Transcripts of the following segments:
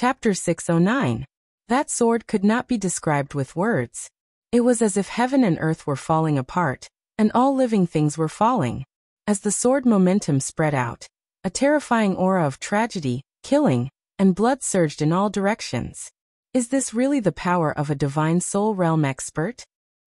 Chapter 609. That sword could not be described with words. It was as if heaven and earth were falling apart, and all living things were falling. As the sword momentum spread out, a terrifying aura of tragedy, killing, and blood surged in all directions. Is this really the power of a divine soul realm expert?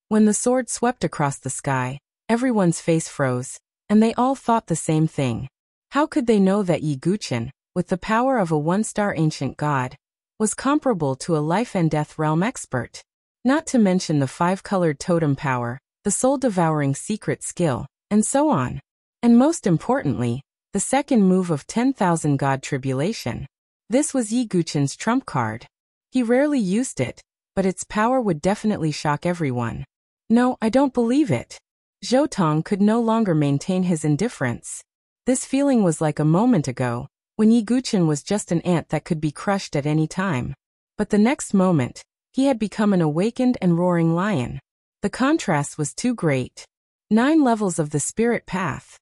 When the sword swept across the sky, everyone's face froze, and they all thought the same thing. How could they know that Yi Guqian, with the power of a one-star ancient god, was comparable to a life and death realm expert? Not to mention the five-colored totem power, the soul-devouring secret skill, and so on. And most importantly, the second move of 10,000 God Tribulation. This was Yi Guqian's trump card. He rarely used it, but its power would definitely shock everyone. No, I don't believe it. Zhou Tong could no longer maintain his indifference. This feeling was like a moment ago, when Yi Guqian was just an ant that could be crushed at any time. But the next moment, he had become an awakened and roaring lion. The contrast was too great. 9 levels of the spirit path.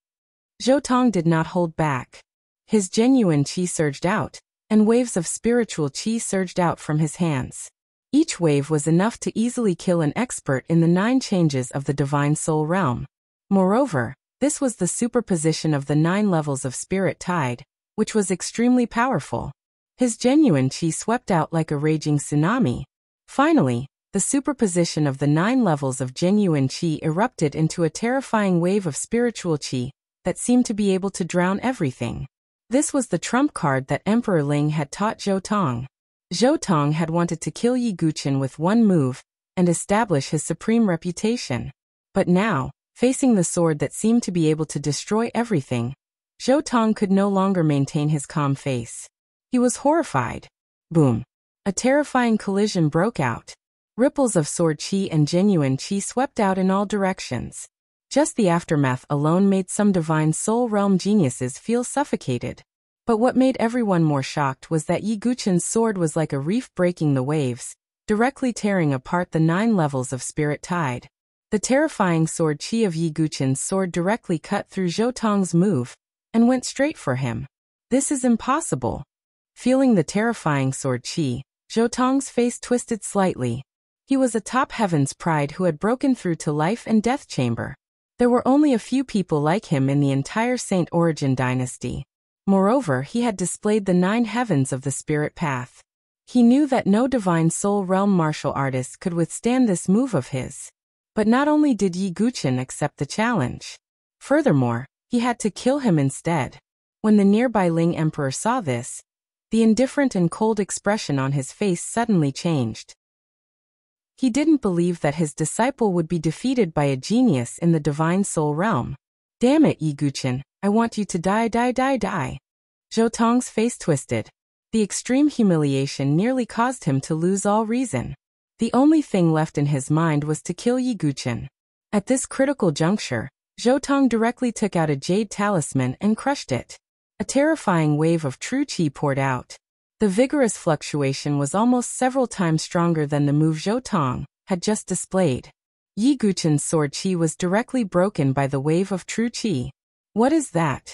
Zhou Tong did not hold back. His genuine qi surged out, and waves of spiritual qi surged out from his hands. Each wave was enough to easily kill an expert in the 9 changes of the divine soul realm. Moreover, this was the superposition of the 9 levels of spirit tide, which was extremely powerful. His genuine qi swept out like a raging tsunami. Finally, the superposition of the 9 levels of genuine qi erupted into a terrifying wave of spiritual qi that seemed to be able to drown everything. This was the trump card that Emperor Ling had taught Zhou Tong. Zhou Tong had wanted to kill Yi Guqian with one move and establish his supreme reputation. But now, facing the sword that seemed to be able to destroy everything, Zhou Tong could no longer maintain his calm face. He was horrified. Boom. A terrifying collision broke out. Ripples of sword qi and genuine qi swept out in all directions. Just the aftermath alone made some divine soul realm geniuses feel suffocated. But what made everyone more shocked was that Yi Guqian's sword was like a reef breaking the waves, directly tearing apart the 9 levels of spirit tide. The terrifying sword qi of Yi Guqian's sword directly cut through Zhou Tong's move, and went straight for him. This is impossible. Feeling the terrifying sword qi, Zhou Tong's face twisted slightly. He was a top heaven's pride who had broken through to life and death chamber. There were only a few people like him in the entire Saint Origin dynasty. Moreover, he had displayed the 9 heavens of the spirit path. He knew that no divine soul realm martial artist could withstand this move of his. But not only did Yi Guqian accept the challenge. Furthermore, he had to kill him instead. When the nearby Ling Emperor saw this, the indifferent and cold expression on his face suddenly changed. He didn't believe that his disciple would be defeated by a genius in the divine soul realm. Damn it, Yi Guqian, I want you to die. Zhou Tong's face twisted. The extreme humiliation nearly caused him to lose all reason. The only thing left in his mind was to kill Yi Guqian. At this critical juncture, Zhou Tong directly took out a jade talisman and crushed it. A terrifying wave of true qi poured out. The vigorous fluctuation was almost several times stronger than the move Zhou Tong had just displayed. Yi Guqian's sword qi was directly broken by the wave of true qi. What is that?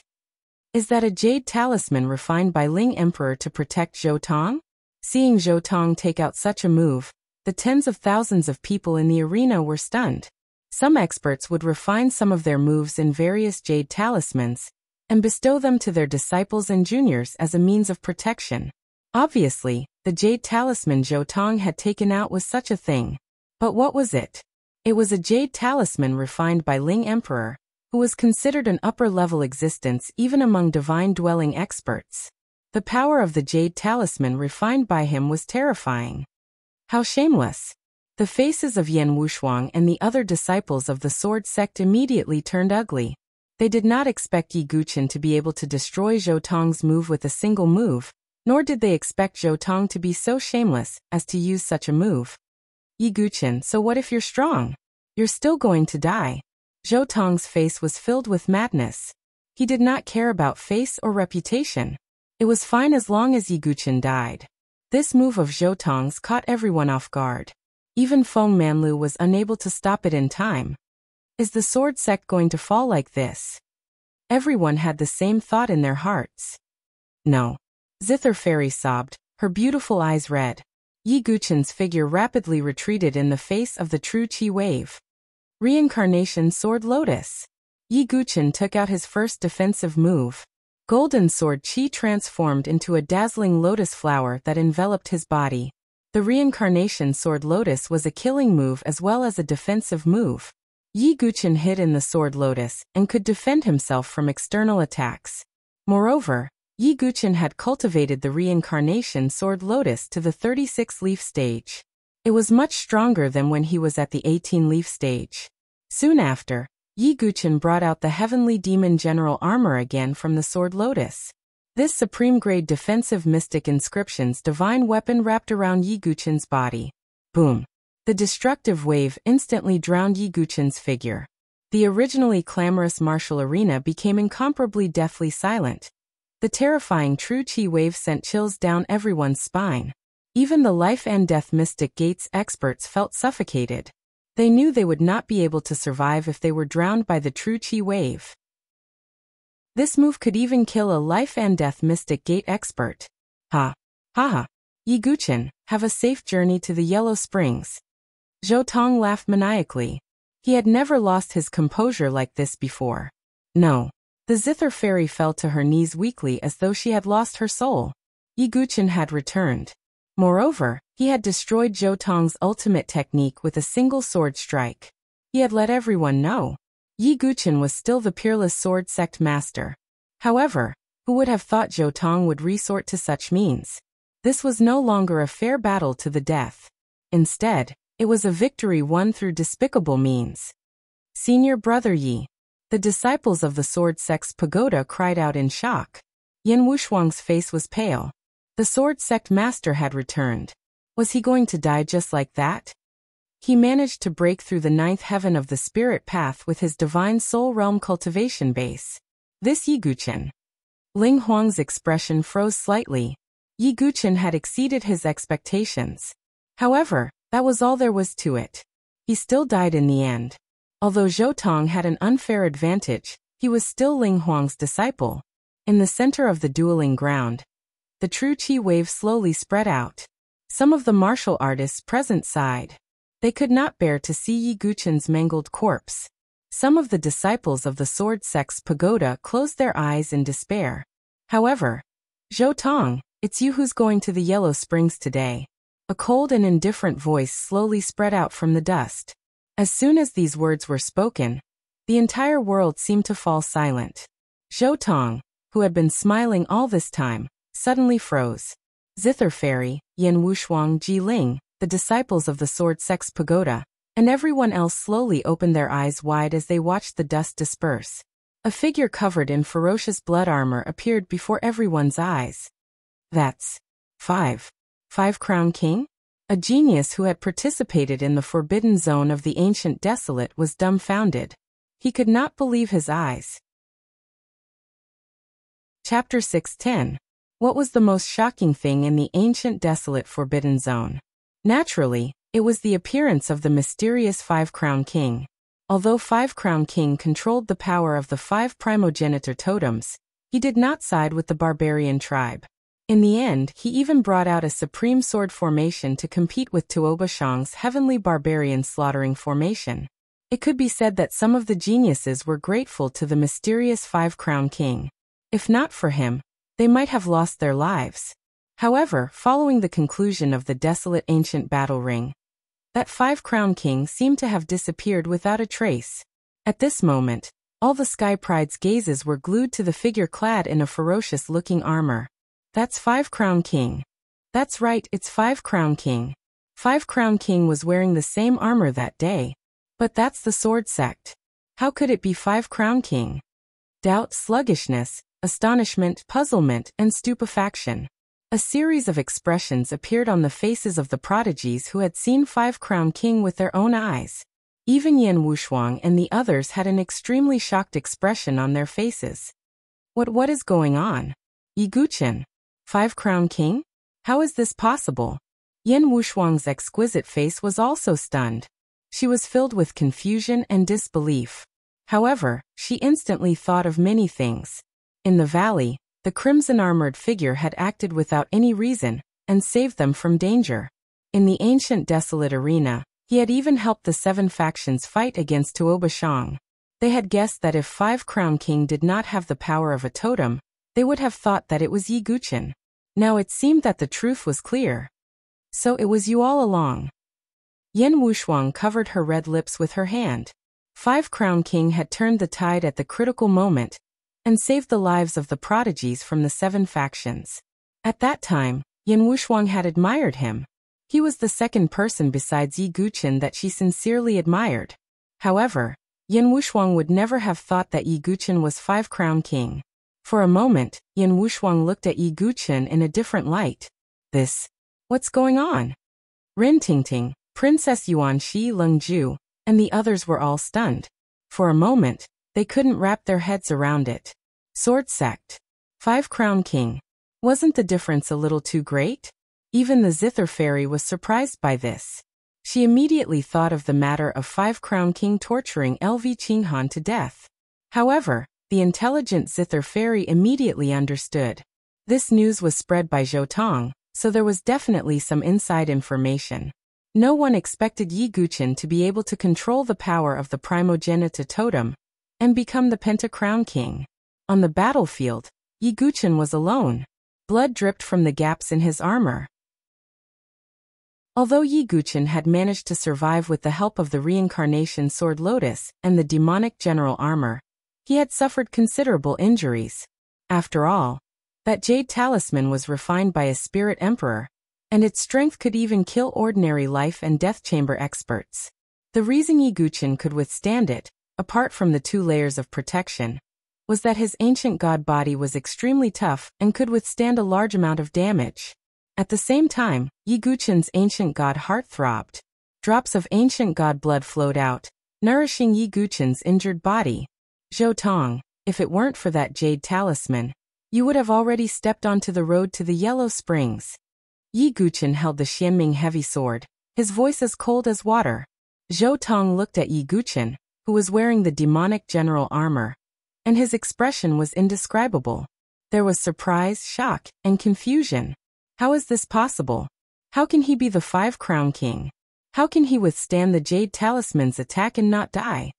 Is that a jade talisman refined by Ling Emperor to protect Zhou Tong? Seeing Zhou Tong take out such a move, the tens of thousands of people in the arena were stunned. Some experts would refine some of their moves in various jade talismans and bestow them to their disciples and juniors as a means of protection. Obviously, the jade talisman Zhou Tong had taken out was such a thing. But what was it? It was a jade talisman refined by Ling Emperor, who was considered an upper-level existence even among divine-dwelling experts. The power of the jade talisman refined by him was terrifying. How shameless! The faces of Yan Wushuang and the other disciples of the sword sect immediately turned ugly. They did not expect Yi Guqian to be able to destroy Zhou Tong's move with a single move, nor did they expect Zhou Tong to be so shameless as to use such a move. Yi Guqian, so what if you're strong? You're still going to die. Zhou Tong's face was filled with madness. He did not care about face or reputation. It was fine as long as Yi Guqian died. This move of Zhou Tong's caught everyone off guard. Even Feng Manlu was unable to stop it in time. Is the sword sect going to fall like this? Everyone had the same thought in their hearts. No. Zither Fairy sobbed, her beautiful eyes red. Yi Guqin's figure rapidly retreated in the face of the true Qi wave. Reincarnation Sword Lotus. Yi Guqin took out his first defensive move. Golden Sword Qi transformed into a dazzling lotus flower that enveloped his body. The Reincarnation Sword Lotus was a killing move as well as a defensive move. Yi Guqin hid in the Sword Lotus and could defend himself from external attacks. Moreover, Yi Guqin had cultivated the Reincarnation Sword Lotus to the 36-leaf stage. It was much stronger than when he was at the 18-leaf stage. Soon after, Yi Guqin brought out the Heavenly Demon General Armor again from the Sword Lotus. This supreme-grade defensive mystic inscription's divine weapon wrapped around Yi Guqin's body. Boom! The destructive wave instantly drowned Yi Guqin's figure. The originally clamorous martial arena became incomparably deathly silent. The terrifying true Qi wave sent chills down everyone's spine. Even the life and death mystic gates experts felt suffocated. They knew they would not be able to survive if they were drowned by the true Qi wave. This move could even kill a life and death mystic gate expert. Ha! Ha ha! Yi Guqin, have a safe journey to the Yellow Springs. Zhou Tong laughed maniacally. He had never lost his composure like this before. No. The Zither fairy fell to her knees weakly as though she had lost her soul. Yi Guqin had returned. Moreover, he had destroyed Zhou Tong's ultimate technique with a single sword strike. He had let everyone know. Yi Guqin was still the peerless sword sect master. However, who would have thought Zhou Tong would resort to such means? This was no longer a fair battle to the death. Instead, it was a victory won through despicable means. Senior Brother Yi. The disciples of the Sword Sect's pagoda cried out in shock. Yan Wushuang's face was pale. The Sword Sect master had returned. Was he going to die just like that? He managed to break through the 9th heaven of the spirit path with his divine soul realm cultivation base. This Yi Guqin. Ling Huang's expression froze slightly. Yi Guqin had exceeded his expectations. However, that was all there was to it. He still died in the end. Although Zhou Tong had an unfair advantage, he was still Ling Huang's disciple. In the center of the dueling ground, the true Qi wave slowly spread out. Some of the martial artists present sighed. They could not bear to see Yi Guqin's mangled corpse. Some of the disciples of the Sword Sect's pagoda closed their eyes in despair. However, Zhou Tong, it's you who's going to the Yellow Springs today. A cold and indifferent voice slowly spread out from the dust. As soon as these words were spoken, the entire world seemed to fall silent. Zhou Tong, who had been smiling all this time, suddenly froze. Zither Fairy, Yan Wushuang, Ji Ling, the disciples of the Sword Sect's pagoda, and everyone else slowly opened their eyes wide as they watched the dust disperse. A figure covered in ferocious blood armor appeared before everyone's eyes. That's Five Crown King? A genius who had participated in the forbidden zone of the ancient desolate was dumbfounded. He could not believe his eyes. Chapter 610. What was the most shocking thing in the ancient desolate forbidden zone? Naturally, it was the appearance of the mysterious Five Crown King. Although Five Crown King controlled the power of the 5 primogenitor totems, he did not side with the barbarian tribe. In the end, he even brought out a supreme sword formation to compete with Tuoba Shang's heavenly barbarian slaughtering formation. It could be said that some of the geniuses were grateful to the mysterious Five Crown King. If not for him, they might have lost their lives. However, following the conclusion of the desolate ancient battle ring, that Five Crown King seemed to have disappeared without a trace. At this moment, all the Sky Pride's gazes were glued to the figure clad in a ferocious-looking armor. That's Five Crown King. That's right, it's Five Crown King. Five Crown King was wearing the same armor that day. But that's the Sword Sect. How could it be Five Crown King? Doubt, sluggishness, astonishment, puzzlement, and stupefaction. A series of expressions appeared on the faces of the prodigies who had seen Five Crown King with their own eyes. Even Yan Wushuang and the others had an extremely shocked expression on their faces. What is going on? Yi Guqin? Five Crown King? How is this possible? Yan Wushuang's exquisite face was also stunned. She was filled with confusion and disbelief. However, she instantly thought of many things. In the valley, the crimson-armored figure had acted without any reason, and saved them from danger. In the ancient desolate arena, he had even helped the 7 factions fight against Tuobashang. They had guessed that if 5 Crown King did not have the power of a totem, they would have thought that it was Yi Guqin. Now it seemed that the truth was clear. So it was you all along. Yan Wushuang covered her red lips with her hand. 5 Crown King had turned the tide at the critical moment and saved the lives of the prodigies from the 7 factions. At that time, Yan Wushuang had admired him. He was the second person besides Yi Guqin that she sincerely admired. However, Yan Wushuang would never have thought that Yi Guqin was 5 Crown King. For a moment, Yan Wushuang looked at Yi Guqin in a different light. What's going on? Rin Tingting, Princess Yuan Shi Lungju, and the others were all stunned. For a moment, they couldn't wrap their heads around it. Sword sect. 5 Crown King. Wasn't the difference a little too great? Even the Zither Fairy was surprised by this. She immediately thought of the matter of 5 Crown King torturing LV Qinghan to death. However, the intelligent Zither Fairy immediately understood. This news was spread by Zhou Tong, so there was definitely some inside information. No one expected Yi Guqin to be able to control the power of the Primogeniture Totem and become the Penta-Crown King. On the battlefield, Yi Guqin was alone. Blood dripped from the gaps in his armor. Although Yi Guqin had managed to survive with the help of the reincarnation Sword Lotus and the demonic general armor, he had suffered considerable injuries. After all, that jade talisman was refined by a spirit emperor, and its strength could even kill ordinary life and death chamber experts. The reason Yi Guqin could withstand it, apart from the 2 layers of protection, was that his ancient god body was extremely tough and could withstand a large amount of damage. At the same time, Yi Guqin's ancient god heart throbbed. Drops of ancient god blood flowed out, nourishing Yi Guqin's injured body. Zhou Tong, if it weren't for that jade talisman, you would have already stepped onto the road to the Yellow Springs. Yi Guqin held the Xianming heavy sword, his voice as cold as water. Zhou Tong looked at Yi Guqin, who was wearing the demonic general armor, and his expression was indescribable. There was surprise, shock, and confusion. How is this possible? How can he be the 5 Crown King? How can he withstand the jade talisman's attack and not die?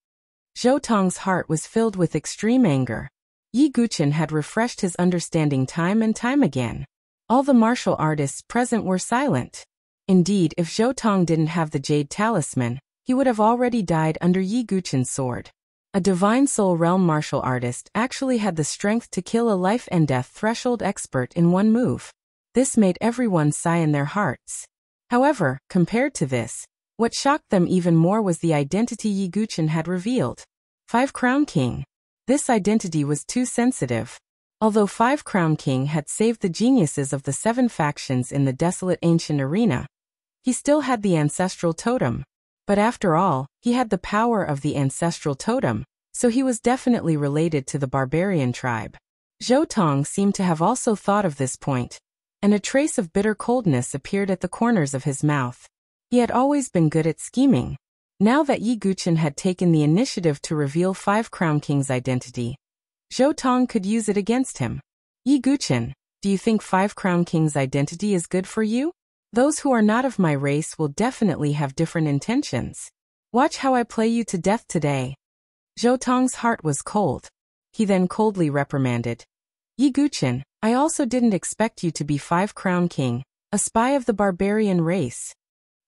Zhou Tong's heart was filled with extreme anger. Yi Guqin had refreshed his understanding time and time again. All the martial artists present were silent. Indeed, if Zhou Tong didn't have the jade talisman, he would have already died under Yi Guqin's sword. A Divine Soul Realm martial artist actually had the strength to kill a life and death threshold expert in one move. This made everyone sigh in their hearts. However, compared to this, what shocked them even more was the identity Yi Guqin had revealed. 5 Crown King. This identity was too sensitive. Although 5 Crown King had saved the geniuses of the 7 factions in the desolate ancient arena, he still had the ancestral totem. But after all, he had the power of the ancestral totem, so he was definitely related to the barbarian tribe. Zhou Tong seemed to have also thought of this point, and a trace of bitter coldness appeared at the corners of his mouth. He had always been good at scheming. Now that Yi Guqin had taken the initiative to reveal 5 Crown King's identity, Zhou Tong could use it against him. Yi Guqin, do you think 5 Crown King's identity is good for you? Those who are not of my race will definitely have different intentions. Watch how I play you to death today. Zhou Tong's heart was cold. He then coldly reprimanded. Yi Guqin, I also didn't expect you to be 5 Crown King, a spy of the barbarian race.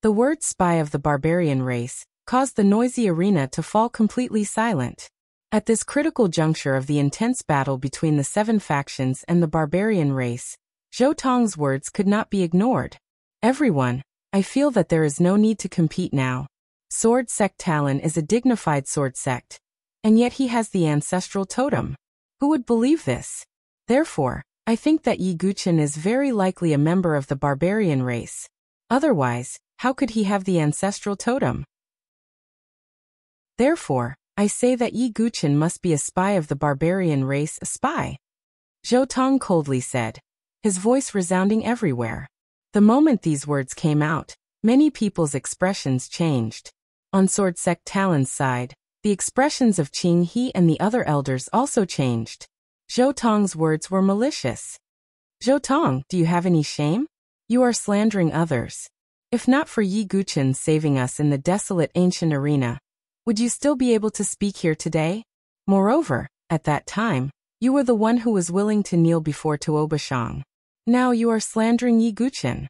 The word spy of the barbarian race caused the noisy arena to fall completely silent. At this critical juncture of the intense battle between the 7 factions and the barbarian race, Zhou Tong's words could not be ignored. Everyone, I feel that there is no need to compete now. Sword Sect Talon is a dignified sword sect, and yet he has the ancestral totem. Who would believe this? Therefore, I think that Yi Guqin is very likely a member of the barbarian race. Otherwise, how could he have the ancestral totem? Therefore, I say that Yi Guqin must be a spy of the barbarian race, a spy. Zhou Tong coldly said, his voice resounding everywhere. The moment these words came out, many people's expressions changed. On Sword Sect Talon's side, the expressions of Qing He and the other elders also changed. Zhou Tong's words were malicious. Zhou Tong, do you have any shame? You are slandering others. If not for Yi Guqin saving us in the desolate ancient arena, would you still be able to speak here today? Moreover, at that time, you were the one who was willing to kneel before Tuobashang. Now you are slandering Yi Guqin.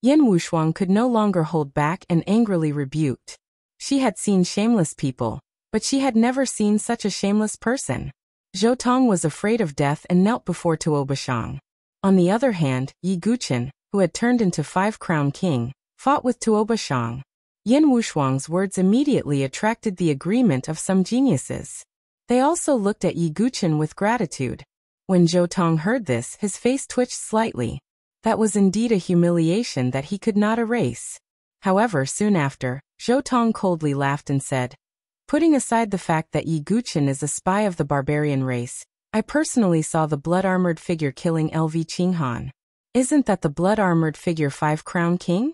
Yan Wushuang could no longer hold back and angrily rebuked. She had seen shameless people, but she had never seen such a shameless person. Zhou Tong was afraid of death and knelt before Tuobashang. On the other hand, Yi Guqin, who had turned into Five-Crown King, fought with Tuobashang. Yan Wushuang's words immediately attracted the agreement of some geniuses. They also looked at Yi Guqin with gratitude. When Zhou Tong heard this, his face twitched slightly. That was indeed a humiliation that he could not erase. However, soon after, Zhou Tong coldly laughed and said, "Putting aside the fact that Yi Guqin is a spy of the barbarian race, I personally saw the blood-armored figure killing LV Qinghan. Isn't that the blood-armored figure Five-Crown King?"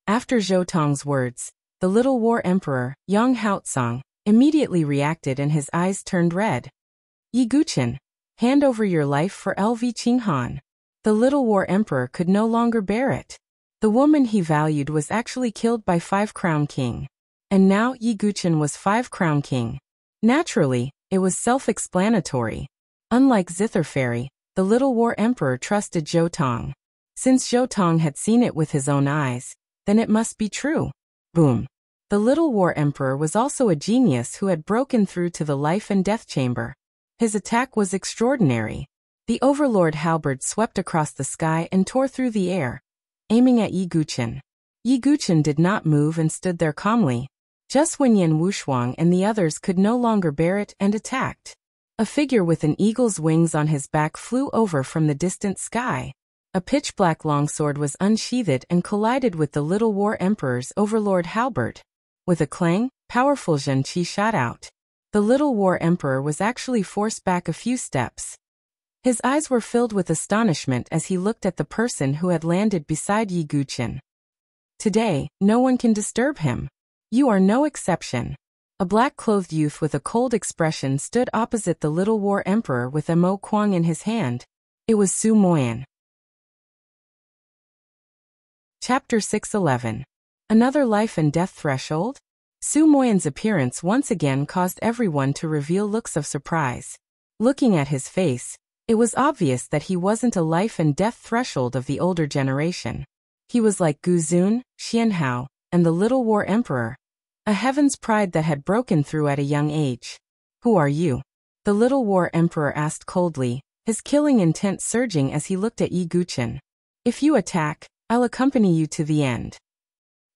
After Zhou Tong's words, the little war emperor, Yang Haotsong, immediately reacted and his eyes turned red. "Yi Guqin, hand over your life for LV Qinghan." The little war emperor could no longer bear it. The woman he valued was actually killed by Five-Crown King. And now Yi Guqin was Five-Crown King. Naturally, it was self-explanatory. Unlike Zither Fairy, the little war emperor trusted Zhou Tong. Since Zhou Tong had seen it with his own eyes, then it must be true. Boom. The little war emperor was also a genius who had broken through to the life and death chamber. His attack was extraordinary. The overlord halberd swept across the sky and tore through the air, aiming at Yi Guqin. Yi Guqin did not move and stood there calmly. Just when Yan Wushuang and the others could no longer bear it and attacked. A figure with an eagle's wings on his back flew over from the distant sky. A pitch-black longsword was unsheathed and collided with the little war emperor's overlord halberd. With a clang, powerful Zhen Qi shot out. The little war emperor was actually forced back a few steps. His eyes were filled with astonishment as he looked at the person who had landed beside Yi Guqin. Today, no one can disturb him. You are no exception. A black-clothed youth with a cold expression stood opposite the little war emperor with a mo kuang in his hand. It was Su Moyan. Chapter 611. Another life and death threshold? Su Moyan's appearance once again caused everyone to reveal looks of surprise. Looking at his face, it was obvious that he wasn't a life and death threshold of the older generation. He was like Gu Zun, Xian Hao, and the little war emperor. A heaven's pride that had broken through at a young age. "Who are you?" the little war emperor asked coldly, his killing intent surging as he looked at Yi Guqin. "If you attack, I'll accompany you to the end."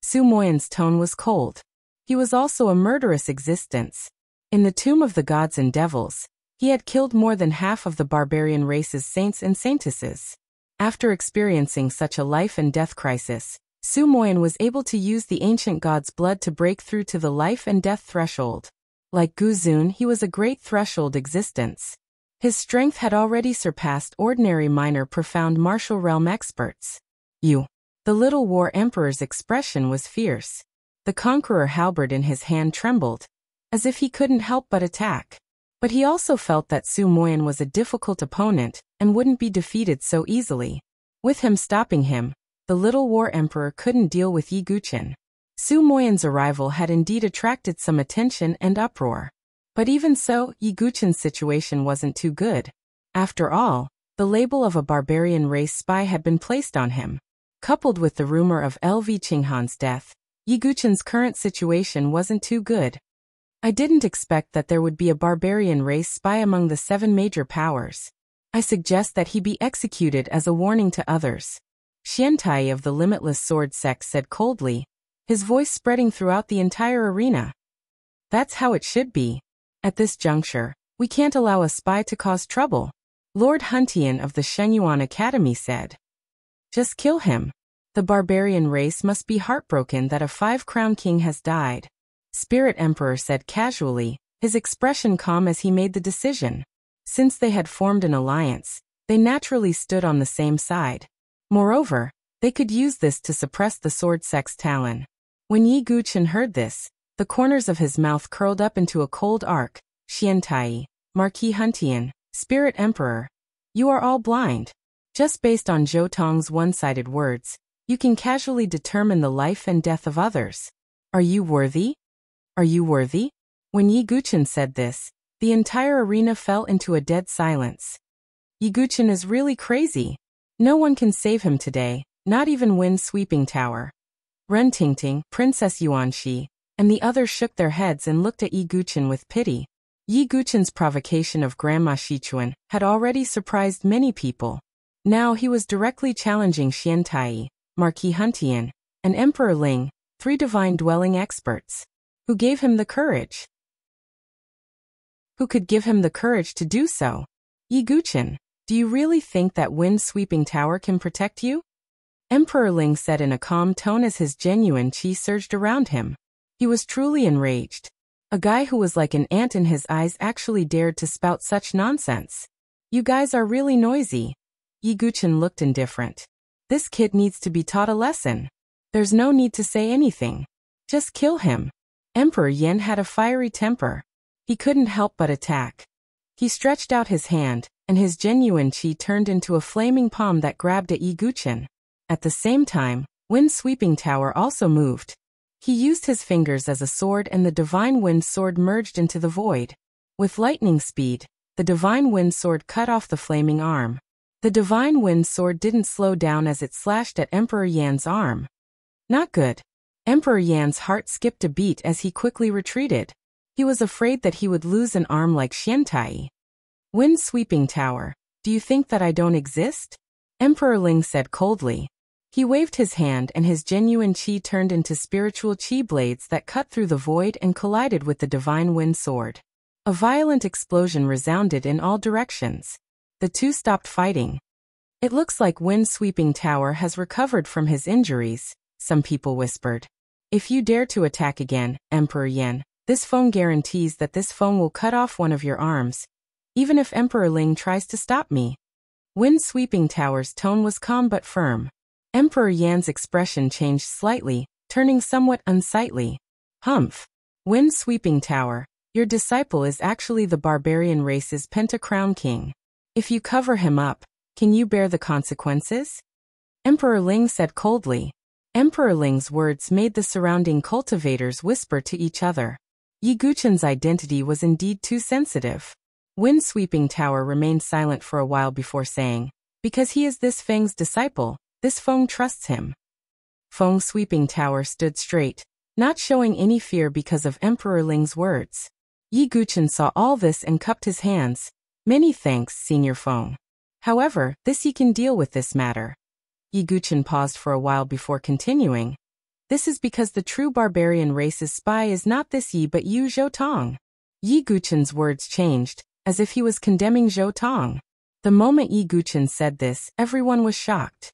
Su Moyan's tone was cold. He was also a murderous existence. In the tomb of the gods and devils, he had killed more than half of the barbarian race's saints and saintesses. After experiencing such a life and death crisis, Su Moyan was able to use the ancient god's blood to break through to the life and death threshold. Like Gu Zun, he was a great threshold existence. His strength had already surpassed ordinary minor profound martial realm experts. "You." The little war emperor's expression was fierce. The conqueror halberd in his hand trembled, as if he couldn't help but attack. But he also felt that Su Moyan was a difficult opponent and wouldn't be defeated so easily. With him stopping him, the little war emperor couldn't deal with Yi Guqin. Su Moyan's arrival had indeed attracted some attention and uproar. But even so, Yi Guqin's situation wasn't too good. After all, the label of a barbarian race spy had been placed on him. Coupled with the rumor of LV Qinghan's death, Yi Guqin's current situation wasn't too good. "I didn't expect that there would be a barbarian race spy among the 7 major powers. I suggest that he be executed as a warning to others," Xiantai of the Limitless Sword sect said coldly, his voice spreading throughout the entire arena. "That's how it should be. At this juncture, we can't allow a spy to cause trouble," Lord Huntian of the Shenyuan Academy said. "Just kill him. The barbarian race must be heartbroken that a Five-Crown King has died," Spirit Emperor said casually, his expression calm as he made the decision. Since they had formed an alliance, they naturally stood on the same side. Moreover, they could use this to suppress the sword sect's talon. When Yi Guqin heard this, the corners of his mouth curled up into a cold arc. "Xiantai, Marquis Huntian, Spirit Emperor, you are all blind. Just based on Zhou Tong's one-sided words, you can casually determine the life and death of others. Are you worthy? Are you worthy? When Yi Guchen said this, the entire arena fell into a dead silence. Yi Guchen is really crazy. No one can save him today, not even Wind Sweeping Tower. Ren Tingting, Princess Yuanxi, and the others shook their heads and looked at Yi Guchen with pity. Yi Guchen's provocation of Grandma Xichuan had already surprised many people. Now he was directly challenging Xian Tai, Marquis Huntian, and Emperor Ling, 3 divine-dwelling experts. Who gave him the courage? Who could give him the courage to do so? Yi Guchen, do you really think that Wind Sweeping Tower can protect you? Emperor Ling said in a calm tone as his genuine qi surged around him. He was truly enraged. A guy who was like an ant in his eyes actually dared to spout such nonsense. You guys are really noisy. Yi Guchen looked indifferent. This kid needs to be taught a lesson. There's no need to say anything. Just kill him. Emperor Yan had a fiery temper. He couldn't help but attack. He stretched out his hand, and his genuine qi turned into a flaming palm that grabbed at Yi Guchen. At the same time, Wind Sweeping Tower also moved. He used his fingers as a sword and the Divine Wind Sword merged into the void. With lightning speed, the Divine Wind Sword cut off the flaming arm. The Divine Wind Sword didn't slow down as it slashed at Emperor Yan's arm. Not good. Emperor Yan's heart skipped a beat as he quickly retreated. He was afraid that he would lose an arm like Xian Tai. Wind Sweeping Tower, do you think that I don't exist? Emperor Ling said coldly. He waved his hand and his genuine qi turned into spiritual qi blades that cut through the void and collided with the Divine Wind Sword. A violent explosion resounded in all directions. The two stopped fighting. It looks like Wind Sweeping Tower has recovered from his injuries, some people whispered. If you dare to attack again, Emperor Yan, this phone guarantees that this phone will cut off one of your arms, even if Emperor Ling tries to stop me. Wind Sweeping Tower's tone was calm but firm. Emperor Yan's expression changed slightly, turning somewhat unsightly. Humph. Wind Sweeping Tower, your disciple is actually the barbarian race's Pentacrown King. If you cover him up, can you bear the consequences? Emperor Ling said coldly. Emperor Ling's words made the surrounding cultivators whisper to each other. Yi Guchen's identity was indeed too sensitive. Wind Sweeping Tower remained silent for a while before saying, because he is this Feng's disciple, this Feng trusts him. Feng Sweeping Tower stood straight, not showing any fear because of Emperor Ling's words. Yi Guchen saw all this and cupped his hands. Many thanks, Senior Feng. However, this Yi can deal with this matter. Yi Guchen paused for a while before continuing. This is because the true barbarian race's spy is not this Yi but you Zhou Tong. Yi Guchen's words changed, as if he was condemning Zhou Tong. The moment Yi Guchen said this, everyone was shocked.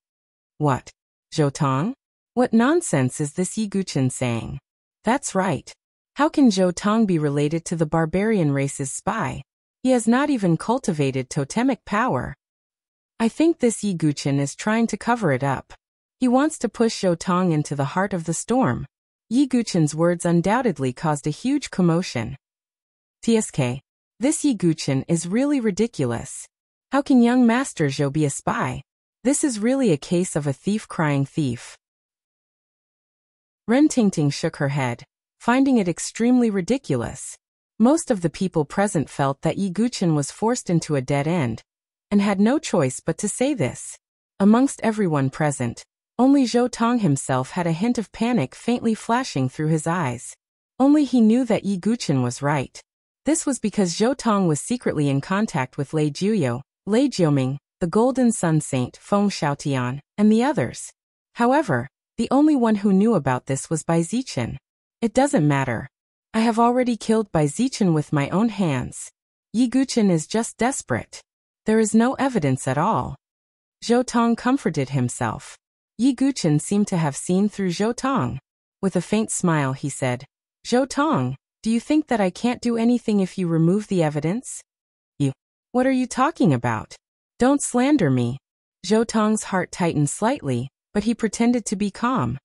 What? Zhou Tong? What nonsense is this Yi Guchen saying? That's right. How can Zhou Tong be related to the barbarian race's spy? He has not even cultivated totemic power. I think this Yi Guchen is trying to cover it up. He wants to push Zhou Tong into the heart of the storm. Yi Guchen's words undoubtedly caused a huge commotion. TSK. This Yi Guchen is really ridiculous. How can young Master Zhou be a spy? This is really a case of a thief crying thief. Ren Tingting shook her head, finding it extremely ridiculous. Most of the people present felt that Yi Guchen was forced into a dead end, and had no choice but to say this. Amongst everyone present, only Zhou Tong himself had a hint of panic faintly flashing through his eyes. Only he knew that Yi Guchen was right. This was because Zhou Tong was secretly in contact with Lei Jiuyo, Lei Jiuming, the Golden Sun Saint, Feng Xiaotian, and the others. However, the only one who knew about this was Bai Zichen. It doesn't matter. I have already killed Bai Zichen with my own hands. Yi Guchen is just desperate. There is no evidence at all. Zhou Tong comforted himself. Yi Guchen seemed to have seen through Zhou Tong. With a faint smile he said, Zhou Tong, do you think that I can't do anything if you remove the evidence? You. What are you talking about? Don't slander me. Zhou Tong's heart tightened slightly, but he pretended to be calm.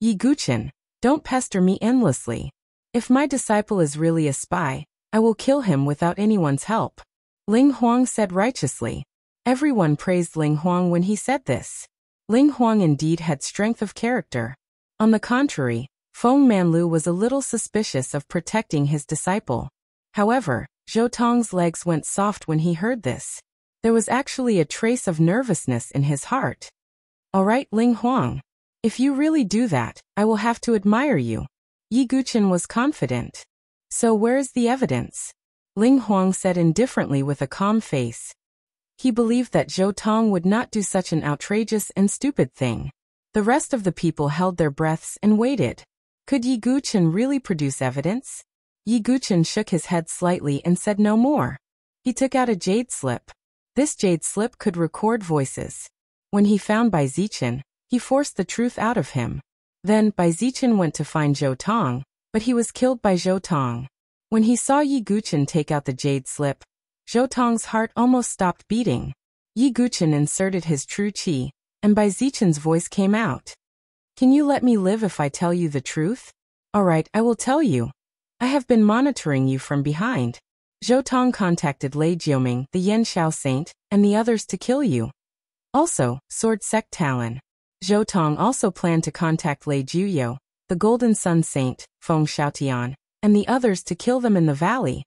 Yi Guchen, don't pester me endlessly. If my disciple is really a spy, I will kill him without anyone's help. Ling Huang said righteously. Everyone praised Ling Huang when he said this. Ling Huang indeed had strength of character. On the contrary, Feng Manlu was a little suspicious of protecting his disciple. However, Zhou Tong's legs went soft when he heard this. There was actually a trace of nervousness in his heart. All right, Ling Huang. If you really do that, I will have to admire you. Yi Guqin was confident. So where's the evidence? Ling Huang said indifferently with a calm face. He believed that Zhou Tong would not do such an outrageous and stupid thing. The rest of the people held their breaths and waited. Could Yi Guqin really produce evidence? Yi Guqin shook his head slightly and said no more. He took out a jade slip. This jade slip could record voices. When he found Bai Zichen, he forced the truth out of him. Then Bai Zichen went to find Zhou Tong, but he was killed by Zhou Tong. When he saw Yi Guqin take out the jade slip, Zhou Tong's heart almost stopped beating. Yi Guqin inserted his true qi, and Bai Zichen's voice came out. Can you let me live if I tell you the truth? All right, I will tell you. I have been monitoring you from behind. Zhou Tong contacted Lei Jiuming, the Yanxiao saint, and the others to kill you. Also, Sword Sect Talon. Zhou Tong also planned to contact Lei Jiuyo, the Golden Sun saint, Feng Xiaotian, and the others to kill them in the valley.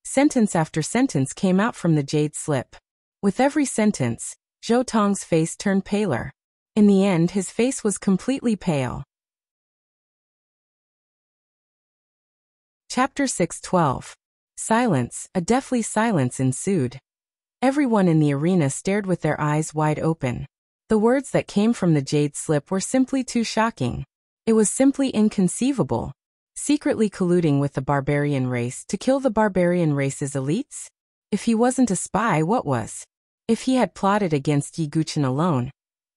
Sentence after sentence came out from the jade slip. With every sentence, Zhou Tong's face turned paler. In the end, his face was completely pale. Chapter 6:12. Silence, a deathly silence ensued. Everyone in the arena stared with their eyes wide open. The words that came from the jade slip were simply too shocking. It was simply inconceivable. Secretly colluding with the barbarian race to kill the barbarian race's elites? If he wasn't a spy, what was? If he had plotted against Yi Guqin alone,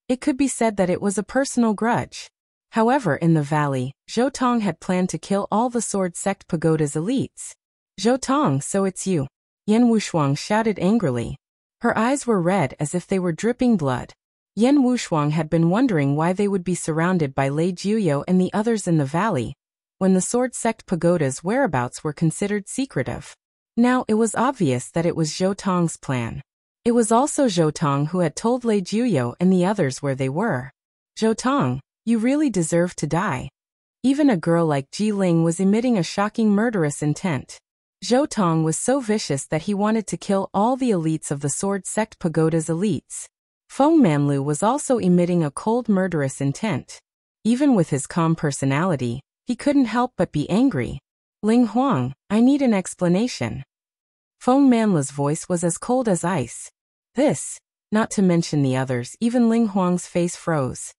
it could be said that it was a personal grudge. However, in the valley, Zhou Tong had planned to kill all the Sword Sect Pagoda's elites. Zhou Tong, so it's you. Yan Wushuang shouted angrily. Her eyes were red as if they were dripping blood. Yan Wushuang had been wondering why they would be surrounded by Lei Jiuyo and the others in the valley, when the Sword Sect Pagoda's whereabouts were considered secretive. Now it was obvious that it was Zhou Tong's plan. It was also Zhou Tong who had told Lei Jiuyo and the others where they were. Zhou Tong, you really deserve to die. Even a girl like Ji Ling was emitting a shocking murderous intent. Zhou Tong was so vicious that he wanted to kill all the elites of the Sword Sect Pagoda's elites. Feng Manlu was also emitting a cold murderous intent. Even with his calm personality, he couldn't help but be angry. Ling Huang, I need an explanation. Feng Manlu's voice was as cold as ice. This, not to mention the others, even Ling Huang's face froze.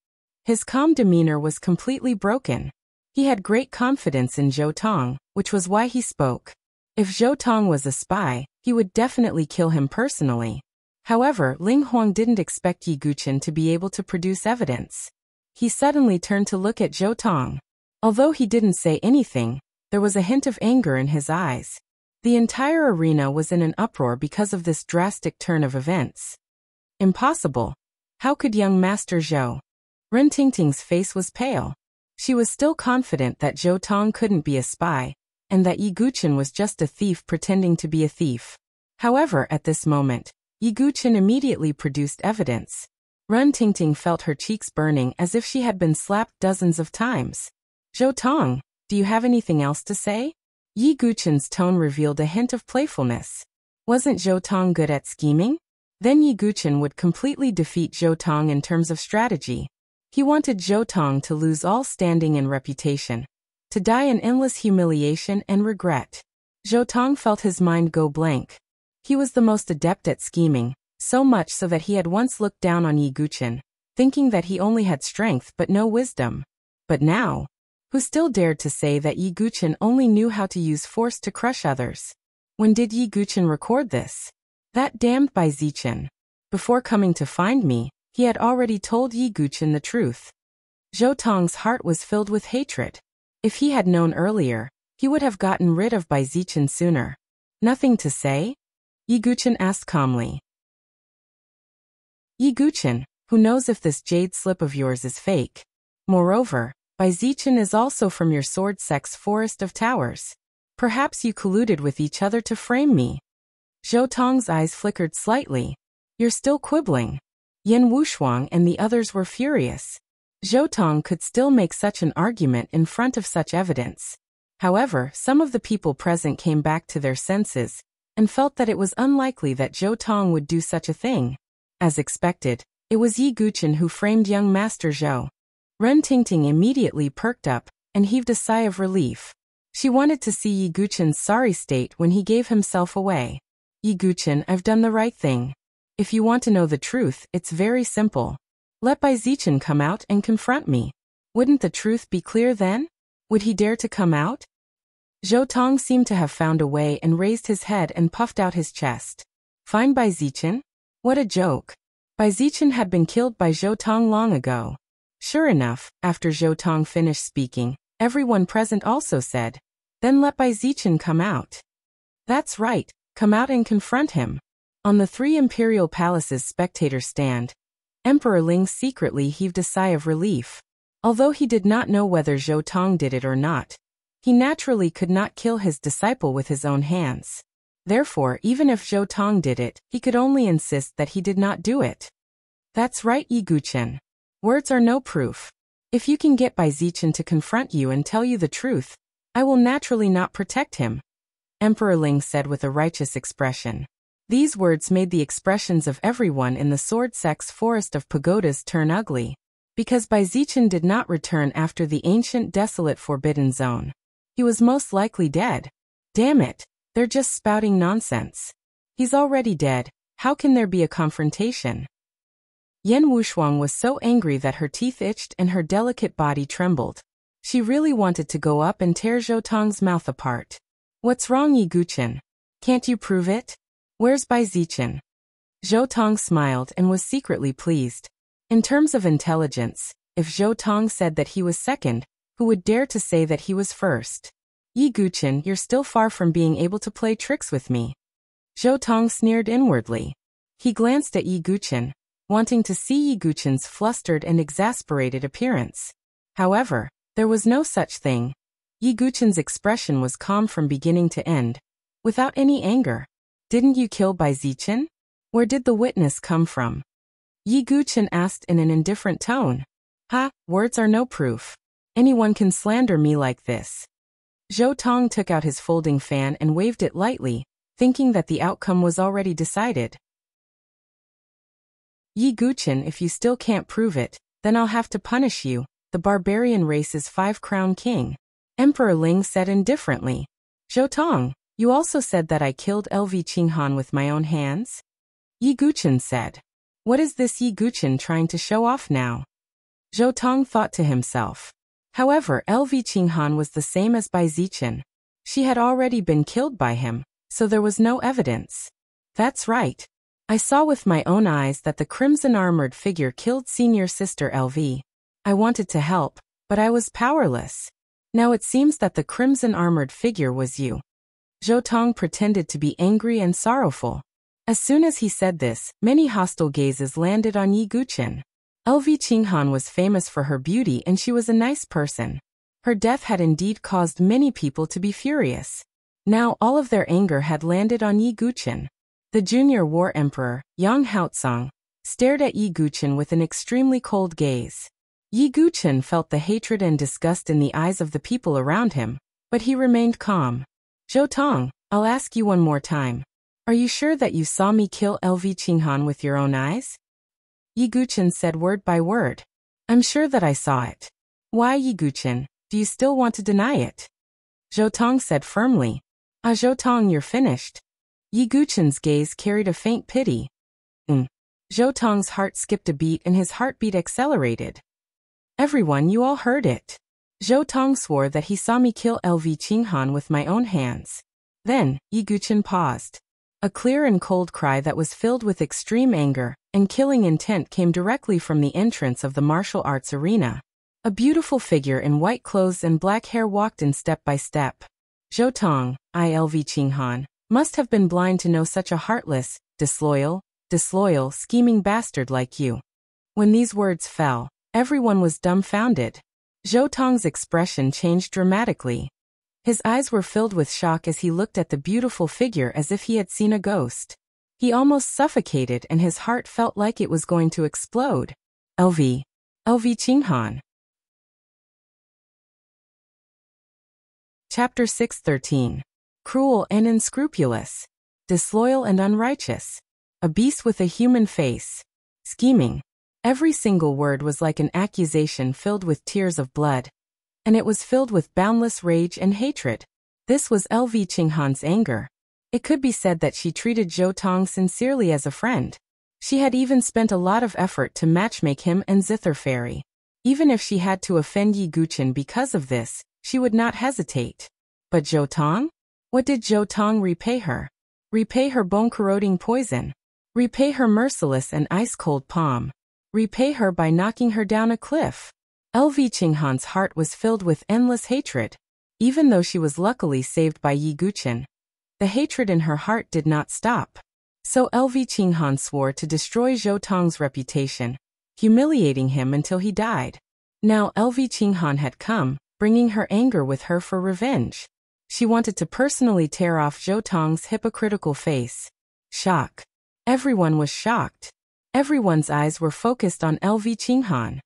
His calm demeanor was completely broken. He had great confidence in Zhou Tong, which was why he spoke. If Zhou Tong was a spy, he would definitely kill him personally. However, Ling Huang didn't expect Yi Guqin to be able to produce evidence. He suddenly turned to look at Zhou Tong. Although he didn't say anything, there was a hint of anger in his eyes. The entire arena was in an uproar because of this drastic turn of events. Impossible. How could young Master Zhou? Ren Tingting's face was pale. She was still confident that Zhou Tong couldn't be a spy, and that Yi Guqin was just a thief pretending to be a thief. However, at this moment, Yi Guqin immediately produced evidence. Ren Tingting felt her cheeks burning as if she had been slapped dozens of times. Zhou Tong, do you have anything else to say? Yi Guqin's tone revealed a hint of playfulness. Wasn't Zhou Tong good at scheming? Then Yi Guqin would completely defeat Zhou Tong in terms of strategy. He wanted Zhou Tong to lose all standing and reputation, to die in endless humiliation and regret. Zhou Tong felt his mind go blank. He was the most adept at scheming, so much so that he had once looked down on Yi Guqin, thinking that he only had strength but no wisdom. But now, who still dared to say that Yi Guqin only knew how to use force to crush others? When did Yi Guqin record this? That damned Bai Zichen. Before coming to find me, he had already told Yi Guqin the truth. Zhou Tong's heart was filled with hatred. If he had known earlier, he would have gotten rid of Bai Zichen sooner. Nothing to say? Yi Guqin asked calmly. Yi Guqin, who knows if this jade slip of yours is fake? Moreover, Bai Zichen is also from your Sword Sect's Forest of Towers. Perhaps you colluded with each other to frame me. Zhou Tong's eyes flickered slightly. You're still quibbling. Yan Wushuang and the others were furious. Zhou Tong could still make such an argument in front of such evidence. However, some of the people present came back to their senses and felt that it was unlikely that Zhou Tong would do such a thing. As expected, it was Yi Guqin who framed young Master Zhou. Ren Tingting immediately perked up and heaved a sigh of relief. She wanted to see Yi Guqin's sorry state when he gave himself away. Yi Guqin, I've done the right thing. If you want to know the truth, it's very simple. Let Bai Zichen come out and confront me. Wouldn't the truth be clear then? Would he dare to come out? Zhou Tong seemed to have found a way and raised his head and puffed out his chest. Find Bai Zichen? What a joke. Bai Zichen had been killed by Zhou Tong long ago. Sure enough, after Zhou Tong finished speaking, everyone present also said, then let Bai Zichen come out. That's right, come out and confront him. On the 3 imperial palaces' spectator stand, Emperor Ling secretly heaved a sigh of relief. Although he did not know whether Zhou Tong did it or not, he naturally could not kill his disciple with his own hands. Therefore, even if Zhou Tong did it, he could only insist that he did not do it. That's right, Yi Guqin. Words are no proof. If you can get Bai Zichen to confront you and tell you the truth, I will naturally not protect him, Emperor Ling said with a righteous expression. These words made the expressions of everyone in the Sword Sect's forest of pagodas turn ugly. Because Bai Zichen did not return after the ancient desolate forbidden zone. He was most likely dead. Damn it, they're just spouting nonsense. He's already dead, how can there be a confrontation? Yan Wushuang was so angry that her teeth itched and her delicate body trembled. She really wanted to go up and tear Zhou Tong's mouth apart. What's wrong, Yi Guqin? Can't you prove it? Where's Bai Zichen? Zhou Tong smiled and was secretly pleased. In terms of intelligence, if Zhou Tong said that he was second, who would dare to say that he was first? Yi Guqin, you're still far from being able to play tricks with me. Zhou Tong sneered inwardly. He glanced at Yi Guqin, wanting to see Yi Guqin's flustered and exasperated appearance. However, there was no such thing. Yi Guqin's expression was calm from beginning to end, without any anger. Didn't you kill Bai Zichen? Where did the witness come from? Yi Guqin asked in an indifferent tone. Ha, words are no proof. Anyone can slander me like this. Zhou Tong took out his folding fan and waved it lightly, thinking that the outcome was already decided. Yi Guqin, if you still can't prove it, then I'll have to punish you, the barbarian race's 5-crown king. Emperor Ling said indifferently. Zhou Tong, you also said that I killed LV Qinghan with my own hands? Yi Guqin said. What is this Yi Guqin trying to show off now? Zhou Tong thought to himself. However, LV Qinghan was the same as Bai Zichen. She had already been killed by him, so there was no evidence. That's right. I saw with my own eyes that the crimson-armored figure killed senior sister LV. I wanted to help, but I was powerless. Now it seems that the crimson-armored figure was you. Zhou Tong pretended to be angry and sorrowful. As soon as he said this, many hostile gazes landed on Yi Guqin. LV Qinghan was famous for her beauty and she was a nice person. Her death had indeed caused many people to be furious. Now all of their anger had landed on Yi Guqin. The junior war emperor, Yang Haotsong, stared at Yi Guqin with an extremely cold gaze. Yi Guqin felt the hatred and disgust in the eyes of the people around him, but he remained calm. Zhou Tong, I'll ask you one more time. Are you sure that you saw me kill LV Qinghan with your own eyes? Yi Guqin said word by word. I'm sure that I saw it. Why, Yi Guqin, do you still want to deny it? Zhou Tong said firmly. Zhou Tong, you're finished. Yi Guqin's gaze carried a faint pity. Zhou Tong's heart skipped a beat and his heartbeat accelerated. Everyone, you all heard it. Zhou Tong swore that he saw me kill LV Qinghan with my own hands. Then, Yi Guqin paused. A clear and cold cry that was filled with extreme anger and killing intent came directly from the entrance of the martial arts arena. A beautiful figure in white clothes and black hair walked in step by step. Zhou Tong, LV Qinghan, must have been blind to know such a heartless, disloyal, scheming bastard like you. When these words fell, everyone was dumbfounded. Zhou Tong's expression changed dramatically. His eyes were filled with shock as he looked at the beautiful figure as if he had seen a ghost. He almost suffocated and his heart felt like it was going to explode. LV Qinghan. Chapter 6:13. Cruel and unscrupulous. Disloyal and unrighteous. A beast with a human face. Scheming. Every single word was like an accusation filled with tears of blood, and it was filled with boundless rage and hatred. This was LV Qinghan's anger. It could be said that she treated Zhou Tong sincerely as a friend. She had even spent a lot of effort to matchmake him and Zither Fairy. Even if she had to offend Yi Guqin because of this, she would not hesitate. But Zhou Tong? What did Zhou Tong repay her? Repay her bone-corroding poison. Repay her merciless and ice-cold palm. Repay her by knocking her down a cliff. LV Qinghan's heart was filled with endless hatred. Even though she was luckily saved by Yi Guqin, the hatred in her heart did not stop. So LV Qinghan swore to destroy Zhou Tong's reputation, humiliating him until he died. Now LV Qinghan had come, bringing her anger with her for revenge. She wanted to personally tear off Zhou Tong's hypocritical face. Shock. Everyone was shocked. Everyone's eyes were focused on LV Qinghan.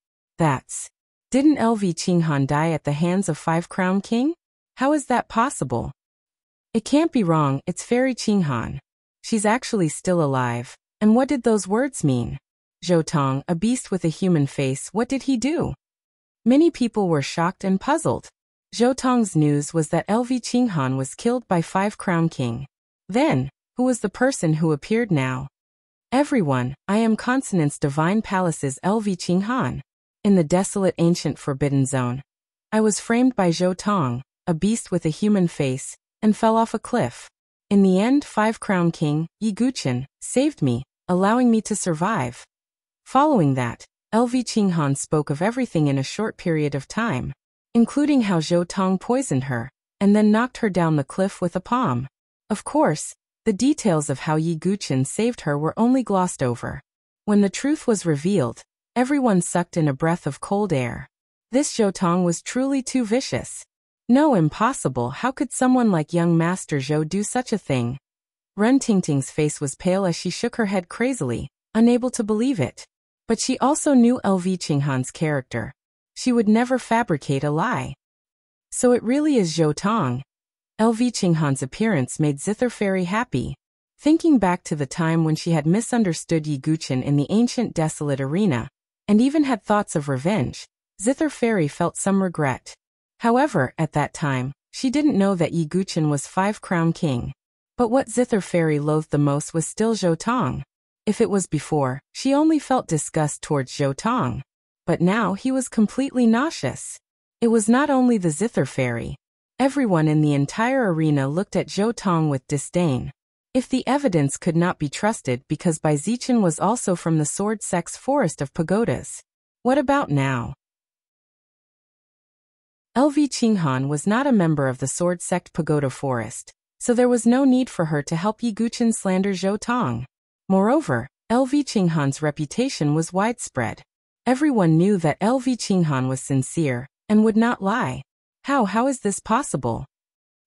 Didn't LV Qinghan die at the hands of Five Crown King? How is that possible? It can't be wrong, it's Fairy Qinghan. She's actually still alive. And what did those words mean? Zhou Tong, a beast with a human face, what did he do? Many people were shocked and puzzled. Zhou Tong's news was that LV Qinghan was killed by Five Crown King. Then, who was the person who appeared now? Everyone, I am Consonant's Divine Palace's LV Qinghan. In the desolate ancient forbidden zone, I was framed by Zhou Tong, a beast with a human face, and fell off a cliff. In the end, Five Crown King, Yi Guqin, saved me, allowing me to survive. Following that, LV Qinghan spoke of everything in a short period of time, including how Zhou Tong poisoned her, and then knocked her down the cliff with a palm. Of course, the details of how Yi Guqin saved her were only glossed over. When the truth was revealed, everyone sucked in a breath of cold air. This Zhou Tong was truly too vicious. No, impossible, how could someone like young Master Zhou do such a thing? Ren Tingting's face was pale as she shook her head crazily, unable to believe it. But she also knew LV Qinghan's character. She would never fabricate a lie. So it really is Zhou Tong. LV Qinghan's appearance made Zither Fairy happy. Thinking back to the time when she had misunderstood Yi Guqin in the ancient desolate arena, and even had thoughts of revenge, Zither Fairy felt some regret. However, at that time, she didn't know that Yi Guqin was Five Crown King. But what Zither Fairy loathed the most was still Zhou Tong. If it was before, she only felt disgust towards Zhou Tong. But now he was completely nauseous. It was not only the Zither Fairy. Everyone in the entire arena looked at Zhou Tong with disdain. If the evidence could not be trusted because Bai Zichen was also from the Sword Sect's Forest of Pagodas. What about now? LV Qinghan was not a member of the Sword Sect Pagoda Forest, so there was no need for her to help Yi Guqin slander Zhou Tong. Moreover, LV Qinghan's reputation was widespread. Everyone knew that LV Qinghan was sincere and would not lie. How is this possible?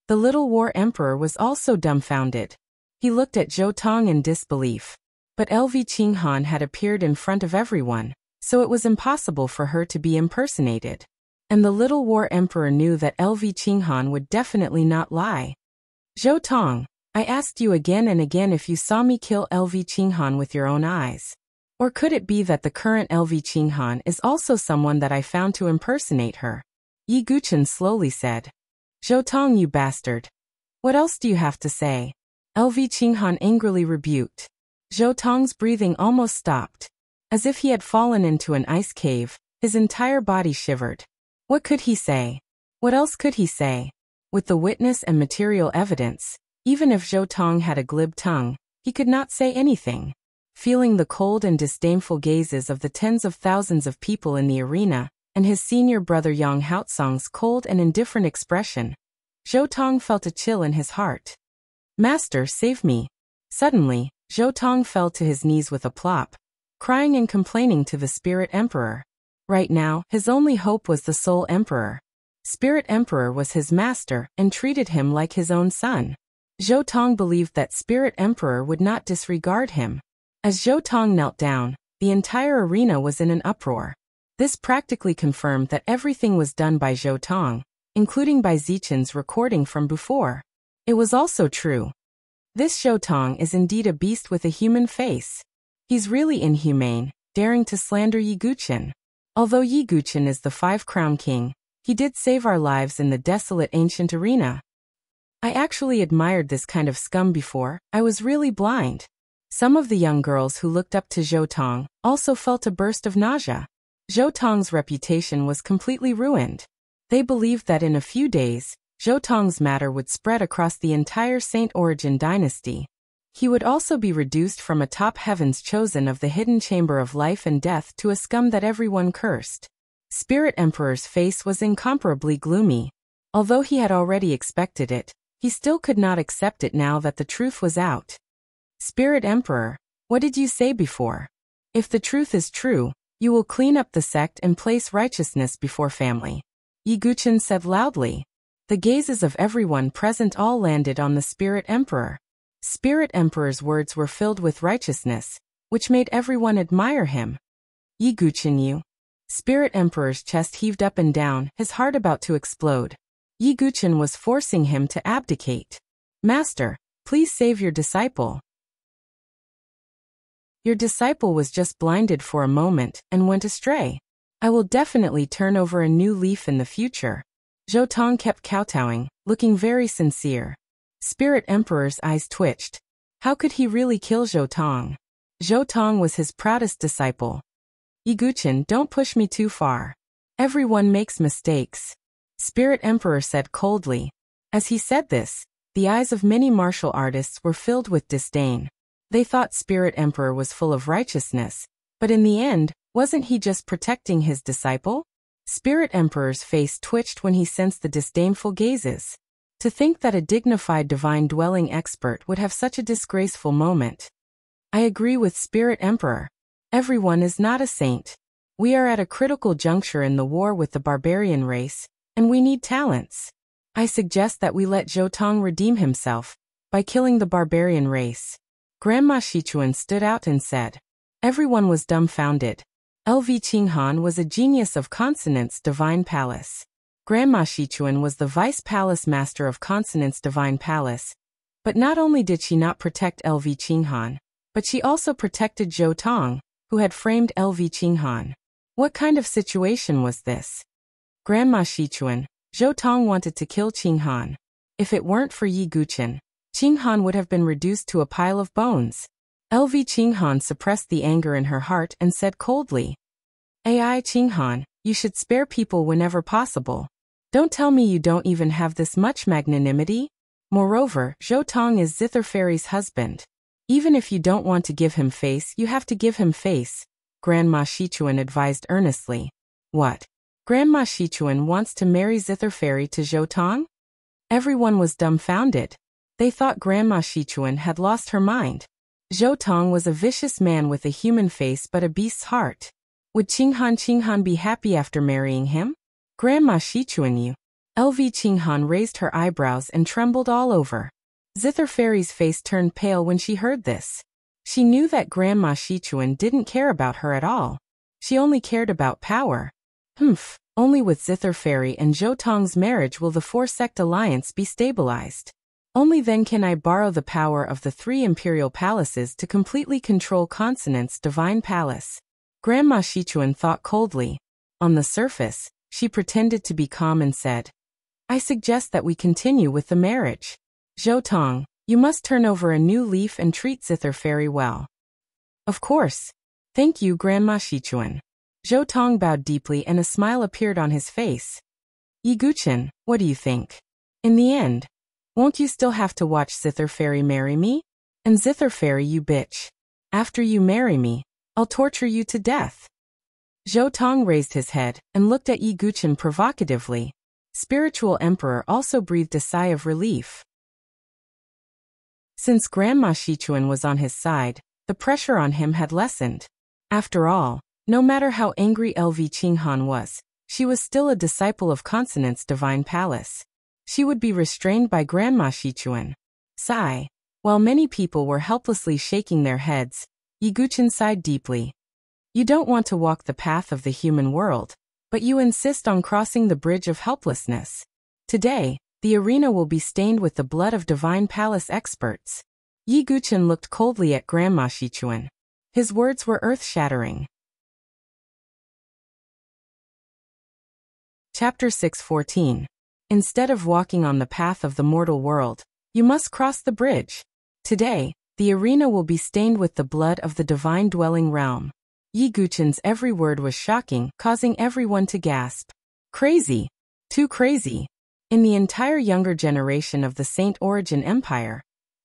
The little War Emperor was also dumbfounded. He looked at Zhou Tong in disbelief. But LV Qinghan had appeared in front of everyone, so it was impossible for her to be impersonated. And the little War Emperor knew that LV Qinghan would definitely not lie. Zhou Tong, I asked you again and again if you saw me kill LV Qinghan with your own eyes. Or could it be that the current LV Qinghan is also someone that I found to impersonate her? Yi Guqin slowly said. Zhou Tong, you bastard. What else do you have to say? LV Qinghan angrily rebuked. Zhou Tong's breathing almost stopped. As if he had fallen into an ice cave, his entire body shivered. What could he say? What else could he say? With the witness and material evidence, even if Zhou Tong had a glib tongue, he could not say anything. Feeling the cold and disdainful gazes of the tens of thousands of people in the arena, and his senior brother Yang Haotsong's cold and indifferent expression, Zhou Tong felt a chill in his heart. Master, save me. Suddenly, Zhou Tong fell to his knees with a plop, crying and complaining to the Spirit Emperor. Right now, his only hope was the Soul Emperor. Spirit Emperor was his master and treated him like his own son. Zhou Tong believed that Spirit Emperor would not disregard him. As Zhou Tong knelt down, the entire arena was in an uproar. This practically confirmed that everything was done by Zhou Tong, including by Zichen's recording from before. It was also true. This Zhou Tong is indeed a beast with a human face. He's really inhumane, daring to slander Yi Guqin. Although Yi Guqin is the five-crown king, he did save our lives in the desolate ancient arena. I actually admired this kind of scum before. I was really blind. Some of the young girls who looked up to Zhou Tong also felt a burst of nausea. Zhou Tong's reputation was completely ruined. They believed that in a few days, Zhou Tong's matter would spread across the entire Saint Origin dynasty. He would also be reduced from a top heavens chosen of the hidden chamber of life and death to a scum that everyone cursed. Spirit Emperor's face was incomparably gloomy. Although he had already expected it, he still could not accept it now that the truth was out. Spirit Emperor, what did you say before? If the truth is true, you will clean up the sect and place righteousness before family. Yi Guqin said loudly. The gazes of everyone present all landed on the Spirit Emperor. Spirit Emperor's words were filled with righteousness, which made everyone admire him. Yi Guqin, you. Spirit Emperor's chest heaved up and down, his heart about to explode. Yi Guqin was forcing him to abdicate. Master, please save your disciple. Your disciple was just blinded for a moment and went astray. I will definitely turn over a new leaf in the future. Zhou Tong kept kowtowing, looking very sincere. Spirit Emperor's eyes twitched. How could he really kill Zhou Tong? Zhou Tong was his proudest disciple. Yi Guqin, don't push me too far. Everyone makes mistakes. Spirit Emperor said coldly. As he said this, the eyes of many martial artists were filled with disdain. They thought Spirit Emperor was full of righteousness, but in the end, wasn't he just protecting his disciple? Spirit Emperor's face twitched when he sensed the disdainful gazes. To think that a dignified divine-dwelling expert would have such a disgraceful moment. I agree with Spirit Emperor. Everyone is not a saint. We are at a critical juncture in the war with the barbarian race, and we need talents. I suggest that we let Zhou Tong redeem himself by killing the barbarian race. Grandma Shichuan stood out and said. Everyone was dumbfounded. LV Qinghan was a genius of Consonant's Divine Palace. Grandma Shichuan was the Vice Palace Master of Consonant's Divine Palace. But not only did she not protect LV Qinghan, but she also protected Zhou Tong, who had framed LV Qinghan. What kind of situation was this? Grandma Shichuan, Zhou Tong wanted to kill Qinghan. If it weren't for Yi Guqin, Qinghan would have been reduced to a pile of bones. LV Qinghan suppressed the anger in her heart and said coldly, AI Qinghan, you should spare people whenever possible. Don't tell me you don't even have this much magnanimity. Moreover, Zhou Tong is Zither Fairy's husband. Even if you don't want to give him face, you have to give him face, Grandma Shichuan advised earnestly. What? Grandma Shichuan wants to marry Zither Fairy to Zhou Tong? Everyone was dumbfounded. They thought Grandma Shichuan had lost her mind. Zhou Tong was a vicious man with a human face but a beast's heart. Would Qinghan be happy after marrying him? Grandma Shichuan, you. LV Qinghan raised her eyebrows and trembled all over. Zither Fairy's face turned pale when she heard this. She knew that Grandma Shichuan didn't care about her at all. She only cared about power. Only with Zither Fairy and Zhou Tong's marriage will the four-sect alliance be stabilized. Only then can I borrow the power of the three imperial palaces to completely control Consonant's Divine Palace. Grandma Shichuan thought coldly. On the surface, she pretended to be calm and said, I suggest that we continue with the marriage. Zhou Tong, you must turn over a new leaf and treat Zither Fairy well. Of course. Thank you, Grandma Shichuan. Zhou Tong bowed deeply and a smile appeared on his face. Yi Guqin, what do you think? In the end, won't you still have to watch Zither Fairy marry me? And Zither Fairy, you bitch. After you marry me, I'll torture you to death. Zhou Tong raised his head and looked at Yi Guqin provocatively. Spiritual Emperor also breathed a sigh of relief. Since Grandma Shichuan was on his side, the pressure on him had lessened. After all, no matter how angry LV Qinghan was, she was still a disciple of Consonant's Divine Palace. She would be restrained by Grandma Shichuan. Sigh. While many people were helplessly shaking their heads, Yiguchen sighed deeply. You don't want to walk the path of the human world, but you insist on crossing the bridge of helplessness. Today, the arena will be stained with the blood of divine palace experts. Yiguchen looked coldly at Grandma Shichuan. His words were earth-shattering. Chapter 6:14. Instead of walking on the path of the mortal world, you must cross the bridge. Today, the arena will be stained with the blood of the divine dwelling realm. Yiguchen's every word was shocking, causing everyone to gasp. Crazy. Too crazy. In the entire younger generation of the Saint Origin Empire,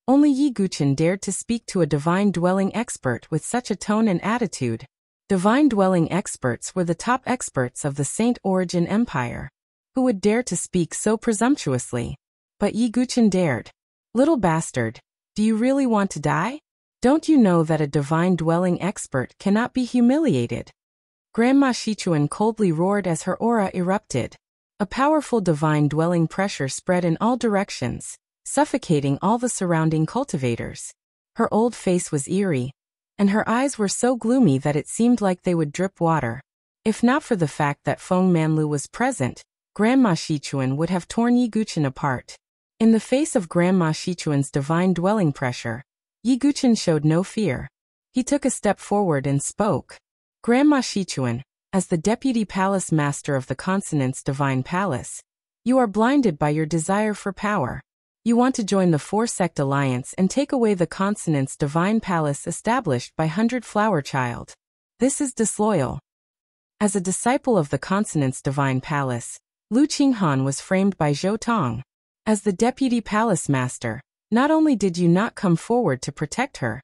only Yiguchen dared to speak to a divine dwelling expert with such a tone and attitude. Divine dwelling experts were the top experts of the Saint Origin Empire. Who would dare to speak so presumptuously? But Yiguchen dared. Little bastard, do you really want to die? Don't you know that a divine dwelling expert cannot be humiliated? Grandma Shichuan coldly roared as her aura erupted. A powerful divine dwelling pressure spread in all directions, suffocating all the surrounding cultivators. Her old face was eerie, and her eyes were so gloomy that it seemed like they would drip water. If not for the fact that Feng Manlu was present, Grandma Shichuan would have torn Yiguchen apart. In the face of Grandma Shichuan's divine dwelling pressure, Yiguchen showed no fear. He took a step forward and spoke. Grandma Shichuan, as the Deputy Palace Master of the Consonant's Divine Palace, you are blinded by your desire for power. You want to join the Four-Sect Alliance and take away the Consonant's Divine Palace established by Hundred Flower Child. This is disloyal. As a disciple of the Consonant's Divine Palace, Lu Qinghan was framed by Zhou Tong. As the Deputy Palace Master, not only did you not come forward to protect her,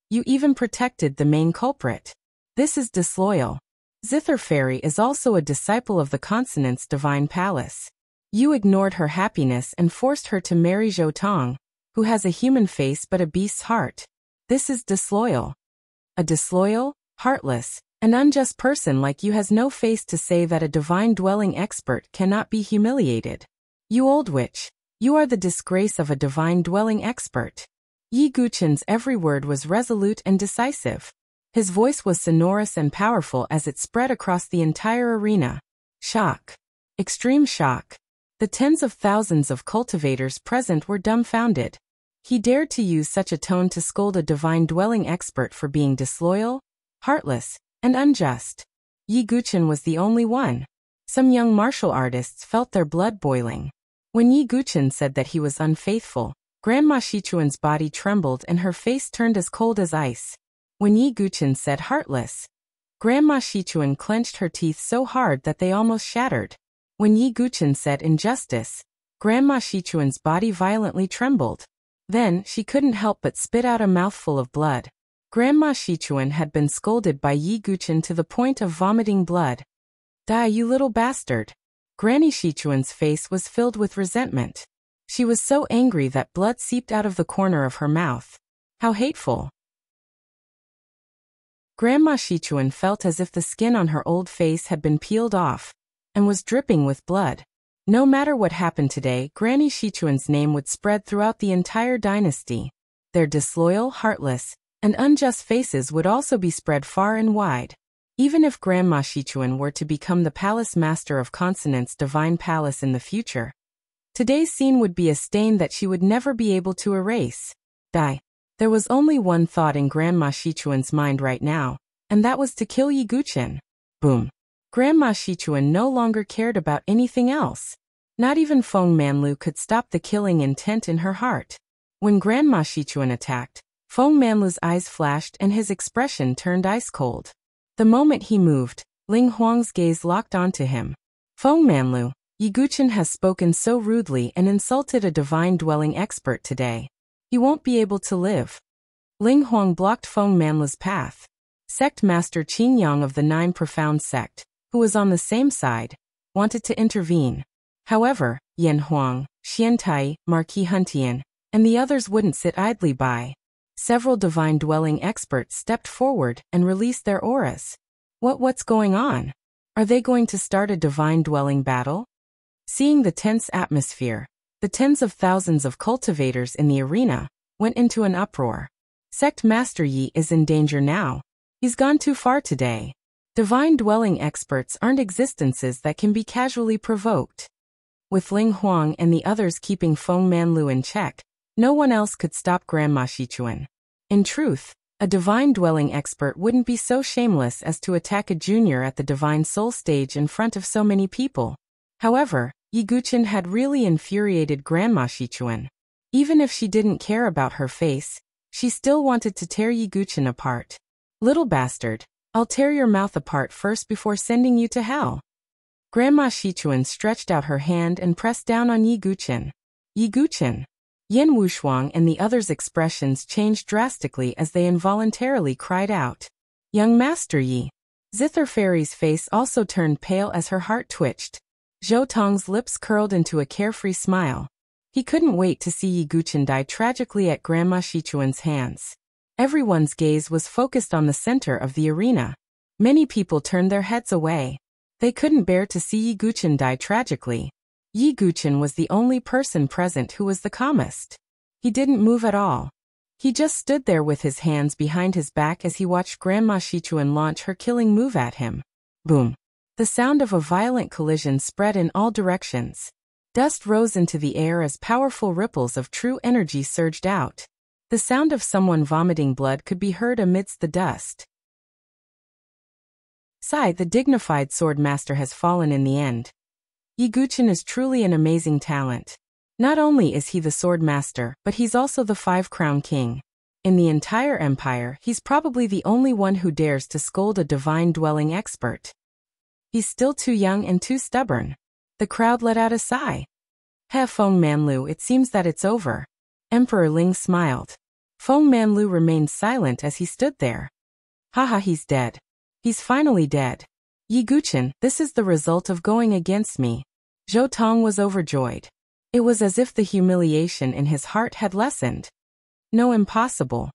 you even protected the main culprit. This is disloyal. Zither Fairy is also a disciple of the Consonant's Divine Palace. You ignored her happiness and forced her to marry Zhou Tong, who has a human face but a beast's heart. This is disloyal. A disloyal, heartless, and unjust person like you has no face to say that a divine dwelling expert cannot be humiliated. You old witch, you are the disgrace of a divine dwelling expert. Yiguchen's every word was resolute and decisive. His voice was sonorous and powerful as it spread across the entire arena. Shock. Extreme shock. The tens of thousands of cultivators present were dumbfounded. He dared to use such a tone to scold a divine dwelling expert for being disloyal, heartless, and unjust. Yiguchen was the only one. Some young martial artists felt their blood boiling. When Yiguchen said that he was unfaithful, Grandma Shichuan's body trembled and her face turned as cold as ice. When Yiguchen said heartless, Grandma Shichuan clenched her teeth so hard that they almost shattered. When Yiguchen said injustice, Grandma Shichuan's body violently trembled. Then, she couldn't help but spit out a mouthful of blood. Grandma Shichuan had been scolded by Yiguchen to the point of vomiting blood. Die, you little bastard. Granny Shichuan's face was filled with resentment. She was so angry that blood seeped out of the corner of her mouth. How hateful. Grandma Shichuan felt as if the skin on her old face had been peeled off, and was dripping with blood. No matter what happened today, Granny Shichuan's name would spread throughout the entire dynasty. Their disloyal, heartless, and unjust faces would also be spread far and wide. Even if Grandma Shichuan were to become the Palace Master of Consonant's Divine Palace in the future, today's scene would be a stain that she would never be able to erase. Die. There was only one thought in Grandma Shichuan's mind right now, and that was to kill Yiguchen. Boom. Grandma Shichuan no longer cared about anything else. Not even Feng Manlu could stop the killing intent in her heart. When Grandma Shichuan attacked, Feng Manlu's eyes flashed and his expression turned ice cold. The moment he moved, Ling Huang's gaze locked onto him. Feng Manlu, Yiguchen has spoken so rudely and insulted a divine dwelling expert today. He won't be able to live. Ling Huang blocked Feng Manlu's path. Sect Master Qin Yang of the Nine Profound Sect, who was on the same side, wanted to intervene. However, Yan Huang, Xian Tai, Marquis Huntian, and the others wouldn't sit idly by. Several divine dwelling experts stepped forward and released their auras. What's going on? Are they going to start a divine dwelling battle? Seeing the tense atmosphere, The tens of thousands of cultivators in the arena went into an uproar. Sect Master Yi is in danger now. He's gone too far today. Divine dwelling experts aren't existences that can be casually provoked. With Ling Huang and the others keeping Feng Manlu in check, no one else could stop Grandma Shichuan. In truth, a divine dwelling expert wouldn't be so shameless as to attack a junior at the divine soul stage in front of so many people. However, Yi Guqin had really infuriated Grandma Shichuan. Even if she didn't care about her face, she still wanted to tear Yi Guqin apart. Little bastard, I'll tear your mouth apart first before sending you to hell. Grandma Shichuan stretched out her hand and pressed down on Yi Guqin. Yi Guqin. Yin Wushuang and the others' expressions changed drastically as they involuntarily cried out. Young Master Yi. Zither Fairy's face also turned pale as her heart twitched. Zhou Tong's lips curled into a carefree smile. He couldn't wait to see Yi Guqin die tragically at Grandma Shichuan's hands. Everyone's gaze was focused on the center of the arena. Many people turned their heads away. They couldn't bear to see Yi Guqin die tragically. Yi Guqin was the only person present who was the calmest. He didn't move at all. He just stood there with his hands behind his back as he watched Grandma Shichuan launch her killing move at him. Boom. The sound of a violent collision spread in all directions. Dust rose into the air as powerful ripples of true energy surged out. The sound of someone vomiting blood could be heard amidst the dust. Sigh, the dignified sword master has fallen in the end. Yi Guqin is truly an amazing talent. Not only is he the sword master, but he's also the five-crown king. In the entire empire, he's probably the only one who dares to scold a divine dwelling expert. He's still too young and too stubborn. The crowd let out a sigh. He Feng Manlu, it seems that it's over. Emperor Ling smiled. Feng Manlu remained silent as he stood there. Haha, he's dead. He's finally dead. Yi Guqin, this is the result of going against me. Zhou Tong was overjoyed. It was as if the humiliation in his heart had lessened. No, impossible.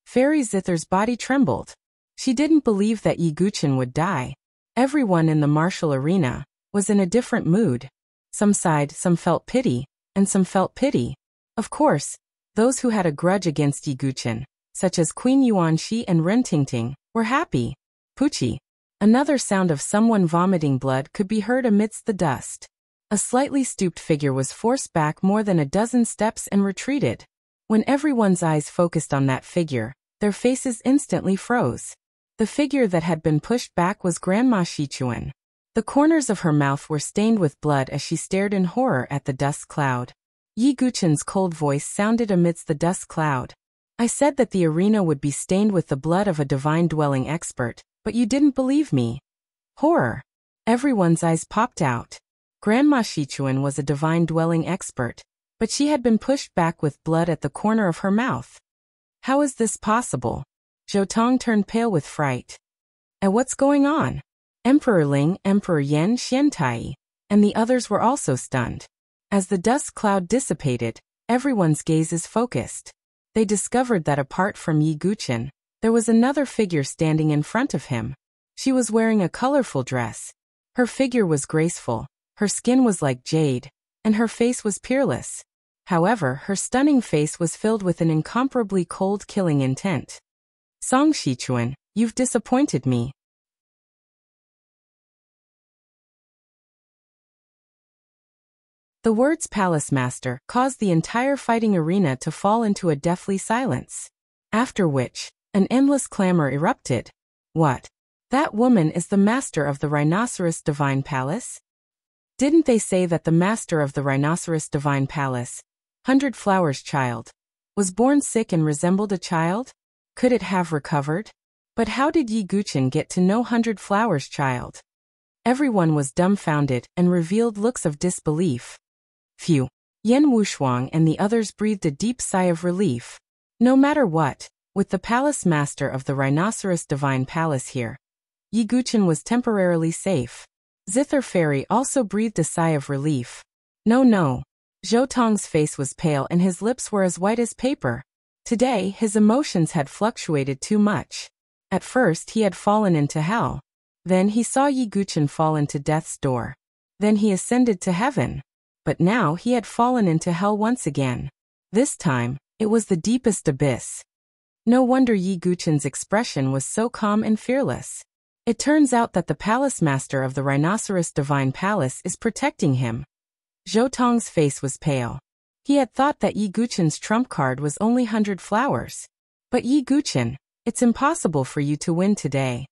Fairy Zither's body trembled. She didn't believe that Yi Guqin would die. Everyone in the martial arena was in a different mood. Some sighed, some felt pity, and some felt pity. Of course, those who had a grudge against Yi Guqin, such as Queen Yuanxi and Ren Tingting, were happy. Puchi. Another sound of someone vomiting blood could be heard amidst the dust. A slightly stooped figure was forced back more than a dozen steps and retreated. When everyone's eyes focused on that figure, their faces instantly froze. The figure that had been pushed back was Grandma Shichuan. The corners of her mouth were stained with blood as she stared in horror at the dust cloud. Yi Guqin's cold voice sounded amidst the dust cloud. I said that the arena would be stained with the blood of a divine dwelling expert, but you didn't believe me. Horror. Everyone's eyes popped out. Grandma Shichuan was a divine dwelling expert, but she had been pushed back with blood at the corner of her mouth. How is this possible? Zhou Tong turned pale with fright. And what's going on? Emperor Ling, Emperor Yan Xiantai, and the others were also stunned. As the dust cloud dissipated, everyone's gaze is focused. They discovered that apart from Yi Guqin, there was another figure standing in front of him. She was wearing a colorful dress. Her figure was graceful, her skin was like jade, and her face was peerless. However, her stunning face was filled with an incomparably cold killing intent. Song Shichuan, you've disappointed me. The words Palace Master caused the entire fighting arena to fall into a deathly silence. After which, an endless clamor erupted. What? That woman is the master of the Rhinoceros Divine Palace? Didn't they say that the master of the Rhinoceros Divine Palace, 100 Flowers child, was born sick and resembled a child? Could it have recovered? But how did Yi Guqin get to know 100 Flowers child? Everyone was dumbfounded and revealed looks of disbelief. Phew. Yen Wushuang and the others breathed a deep sigh of relief. No matter what, with the palace master of the Rhinoceros Divine Palace here, Yi Guqin was temporarily safe. Zither Fairy also breathed a sigh of relief. No. Zhou Tong's face was pale and his lips were as white as paper. Today, his emotions had fluctuated too much. At first, he had fallen into hell. Then he saw Yi Guqin fall into death's door. Then he ascended to heaven. But now he had fallen into hell once again. This time, it was the deepest abyss. No wonder Yi Guqin's expression was so calm and fearless. It turns out that the palace master of the Rhinoceros Divine Palace is protecting him. Zhou Tong's face was pale. He had thought that Yi Guqin's trump card was only 100 flowers. But Yi Guqin, it's impossible for you to win today.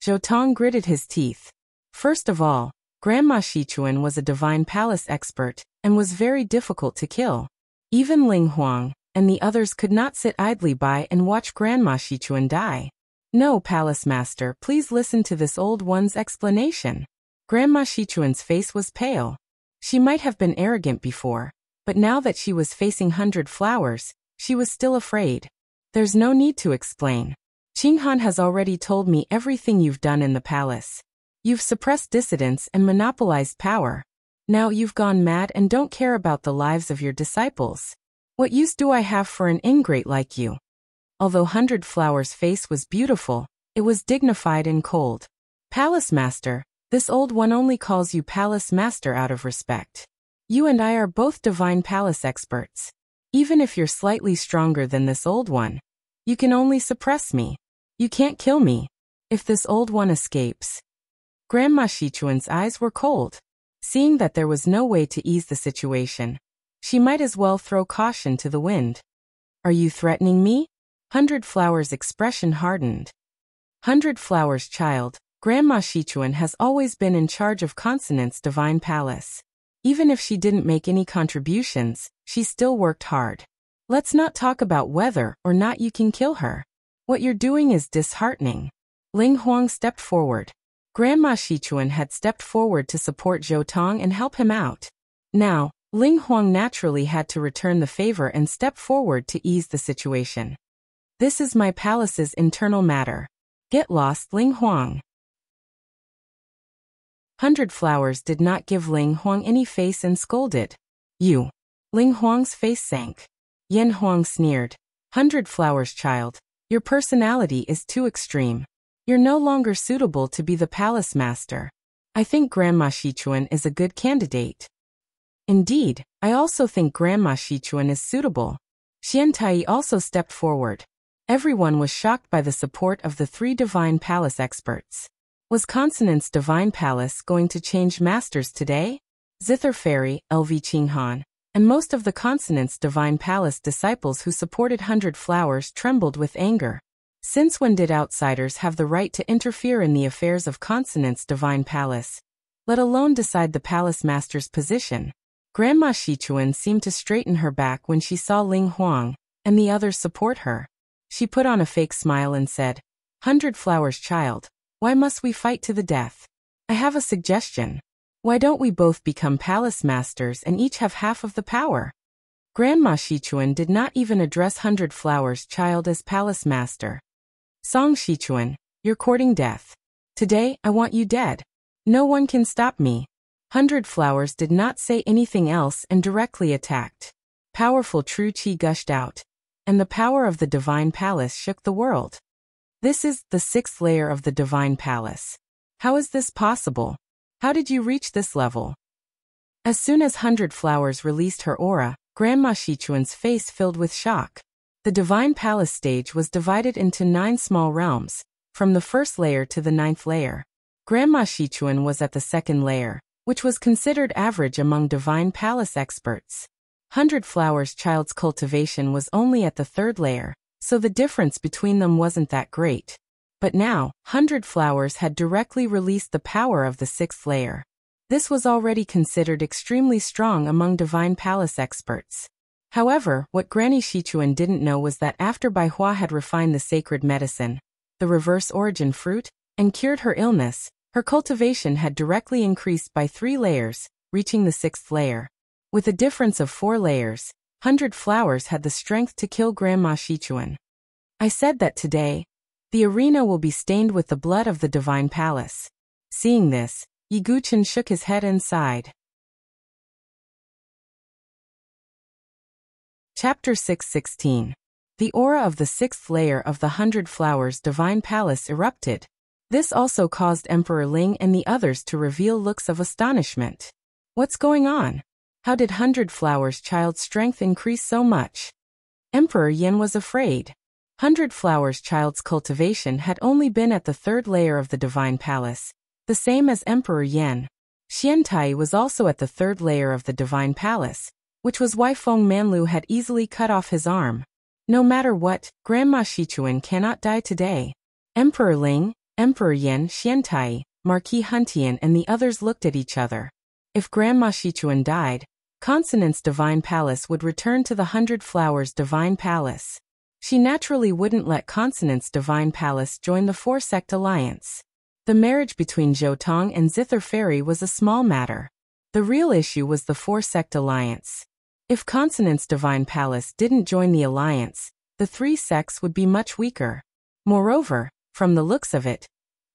Zhou Tong gritted his teeth. First of all, Grandma Xichuan was a Divine Palace expert and was very difficult to kill. Even Ling Huang and the others could not sit idly by and watch Grandma Xichuan die. No, Palace Master, please listen to this old one's explanation. Grandma Xichuan's face was pale. She might have been arrogant before, but now that she was facing 100 flowers, she was still afraid. There's no need to explain. Qinghan has already told me everything you've done in the palace. You've suppressed dissidents and monopolized power. Now you've gone mad and don't care about the lives of your disciples. What use do I have for an ingrate like you? Although 100 Flowers' face was beautiful, it was dignified and cold. Palace Master, this old one only calls you Palace Master out of respect. You and I are both Divine Palace experts. Even if you're slightly stronger than this old one, you can only suppress me. You can't kill me. If this old one escapes. Grandma Xichuan's eyes were cold. Seeing that there was no way to ease the situation, she might as well throw caution to the wind. Are you threatening me? 100 Flowers' expression hardened. 100 Flowers' child, Grandma Xichuan has always been in charge of Consonant's Divine Palace. Even if she didn't make any contributions, she still worked hard. Let's not talk about whether or not you can kill her. What you're doing is disheartening. Ling Huang stepped forward. Grandma Xichuan had stepped forward to support Zhou Tong and help him out. Now, Ling Huang naturally had to return the favor and step forward to ease the situation. This is my palace's internal matter. Get lost, Ling Huang. 100 Flowers did not give Ling Huang any face and scolded. You. Ling Huang's face sank. Yen Huang sneered. 100 Flowers child, your personality is too extreme. You're no longer suitable to be the palace master. I think Grandma Xichuan is a good candidate. Indeed, I also think Grandma Xichuan is suitable. Xian Tai also stepped forward. Everyone was shocked by the support of the 3 Divine Palace experts. Was Consonant's Divine Palace going to change masters today? Zither Fairy, LV Qinghan, and most of the Consonant's Divine Palace disciples who supported 100 Flowers trembled with anger. Since when did outsiders have the right to interfere in the affairs of Consonant's Divine Palace, let alone decide the palace master's position? Grandma Xichuan seemed to straighten her back when she saw Ling Huang and the others support her. She put on a fake smile and said, 100 Flowers child, why must we fight to the death? I have a suggestion. Why don't we both become palace masters and each have half of the power? Grandma Xichuan did not even address 100 Flowers child as palace master. Song Xichuan, you're courting death. Today, I want you dead. No one can stop me. 100 Flowers did not say anything else and directly attacked. Powerful true qi gushed out, and the power of the Divine Palace shook the world. This is the 6th layer of the Divine Palace. How is this possible? How did you reach this level? As soon as 100 Flowers released her aura, Grandma Xichuan's face filled with shock. The Divine Palace stage was divided into 9 small realms, from the 1st layer to the 9th layer. Grandma Xichuan was at the 2nd layer, which was considered average among Divine Palace experts. 100 Flowers child's cultivation was only at the 3rd layer, so the difference between them wasn't that great. But now, 100 Flowers had directly released the power of the 6th layer. This was already considered extremely strong among Divine Palace experts. However, what Granny Xichuan didn't know was that after Bai Hua had refined the sacred medicine, the reverse origin fruit, and cured her illness, her cultivation had directly increased by 3 layers, reaching the 6th layer. With a difference of 4 layers, 100 Flowers had the strength to kill Grandma Xichuan. I said that today, the arena will be stained with the blood of the Divine Palace. Seeing this, Yi Guqin shook his head and sighed. Chapter 6:16. The aura of the 6th layer of the 100 Flowers Divine Palace erupted. This also caused Emperor Ling and the others to reveal looks of astonishment. What's going on? How did 100 Flowers Child's strength increase so much? Emperor Yin was afraid. 100 Flowers Child's cultivation had only been at the 3rd layer of the Divine Palace, the same as Emperor Yin. Xiantai was also at the 3rd layer of the Divine Palace, which was why Feng Manlu had easily cut off his arm. No matter what, Grandma Shichuan cannot die today. Emperor Ling, Emperor Yin, Xiantai, Marquis Huntian and the others looked at each other. If Grandma Shichuan died, Consonant's Divine Palace would return to the 100 Flowers Divine Palace. She naturally wouldn't let Consonant's Divine Palace join the 4-sect alliance. The marriage between Zhou Tong and Zither Fairy was a small matter. The real issue was the 4-sect alliance. If Consonant's Divine Palace didn't join the alliance, the 3 sects would be much weaker. Moreover, from the looks of it,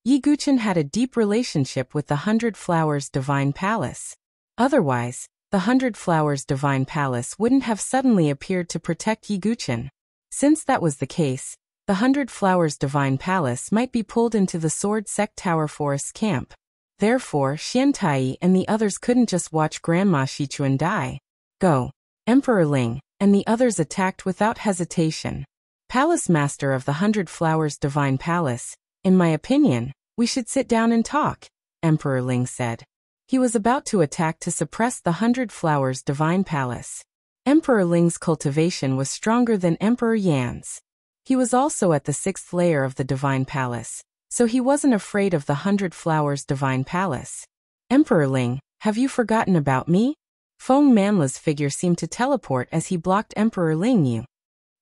Yi Guchen had a deep relationship with the 100 Flowers Divine Palace. Otherwise, the 100 Flowers Divine Palace wouldn't have suddenly appeared to protect Yi Guchen. Since that was the case, the 100 Flowers Divine Palace might be pulled into the Sword Sect Tower Forest camp. Therefore, Xiantai and the others couldn't just watch Grandma Shichuan die. Go. Emperor Ling and the others attacked without hesitation. Palace Master of the 100 Flowers Divine Palace, in my opinion, we should sit down and talk, Emperor Ling said. He was about to attack to suppress the 100 Flowers Divine Palace. Emperor Ling's cultivation was stronger than Emperor Yan's. He was also at the 6th layer of the Divine Palace, so he wasn't afraid of the 100 Flowers Divine Palace. Emperor Ling, have you forgotten about me? Feng Manla's figure seemed to teleport as he blocked Emperor Ling Yu.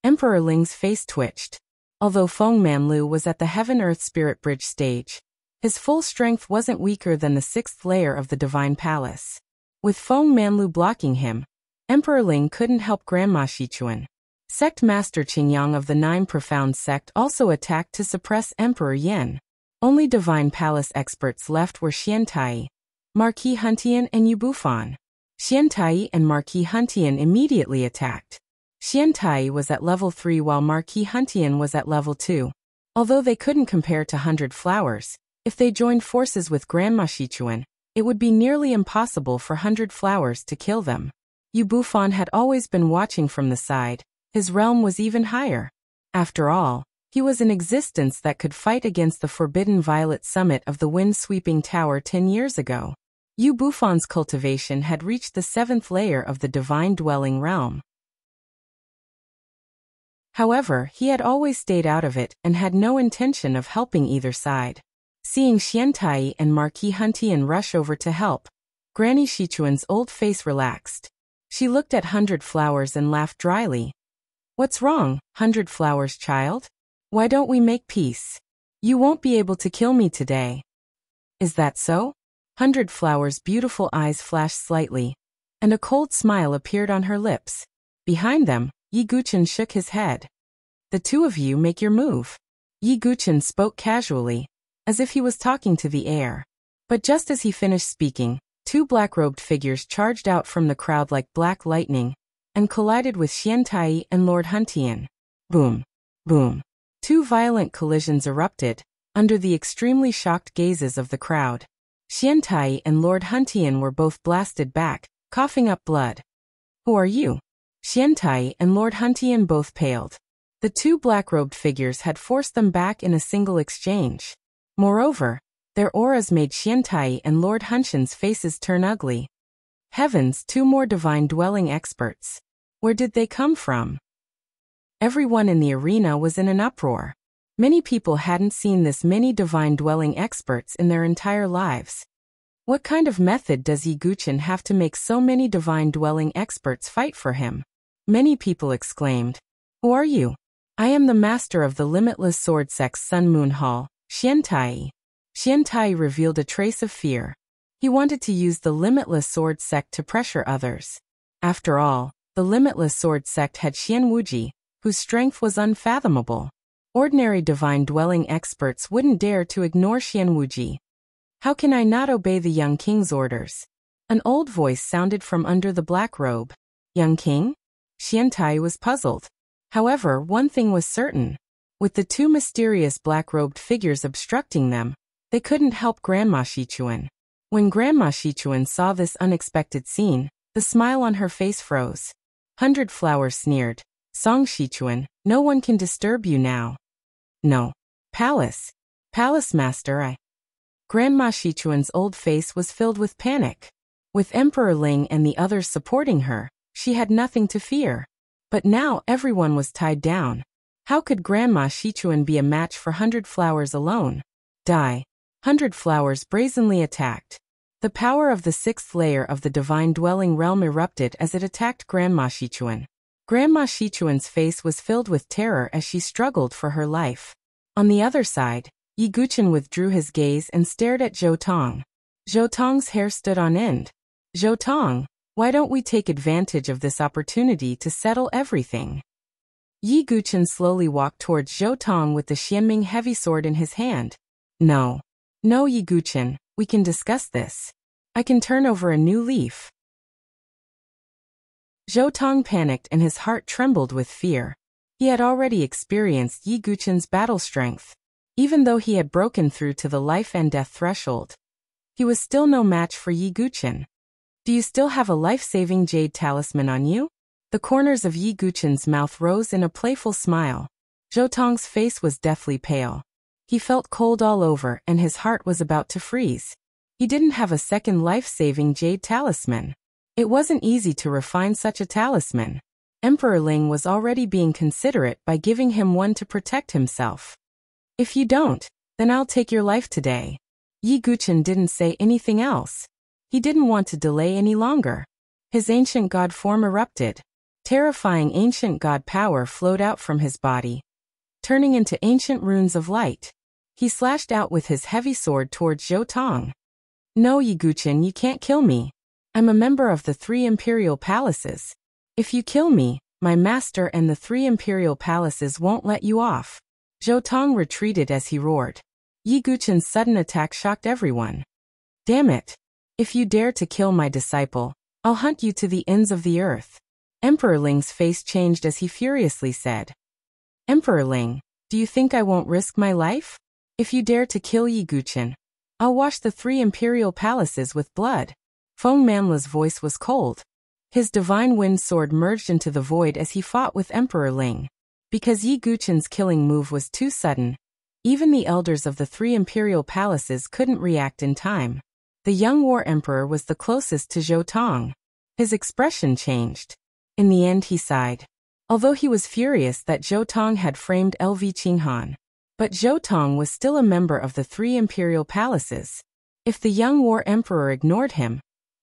Emperor Ling's face twitched. Although Feng Manlu was at the Heaven-Earth Spirit Bridge stage, his full strength wasn't weaker than the 6th layer of the Divine Palace. With Feng Manlu blocking him, Emperor Ling couldn't help Grandma Shichuan. Sect Master Qingyang of the 9 Profound Sect also attacked to suppress Emperor Yin. Only Divine Palace experts left were Xiantai, Marquis Huntian and Yu Bufan. Xiantai and Marquis Huntian immediately attacked. Xiantai was at level 3 while Marquis Huntian was at level 2. Although they couldn't compare to 100 Flowers, if they joined forces with Grandma Shichuan, it would be nearly impossible for 100 Flowers to kill them. Yu Bufan had always been watching from the side. His realm was even higher. After all, he was an existence that could fight against the forbidden violet summit of the wind-sweeping tower 10 years ago. Yu Bufan's cultivation had reached the 7th layer of the divine dwelling realm. However, he had always stayed out of it and had no intention of helping either side. Seeing Xiantai and Marquis Huntian rush over to help, Granny Shichuan's old face relaxed. She looked at 100 Flowers and laughed dryly. What's wrong, 100 Flowers child? Why don't we make peace? You won't be able to kill me today. Is that so? 100 Flowers' beautiful eyes flashed slightly, and a cold smile appeared on her lips. Behind them, Yi Guchen shook his head. The two of you make your move. Yi Guchen spoke casually, as if he was talking to the air. But just as he finished speaking, 2 black-robed figures charged out from the crowd like black lightning, and collided with Xiantai and Lord Huntian. Boom. Boom. 2 violent collisions erupted, under the extremely shocked gazes of the crowd. Xiantai and Lord Huntian were both blasted back, coughing up blood. Who are you? Xiantai and Lord Huntian both paled. The 2 black-robed figures had forced them back in a single exchange. Moreover, their auras made Xiantai and Lord Huntian's faces turn ugly. Heavens, 2 more divine dwelling experts. Where did they come from? Everyone in the arena was in an uproar. Many people hadn't seen this many divine dwelling experts in their entire lives. What kind of method does Yi Guchen have to make so many divine dwelling experts fight for him? Many people exclaimed. Who are you? I am the master of the limitless sword sect's Sun Moon Hall, Xiantai. Xiantai revealed a trace of fear. He wanted to use the limitless sword sect to pressure others. After all, the limitless sword sect had Xian Wuji, whose strength was unfathomable. Ordinary divine dwelling experts wouldn't dare to ignore Xian Wuji. How can I not obey the young king's orders? An old voice sounded from under the black robe. Young king? Xiantai was puzzled. However, one thing was certain. With the 2 mysterious black-robed figures obstructing them, they couldn't help Grandma Shichuan. When Grandma Shichuan saw this unexpected scene, The smile on her face froze. 100 Flowers sneered. Song Shichuan, no one can disturb you now. No. Palace. Palace master Grandma Shichuan's old face was filled with panic. With Emperor Ling and the others supporting her, she had nothing to fear. But now everyone was tied down. How could Grandma Shichuan be a match for 100 Flowers alone? Die. 100 Flowers brazenly attacked. The power of the sixth layer of the divine dwelling realm erupted as it attacked Grandma Shichuan. Grandma Shichuan's face was filled with terror as she struggled for her life. On the other side, Yi Guchen withdrew his gaze and stared at Zhou Tong. Zhou Tong's hair stood on end. Zhou Tong, why don't we take advantage of this opportunity to settle everything? Yi Guchen slowly walked towards Zhou Tong with the Xianming heavy sword in his hand. No. No, Yi Guchen, we can discuss this. I can turn over a new leaf. Zhou Tong panicked and his heart trembled with fear. He had already experienced Yi Guchen's battle strength. Even though he had broken through to the life and death threshold, he was still no match for Yi Guchen. Do you still have a life-saving jade talisman on you? The corners of Yi Guchen's mouth rose in a playful smile. Zhou Tong's face was deathly pale. He felt cold all over and his heart was about to freeze. He didn't have a second life-saving jade talisman. It wasn't easy to refine such a talisman. Emperor Ling was already being considerate by giving him one to protect himself. If you don't, then I'll take your life today. Yi Guchen didn't say anything else. He didn't want to delay any longer. His ancient god form erupted. Terrifying ancient god power flowed out from his body, turning into ancient runes of light. He slashed out with his heavy sword towards Zhou Tong. No, Yi Guchen, you can't kill me. I'm a member of the 3 imperial palaces. If you kill me, my master and the 3 imperial palaces won't let you off. Zhou Tong retreated as he roared. Yi Guchen's sudden attack shocked everyone. Damn it! If you dare to kill my disciple, I'll hunt you to the ends of the earth. Emperor Ling's face changed as he furiously said. Emperor Ling, do you think I won't risk my life? If you dare to kill Yi Guchen, I'll wash the 3 imperial palaces with blood. Feng Manla's voice was cold. His divine wind sword merged into the void as he fought with Emperor Ling. Because Yi Guchen's killing move was too sudden, even the elders of the 3 imperial palaces couldn't react in time. The young war emperor was the closest to Zhou Tong. His expression changed. In the end he sighed. Although he was furious that Zhou Tong had framed LV Qinghan. But Zhou Tong was still a member of the 3 imperial palaces. If the young war emperor ignored him,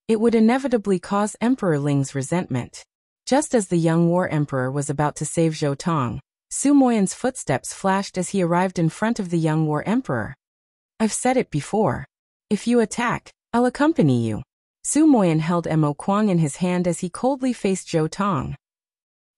it would inevitably cause Emperor Ling's resentment. Just as the young war emperor was about to save Zhou Tong, Su Moyan's footsteps flashed as he arrived in front of the young war emperor. I've said it before. If you attack, I'll accompany you. Su Moyan held Mo Kuang in his hand as he coldly faced Zhou Tong.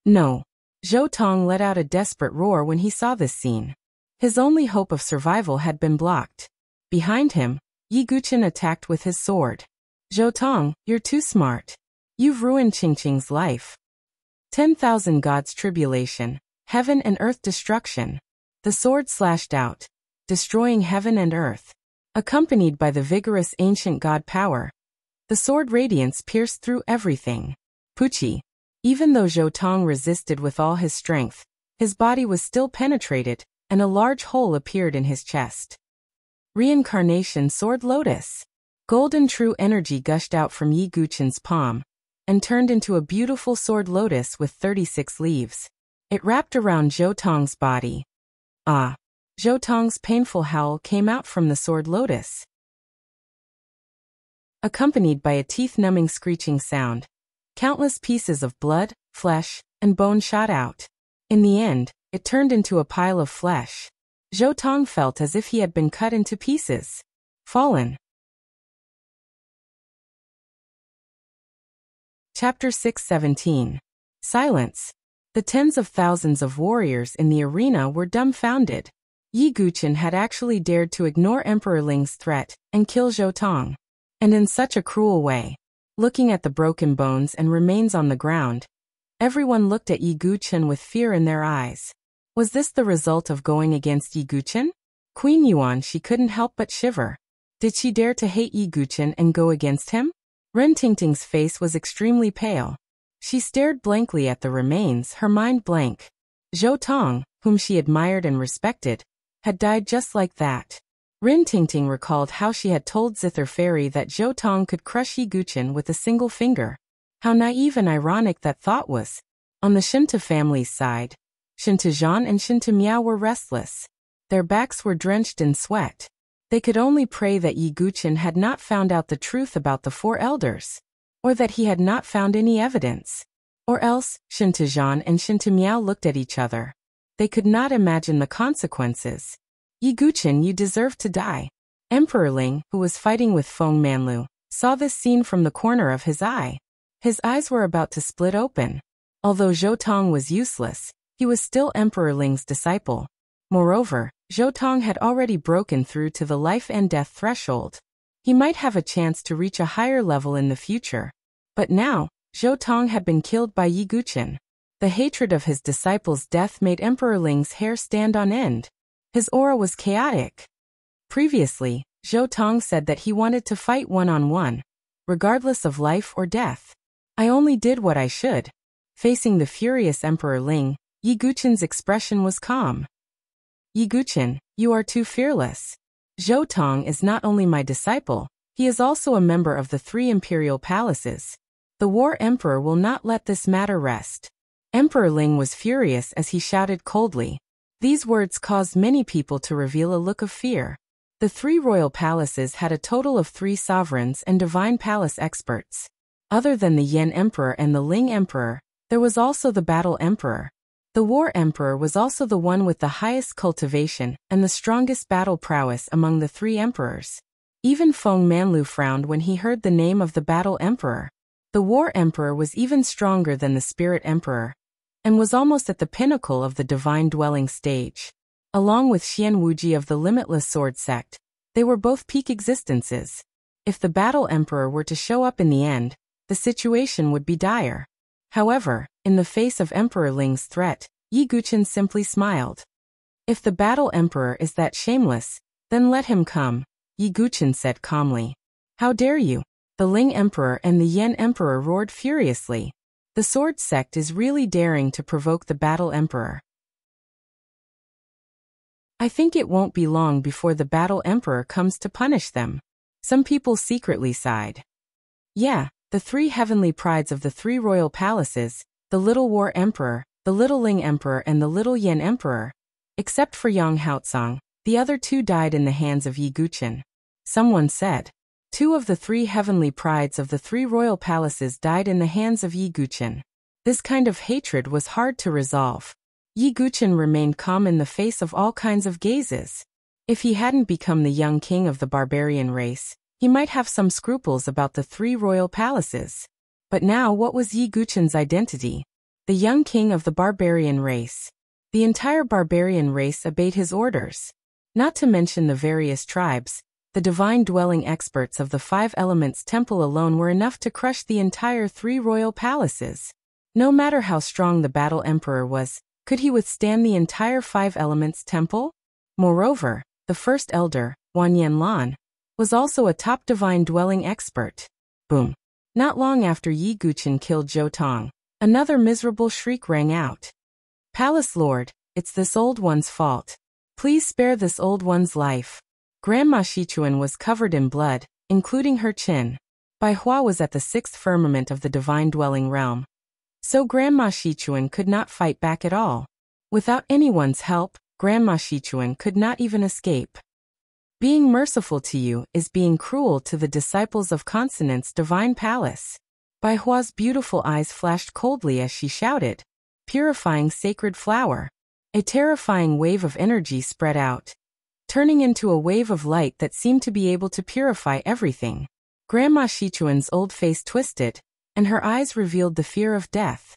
No. Zhou Tong let out a desperate roar when he saw this scene. His only hope of survival had been blocked. Behind him, Yi Guchen attacked with his sword. Zhou Tong, you're too smart. You've ruined Qingqing's life. 10,000 gods tribulation, heaven and earth destruction. The sword slashed out, destroying heaven and earth. Accompanied by the vigorous ancient god power, the sword radiance pierced through everything. Puchi. Even though Zhou Tong resisted with all his strength, his body was still penetrated, and a large hole appeared in his chest. Reincarnation Sword Lotus. Golden true energy gushed out from Yi Guchen's palm, and turned into a beautiful sword lotus with 36 leaves. It wrapped around Zhou Tong's body. Ah! Zhou Tong's painful howl came out from the sword lotus, accompanied by a teeth-numbing screeching sound. Countless pieces of blood, flesh, and bone shot out. In the end, it turned into a pile of flesh. Zhou Tong felt as if he had been cut into pieces. Fallen. Chapter 617. Silence. The tens of thousands of warriors in the arena were dumbfounded. Yi Guchen had actually dared to ignore Emperor Ling's threat and kill Zhou Tong. And in such a cruel way. Looking at the broken bones and remains on the ground, everyone looked at Yi Guchen with fear in their eyes. Was this the result of going against Yi Guchen? Queen Yuan, she couldn't help but shiver. Did she dare to hate Yi Guchen and go against him? Ren Tingting's face was extremely pale. She stared blankly at the remains, her mind blank. Zhou Tong, whom she admired and respected, had died just like that. Ren Tingting recalled how she had told Zither Fairy that Zhou Tong could crush Yi Guqin with a single finger. How naive and ironic that thought was. On the Shinta family's side, Shinta Zhan and Shinta Miao were restless. Their backs were drenched in sweat. They could only pray that Yi Guqin had not found out the truth about the four elders, or that he had not found any evidence. Or else, Shinta Zhan and Shinta Miao looked at each other. They could not imagine the consequences. Yi Guqin, you deserve to die. Emperor Ling, who was fighting with Feng Manlu, saw this scene from the corner of his eye. His eyes were about to split open. Although Zhou Tong was useless, he was still Emperor Ling's disciple. Moreover, Zhou Tong had already broken through to the life and death threshold. He might have a chance to reach a higher level in the future. But now, Zhou Tong had been killed by Yi Guqin. The hatred of his disciple's death made Emperor Ling's hair stand on end. His aura was chaotic. Previously, Zhou Tong said that he wanted to fight one-on-one, regardless of life or death. I only did what I should. Facing the furious Emperor Ling, Yi Guqin's expression was calm. Yi Guqin, you are too fearless. Zhou Tong is not only my disciple, he is also a member of the 3 imperial palaces. The War Emperor will not let this matter rest. Emperor Ling was furious as he shouted coldly. These words caused many people to reveal a look of fear. The 3 royal palaces had a total of 3 sovereigns and divine palace experts. Other than the Yan Emperor and the Ling Emperor, there was also the Battle Emperor. The War Emperor was also the one with the highest cultivation and the strongest battle prowess among the 3 emperors. Even Feng Manlu frowned when he heard the name of the Battle Emperor. The War Emperor was even stronger than the Spirit Emperor, and was almost at the pinnacle of the divine dwelling stage. Along with Xian Wuji of the Limitless Sword Sect, they were both peak existences. If the Battle Emperor were to show up in the end, the situation would be dire. However, in the face of Emperor Ling's threat, Yi Guqin simply smiled. If the Battle Emperor is that shameless, then let him come, Yi Guqin said calmly. How dare you? The Ling Emperor and the Yan Emperor roared furiously. The Sword Sect is really daring to provoke the Battle Emperor. I think it won't be long before the Battle Emperor comes to punish them. Some people secretly sighed. Yeah, the 3 heavenly prides of the 3 royal palaces, the Little War Emperor, the Little Ling Emperor and the Little Yan Emperor. Except for Yang Haotsong, the other 2 died in the hands of Yi Guqin. Someone said. 2 of the 3 heavenly prides of the 3 royal palaces died in the hands of Yi Guqin. This kind of hatred was hard to resolve. Yi Guqin remained calm in the face of all kinds of gazes. If he hadn't become the young king of the barbarian race, he might have some scruples about the 3 royal palaces. But now what was Yi Guqin's identity? The young king of the barbarian race. The entire barbarian race obeyed his orders. Not to mention the various tribes, the divine dwelling experts of the 5 Elements Temple alone were enough to crush the entire 3 royal palaces. No matter how strong the Battle Emperor was, could he withstand the entire 5 Elements Temple? Moreover, the first elder, Wan Yanlan, was also a top divine dwelling expert. Boom. Not long after Yi Guqin killed Zhou Tong, another miserable shriek rang out. Palace Lord, it's this old one's fault. Please spare this old one's life. Grandma Shichuan was covered in blood, including her chin. Bai Hua was at the 6th firmament of the divine dwelling realm. So Grandma Shichuan could not fight back at all. Without anyone's help, Grandma Shichuan could not even escape. Being merciful to you is being cruel to the disciples of Consonant's divine palace. Bai Hua's beautiful eyes flashed coldly as she shouted, purifying sacred flower. A terrifying wave of energy spread out, turning into a wave of light that seemed to be able to purify everything. Grandma Shichuan's old face twisted, and her eyes revealed the fear of death.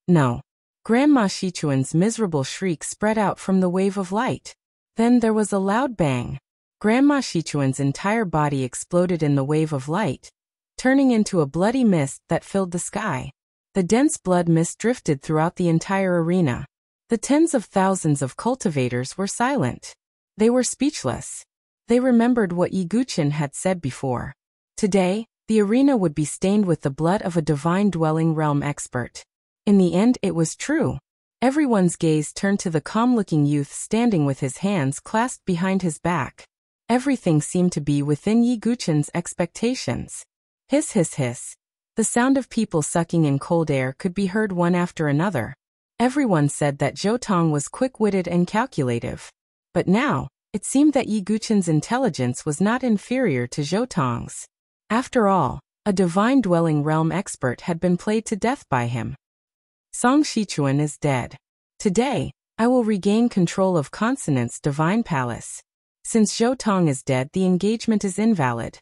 No. Grandma Shichuan's miserable shriek spread out from the wave of light. Then there was a loud bang. Grandma Shichuan's entire body exploded in the wave of light, turning into a bloody mist that filled the sky. The dense blood mist drifted throughout the entire arena. The tens of thousands of cultivators were silent. They were speechless. They remembered what Yi Guqin had said before. Today, The arena would be stained with the blood of a divine dwelling realm expert. In the end, it was true. Everyone's gaze turned to the calm-looking youth standing with his hands clasped behind his back. Everything seemed to be within Yi Guchen's expectations. Hiss hiss hiss. The sound of people sucking in cold air could be heard one after another. Everyone said that Zhou Tong was quick-witted and calculative. But now, it seemed that Yi Guchen's intelligence was not inferior to Zhou Tong's. After all, a divine dwelling realm expert had been played to death by him. Song Shichuan is dead. Today, I will regain control of Consonant's divine palace. Since Zhou Tong is dead, the engagement is invalid.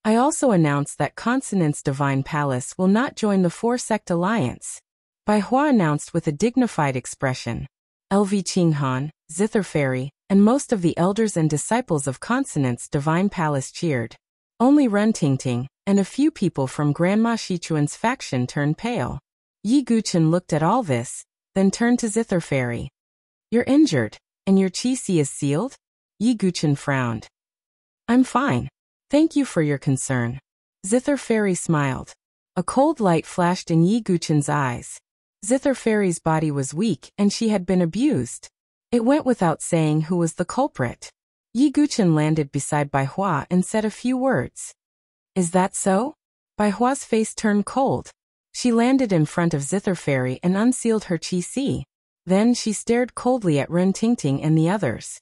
I also announce that Consonant's divine palace will not join the four-sect alliance. Bai Hua announced with a dignified expression. LV Qinghan, Zither Fairy, and most of the elders and disciples of Consonant's divine palace cheered. Only Ren Tingting and a few people from Grandma Shichuan's faction turned pale. Yi Guchen looked at all this, then turned to Zither Fairy. You're injured, and your qi is sealed? Yi Guchen frowned. I'm fine. Thank you for your concern. Zither Fairy smiled. A cold light flashed in Yi Guchen's eyes. Zither Fairy's body was weak and she had been abused. It went without saying who was the culprit. Yi Guchen landed beside Bai Hua and said a few words. Is that so? Bai Hua's face turned cold. She landed in front of Zither Fairy and unsealed her qi. Then she stared coldly at Ren Tingting and the others.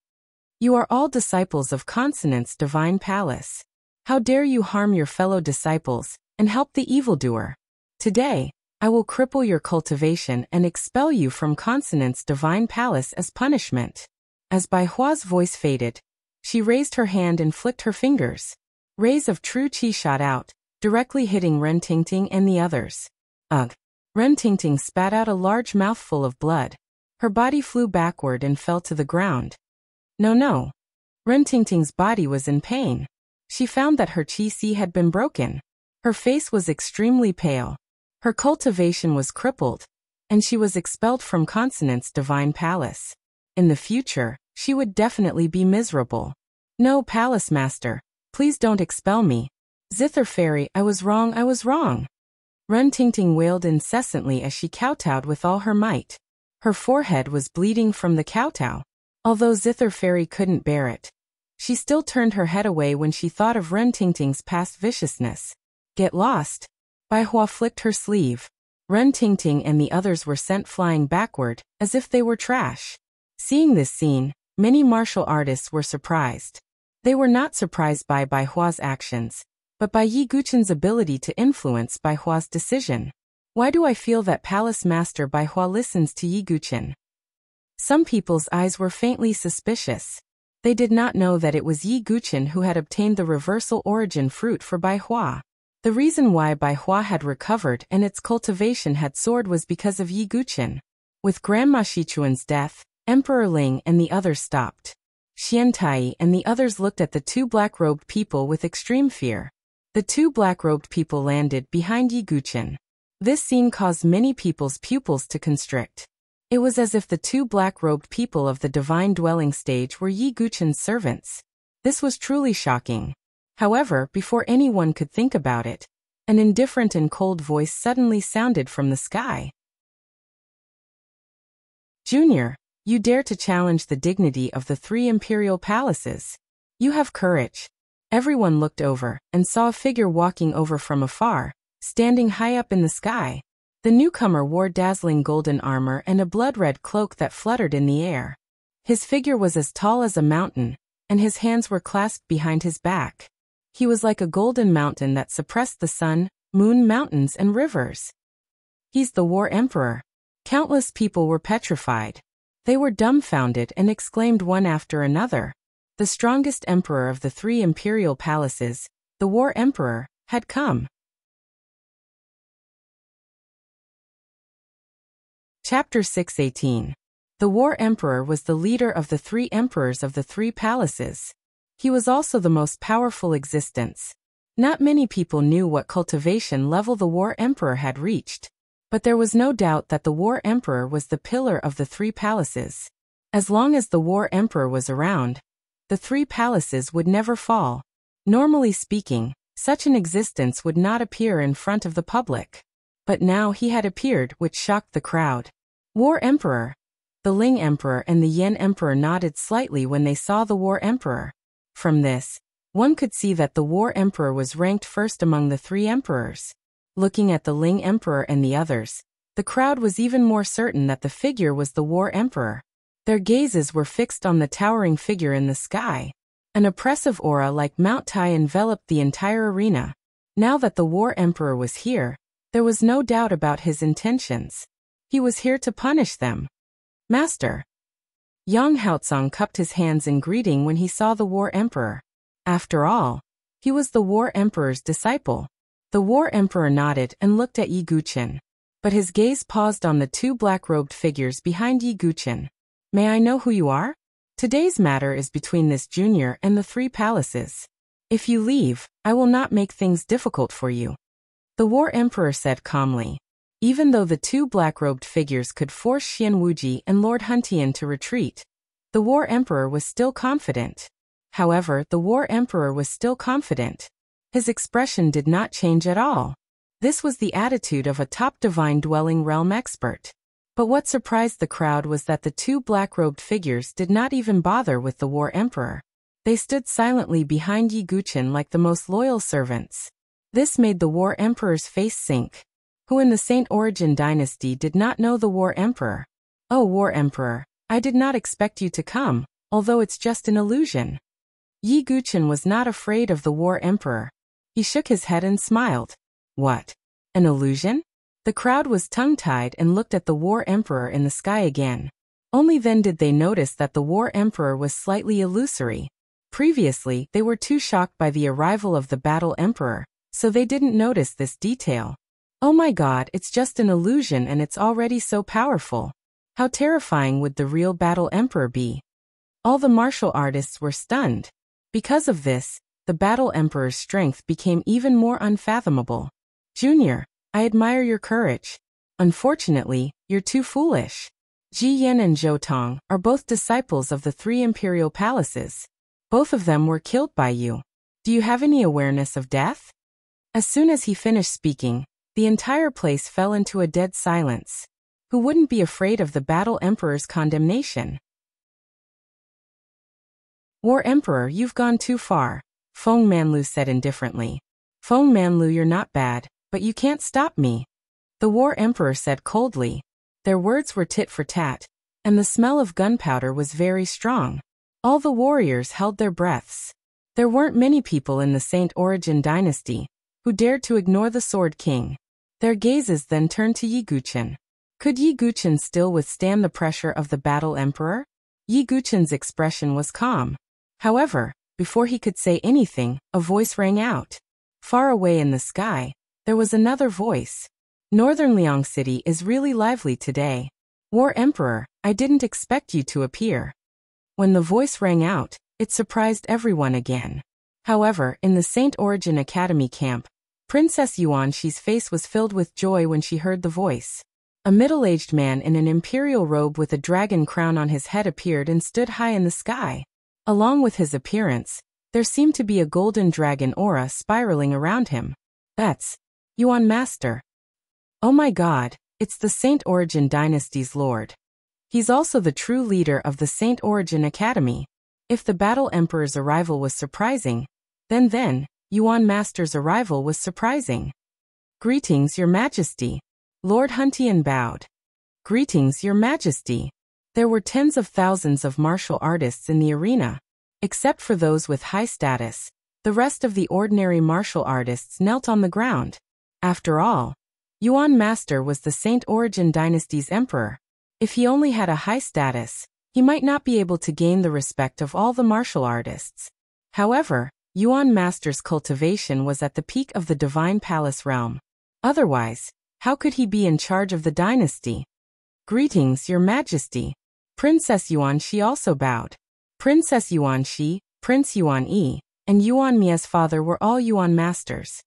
You are all disciples of Consonant's divine palace. How dare you harm your fellow disciples and help the evildoer? Today, I will cripple your cultivation and expel you from Consonant's divine palace as punishment. As Bai Hua's voice faded, she raised her hand and flicked her fingers. Rays of true qi shot out, directly hitting Ren Tingting and the others. Ugh! Ren Tingting spat out a large mouthful of blood. Her body flew backward and fell to the ground. No. Ren Tingting's body was in pain. She found that her qi had been broken. Her face was extremely pale. Her cultivation was crippled, and she was expelled from Consonant's divine palace. In the future, she would definitely be miserable. No, Palace Master, please don't expel me. Zither Fairy, I was wrong. Ren Tingting wailed incessantly as she kowtowed with all her might. Her forehead was bleeding from the kowtow. Although Zither Fairy couldn't bear it, she still turned her head away when she thought of Ren Tingting's past viciousness. Get lost. Bai Hua flicked her sleeve. Ren Tingting and the others were sent flying backward, as if they were trash. Seeing this scene, many martial artists were surprised. They were not surprised by Bai Hua's actions, but by Yi Guchen's ability to influence Bai Hua's decision. Why do I feel that Palace Master Bai Hua listens to Yi Guchen? Some people's eyes were faintly suspicious. They did not know that it was Yi Guchen who had obtained the reversal origin fruit for Bai Hua. The reason why Bai Hua had recovered and its cultivation had soared was because of Yi Guchen. With Grandma Shichuan's death, Emperor Ling and the others stopped. Xian Tai and the others looked at the two black-robed people with extreme fear. The two black-robed people landed behind Yi Guchen. This scene caused many people's pupils to constrict. It was as if the two black-robed people of the divine dwelling stage were Yi Guchen's servants. This was truly shocking. However, before anyone could think about it, an indifferent and cold voice suddenly sounded from the sky. Junior, you dare to challenge the dignity of the three imperial palaces. You have courage. Everyone looked over and saw a figure walking over from afar, standing high up in the sky. The newcomer wore dazzling golden armor and a blood-red cloak that fluttered in the air. His figure was as tall as a mountain, and his hands were clasped behind his back. He was like a golden mountain that suppressed the sun, moon, mountains, and rivers. He's the War Emperor. Countless people were petrified. They were dumbfounded and exclaimed one after another. The strongest emperor of the three imperial palaces, the War Emperor, had come. Chapter 618. The War Emperor was the leader of the three emperors of the three palaces. He was also the most powerful existence. Not many people knew what cultivation level the War Emperor had reached, but there was no doubt that the War Emperor was the pillar of the three palaces. As long as the War Emperor was around, the three palaces would never fall. Normally speaking, such an existence would not appear in front of the public. But now he had appeared, which shocked the crowd. War Emperor. The Ling Emperor and the Yen Emperor nodded slightly when they saw the War Emperor. From this, one could see that the War Emperor was ranked first among the three emperors. Looking at the Ling Emperor and the others, the crowd was even more certain that the figure was the War Emperor. Their gazes were fixed on the towering figure in the sky. An oppressive aura like Mount Tai enveloped the entire arena. Now that the War Emperor was here, there was no doubt about his intentions. He was here to punish them. Master. Yang Haotsong cupped his hands in greeting when he saw the War Emperor. After all, he was the War Emperor's disciple. The War Emperor nodded and looked at Yi Guqin. But his gaze paused on the two black-robed figures behind Yi Guqin. May I know who you are? Today's matter is between this junior and the three palaces. If you leave, I will not make things difficult for you. The War Emperor said calmly. Even though the two black-robed figures could force Xian Wuji and Lord Huntian to retreat, the War Emperor was still confident. However, the War Emperor was still confident. His expression did not change at all. This was the attitude of a top divine-dwelling realm expert. But what surprised the crowd was that the two black-robed figures did not even bother with the War Emperor. They stood silently behind Yi Guqin like the most loyal servants. This made the War Emperor's face sink. Who in the Saint Origin dynasty did not know the War Emperor? Oh, War Emperor, I did not expect you to come, although it's just an illusion. Yi Guqin was not afraid of the War Emperor. He shook his head and smiled. What? An illusion? The crowd was tongue-tied and looked at the War Emperor in the sky again. Only then did they notice that the War Emperor was slightly illusory. Previously, they were too shocked by the arrival of the Battle Emperor, so they didn't notice this detail. Oh my god, it's just an illusion and it's already so powerful. How terrifying would the real Battle Emperor be? All the martial artists were stunned. Because of this, the Battle Emperor's strength became even more unfathomable. Junior, I admire your courage. Unfortunately, you're too foolish. Ji Yan and Zhou Tong are both disciples of the three imperial palaces. Both of them were killed by you. Do you have any awareness of death? As soon as he finished speaking, the entire place fell into a dead silence. Who wouldn't be afraid of the Battle Emperor's condemnation? War Emperor, you've gone too far, Feng Manlu said indifferently. Feng Manlu, you're not bad, but you can't stop me. The War Emperor said coldly. Their words were tit for tat, and the smell of gunpowder was very strong. All the warriors held their breaths. There weren't many people in the Saint Origin dynasty who dared to ignore the Sword King. Their gazes then turned to Yi Guqin. Could Yi Guqin still withstand the pressure of the Battle Emperor? Yi Guqin's expression was calm. However, before he could say anything, a voice rang out. Far away in the sky, there was another voice. Northern Liang City is really lively today. War Emperor, I didn't expect you to appear. When the voice rang out, it surprised everyone again. However, in the Saint Origin Academy camp, Princess Yuanshi's face was filled with joy when she heard the voice. A middle-aged man in an imperial robe with a dragon crown on his head appeared and stood high in the sky. Along with his appearance, there seemed to be a golden dragon aura spiraling around him. That's Yuan Master. Oh my god, it's the Saint Origin dynasty's lord. He's also the true leader of the Saint Origin Academy. If the Battle Emperor's arrival was surprising, then, Yuan Master's arrival was surprising. Greetings, Your Majesty. Lord Huntian bowed. Greetings, Your Majesty. There were tens of thousands of martial artists in the arena. Except for those with high status, the rest of the ordinary martial artists knelt on the ground. After all, Yuan Master was the Saint Origin dynasty's emperor. If he only had a high status, he might not be able to gain the respect of all the martial artists. However, Yuan Master's cultivation was at the peak of the Divine Palace realm. Otherwise, how could he be in charge of the dynasty? Greetings, Your Majesty. Princess Yuanshi also bowed. Princess Yuanshi, Prince Yuan Yi, and Yuan Mia's father were all Yuan Masters.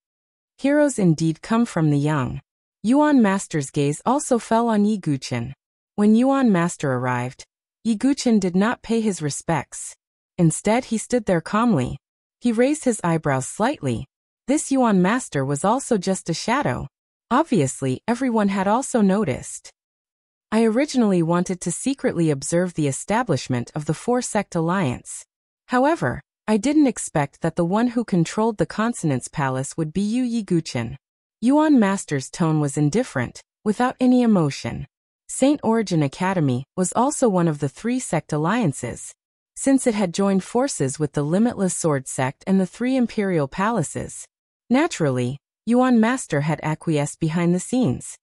Heroes indeed come from the young. Yuan Master's gaze also fell on Yi Guqin. When Yuan Master arrived, Yi Guqin did not pay his respects. Instead, he stood there calmly. He raised his eyebrows slightly. This Yuan master was also just a shadow. Obviously, everyone had also noticed. I originally wanted to secretly observe the establishment of the four-sect alliance. However, I didn't expect that the one who controlled the Consonance Palace would be Yu Yiguchen. Yuan master's tone was indifferent, without any emotion. Saint Origin Academy was also one of the three sect alliances. Since it had joined forces with the Limitless Sword Sect and the three imperial palaces. Naturally, Yuan master had acquiesced behind the scenes.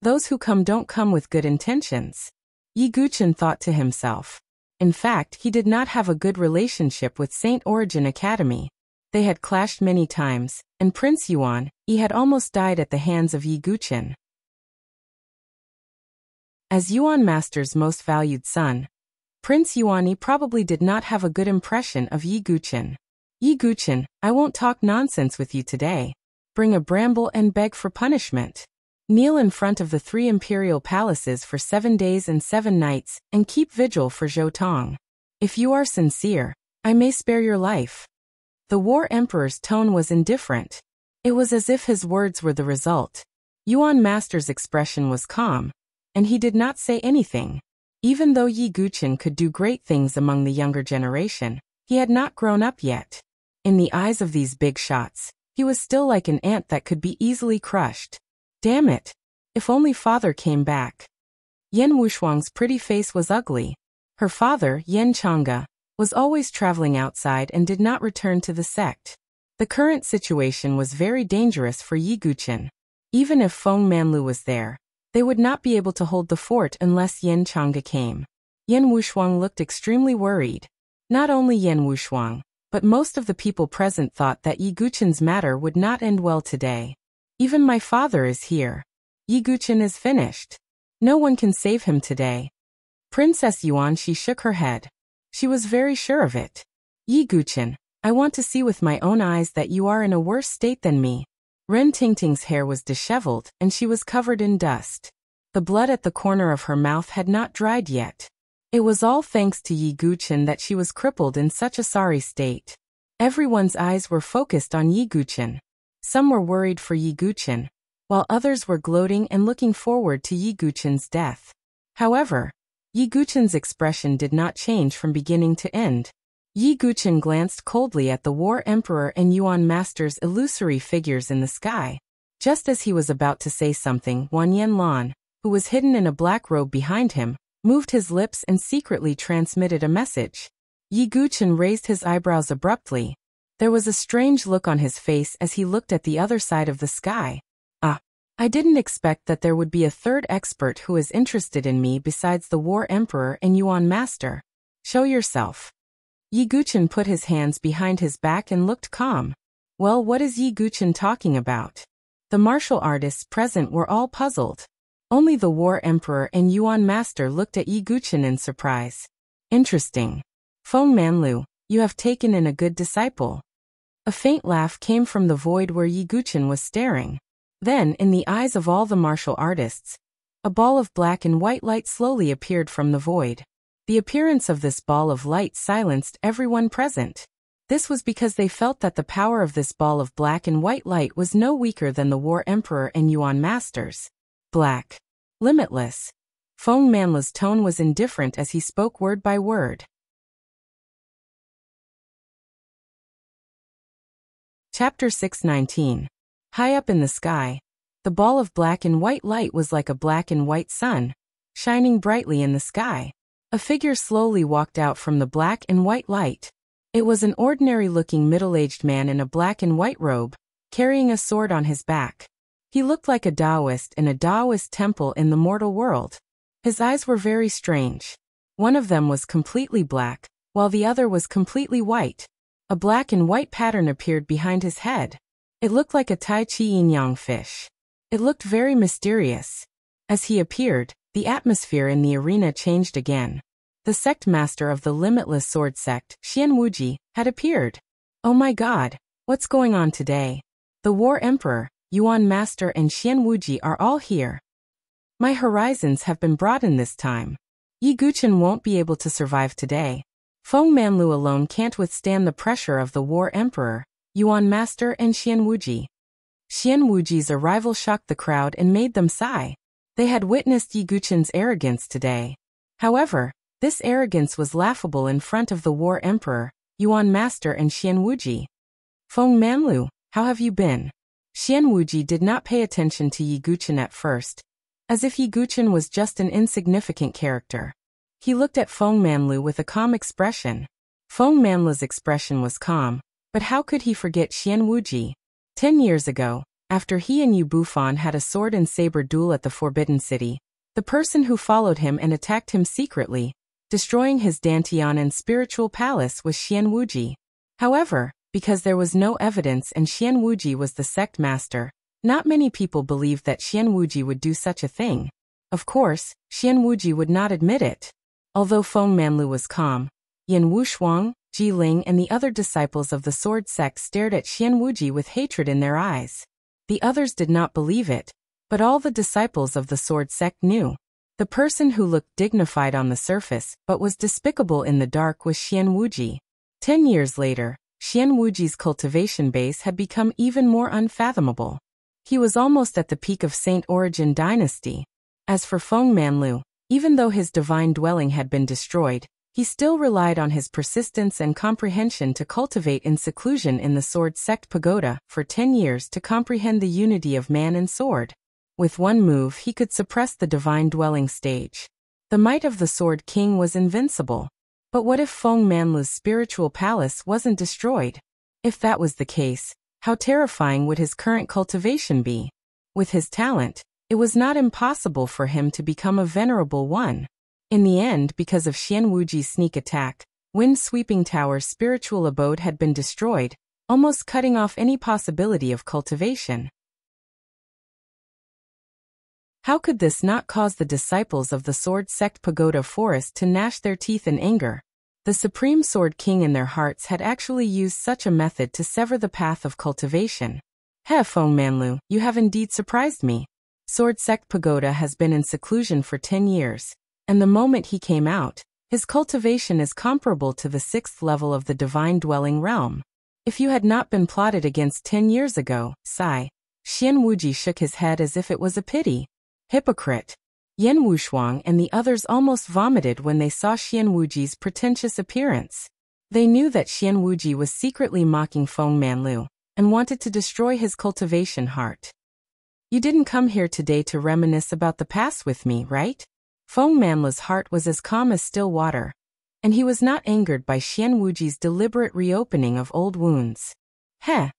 Those who come don't come with good intentions. Yiguchen thought to himself. In fact, he did not have a good relationship with Saint Origin Academy. They had clashed many times, and Prince Yuan, he had almost died at the hands of Yiguchen. As Yuan master's most valued son, Prince Yuan probably did not have a good impression of Yiguchen. Yiguchen, I won't talk nonsense with you today. Bring a bramble and beg for punishment. Kneel in front of the three imperial palaces for 7 days and 7 nights, and keep vigil for Zhou Tong. If you are sincere, I may spare your life. The War Emperor's tone was indifferent. It was as if his words were the result. Yuan master's expression was calm, and he did not say anything. Even though Yiguchen could do great things among the younger generation, he had not grown up yet. In the eyes of these big shots, he was still like an ant that could be easily crushed. Damn it! If only father came back. Yan Wushuang's pretty face was ugly. Her father, Yan Changge, was always traveling outside and did not return to the sect. The current situation was very dangerous for Yiguchen. Even if Feng Manlu was there, they would not be able to hold the fort unless Yan Changge came. Yan Wushuang looked extremely worried. Not only Yan Wushuang, but most of the people present thought that Yiguchen's matter would not end well today. Even my father is here. Yiguchen is finished. No one can save him today. Princess Yuan, she shook her head. She was very sure of it. Yiguchen, I want to see with my own eyes that you are in a worse state than me. Ren Tingting's hair was disheveled and she was covered in dust. The blood at the corner of her mouth had not dried yet. It was all thanks to Yiguchen that she was crippled in such a sorry state. Everyone's eyes were focused on Yiguchen. Some were worried for Yiguchen, while others were gloating and looking forward to Yiguchen's death. However, Yiguchen's expression did not change from beginning to end. Yiguchen glanced coldly at the War Emperor and Yuan Master's illusory figures in the sky. Just as he was about to say something, Wan Yanlan, who was hidden in a black robe behind him, moved his lips and secretly transmitted a message. Yiguchen raised his eyebrows abruptly. There was a strange look on his face as he looked at the other side of the sky. I didn't expect that there would be a third expert who is interested in me besides the War Emperor and Yuan Master. Show yourself. Yiguchen put his hands behind his back and looked calm. Well, what is Yiguchen talking about? The martial artists present were all puzzled. Only the War Emperor and Yuan Master looked at Yiguchen in surprise. Interesting. Feng Manlu, you have taken in a good disciple. A faint laugh came from the void where Yiguchen was staring. Then, in the eyes of all the martial artists, a ball of black and white light slowly appeared from the void. The appearance of this ball of light silenced everyone present. This was because they felt that the power of this ball of black and white light was no weaker than the War Emperor and Yuan Masters. Black. Limitless. Feng Manlu's tone was indifferent as he spoke word by word. Chapter 619. High up in the sky, the ball of black and white light was like a black and white sun, shining brightly in the sky. A figure slowly walked out from the black and white light. It was an ordinary-looking middle-aged man in a black and white robe, carrying a sword on his back. He looked like a Taoist in a Taoist temple in the mortal world. His eyes were very strange. One of them was completely black, while the other was completely white. A black and white pattern appeared behind his head. It looked like a Tai Chi yin-yang fish. It looked very mysterious. As he appeared, the atmosphere in the arena changed again. The sect master of the Limitless Sword Sect, Xian Wuji, had appeared. Oh my god, what's going on today? The War Emperor, Yuan Master and Xian Wuji are all here. My horizons have been broadened this time. Yiguchen won't be able to survive today. Feng Manlu alone can't withstand the pressure of the War Emperor, Yuan Master and Xian Wuji. Xian Wuji's arrival shocked the crowd and made them sigh. They had witnessed Yi Guqin's arrogance today. However, this arrogance was laughable in front of the War Emperor, Yuan Master and Xian Wuji. Feng Manlu, how have you been? Xian Wuji did not pay attention to Yi Guqin at first, as if Yi Guqin was just an insignificant character. He looked at Feng Manlu with a calm expression. Feng Manlu's expression was calm, but how could he forget Xian Wuji? 10 years ago, after he and Yu Bufan had a sword and saber duel at the Forbidden City, the person who followed him and attacked him secretly, destroying his Dantian and spiritual palace, was Xian Wuji. However, because there was no evidence and Xian Wuji was the sect master, not many people believed that Xian Wuji would do such a thing. Of course, Xian Wuji would not admit it. Although Feng Manlu was calm, Yin Wushuang, Ji Ling and the other disciples of the sword sect stared at Xian Wuji with hatred in their eyes. The others did not believe it, but all the disciples of the sword sect knew. The person who looked dignified on the surface but was despicable in the dark was Xian Wuji. 10 years later, Xian Wuji's cultivation base had become even more unfathomable. He was almost at the peak of Saint Origin dynasty. As for Feng Manlu, even though his divine dwelling had been destroyed, he still relied on his persistence and comprehension to cultivate in seclusion in the sword sect pagoda for 10 years to comprehend the unity of man and sword. With one move he could suppress the divine dwelling stage. The might of the Sword King was invincible. But what if Feng Manlu's spiritual palace wasn't destroyed? If that was the case, how terrifying would his current cultivation be? With his talent, it was not impossible for him to become a venerable one. In the end, because of Xian Wuji's sneak attack, Wind-Sweeping Tower's spiritual abode had been destroyed, almost cutting off any possibility of cultivation. How could this not cause the disciples of the Sword Sect Pagoda Forest to gnash their teeth in anger? The Supreme Sword King in their hearts had actually used such a method to sever the path of cultivation. Feng Manlu, you have indeed surprised me. Sword Sect Pagoda has been in seclusion for 10 years. And the moment he came out, his cultivation is comparable to the 6th level of the divine dwelling realm. If you had not been plotted against 10 years ago, sigh. Xian Wuji shook his head as if it was a pity. Hypocrite. Yen Wushuang and the others almost vomited when they saw Xian Wuji's pretentious appearance. They knew that Xian Wuji was secretly mocking Feng Manlu, and wanted to destroy his cultivation heart. You didn't come here today to reminisce about the past with me, right? Feng Manlu's heart was as calm as still water, and he was not angered by Xian Wuji's deliberate reopening of old wounds.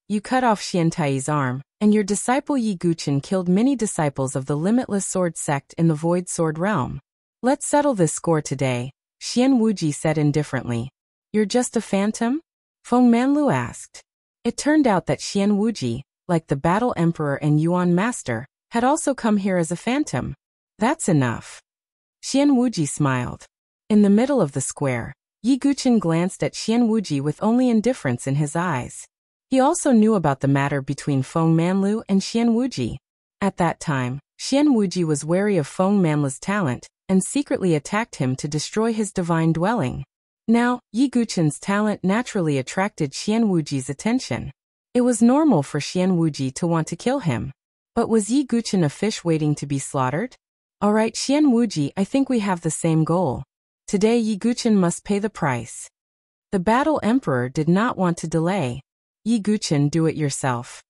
You cut off Xian Tai's arm, and your disciple Yi Guqin killed many disciples of the Limitless Sword Sect in the Void Sword Realm. Let's settle this score today, Xian Wuji said indifferently. You're just a phantom? Feng Manlu asked. It turned out that Xian Wuji, like the Battle Emperor and Yuan Master, had also come here as a phantom. That's enough. Xian Wuji smiled. In the middle of the square, Yi Guqin glanced at Xian Wuji with only indifference in his eyes. He also knew about the matter between Feng Manlu and Xian Wuji. At that time, Xian Wuji was wary of Feng Manlu's talent, and secretly attacked him to destroy his divine dwelling. Now, Yi Guqin's talent naturally attracted Xian Wuji's attention. It was normal for Xian Wuji to want to kill him. But was Yi Guqin a fish waiting to be slaughtered? Alright Xian Wuji, I think we have the same goal. Today Yi Guqin must pay the price. The Battle Emperor did not want to delay. Yi Guqin, do it yourself.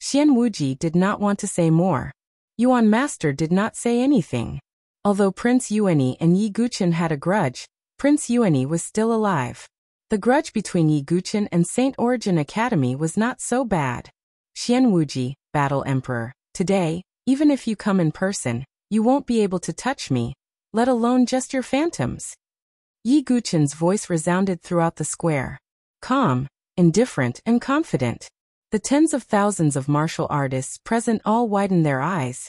Xian Wuji did not want to say more. Yuan Master did not say anything. Although Prince Yuani and Yi Guqin had a grudge, Prince Yuani was still alive. The grudge between Yi Guqin and Saint Origin Academy was not so bad. Xian Wuji, Battle Emperor, today, even if you come in person, you won't be able to touch me, let alone just your phantoms. Yi Guqin's voice resounded throughout the square. Calm, indifferent and confident. The tens of thousands of martial artists present all widened their eyes,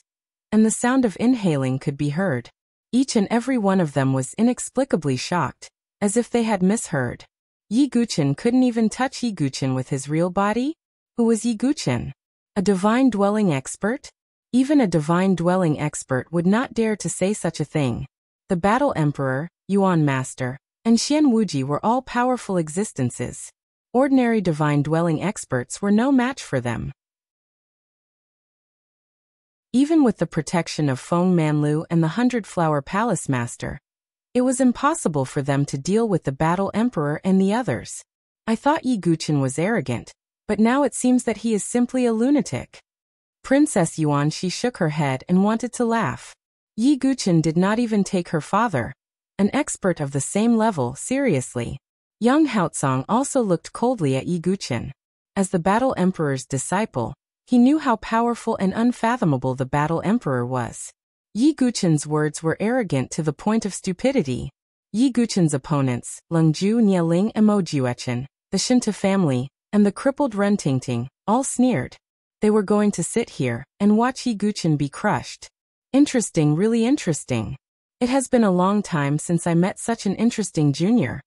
and the sound of inhaling could be heard. Each and every one of them was inexplicably shocked, as if they had misheard. Yi Guqin couldn't even touch Yi Guqin with his real body? Who was Yi Guqin? A divine dwelling expert? Even a divine dwelling expert would not dare to say such a thing. The Battle Emperor, Yuan Master, and Xian Wuji were all powerful existences. Ordinary divine-dwelling experts were no match for them. Even with the protection of Feng Manlu and the 100-Flower Palace Master, it was impossible for them to deal with the Battle Emperor and the others. I thought Yi Guqin was arrogant, but now it seems that he is simply a lunatic. Princess Yuanxi shook her head and wanted to laugh. Yi Guqin did not even take her father, an expert of the same level, seriously. Young Haozong also looked coldly at Yi Guqin. As the Battle Emperor's disciple, he knew how powerful and unfathomable the Battle Emperor was. Yi Guqin's words were arrogant to the point of stupidity. Yi Guqin's opponents, Lengju Nieling and Mo Jiuechen, the Shinta family, and the crippled Ren Tingting, all sneered. They were going to sit here and watch Yi Guqin be crushed. Interesting, really interesting. It has been a long time since I met such an interesting junior.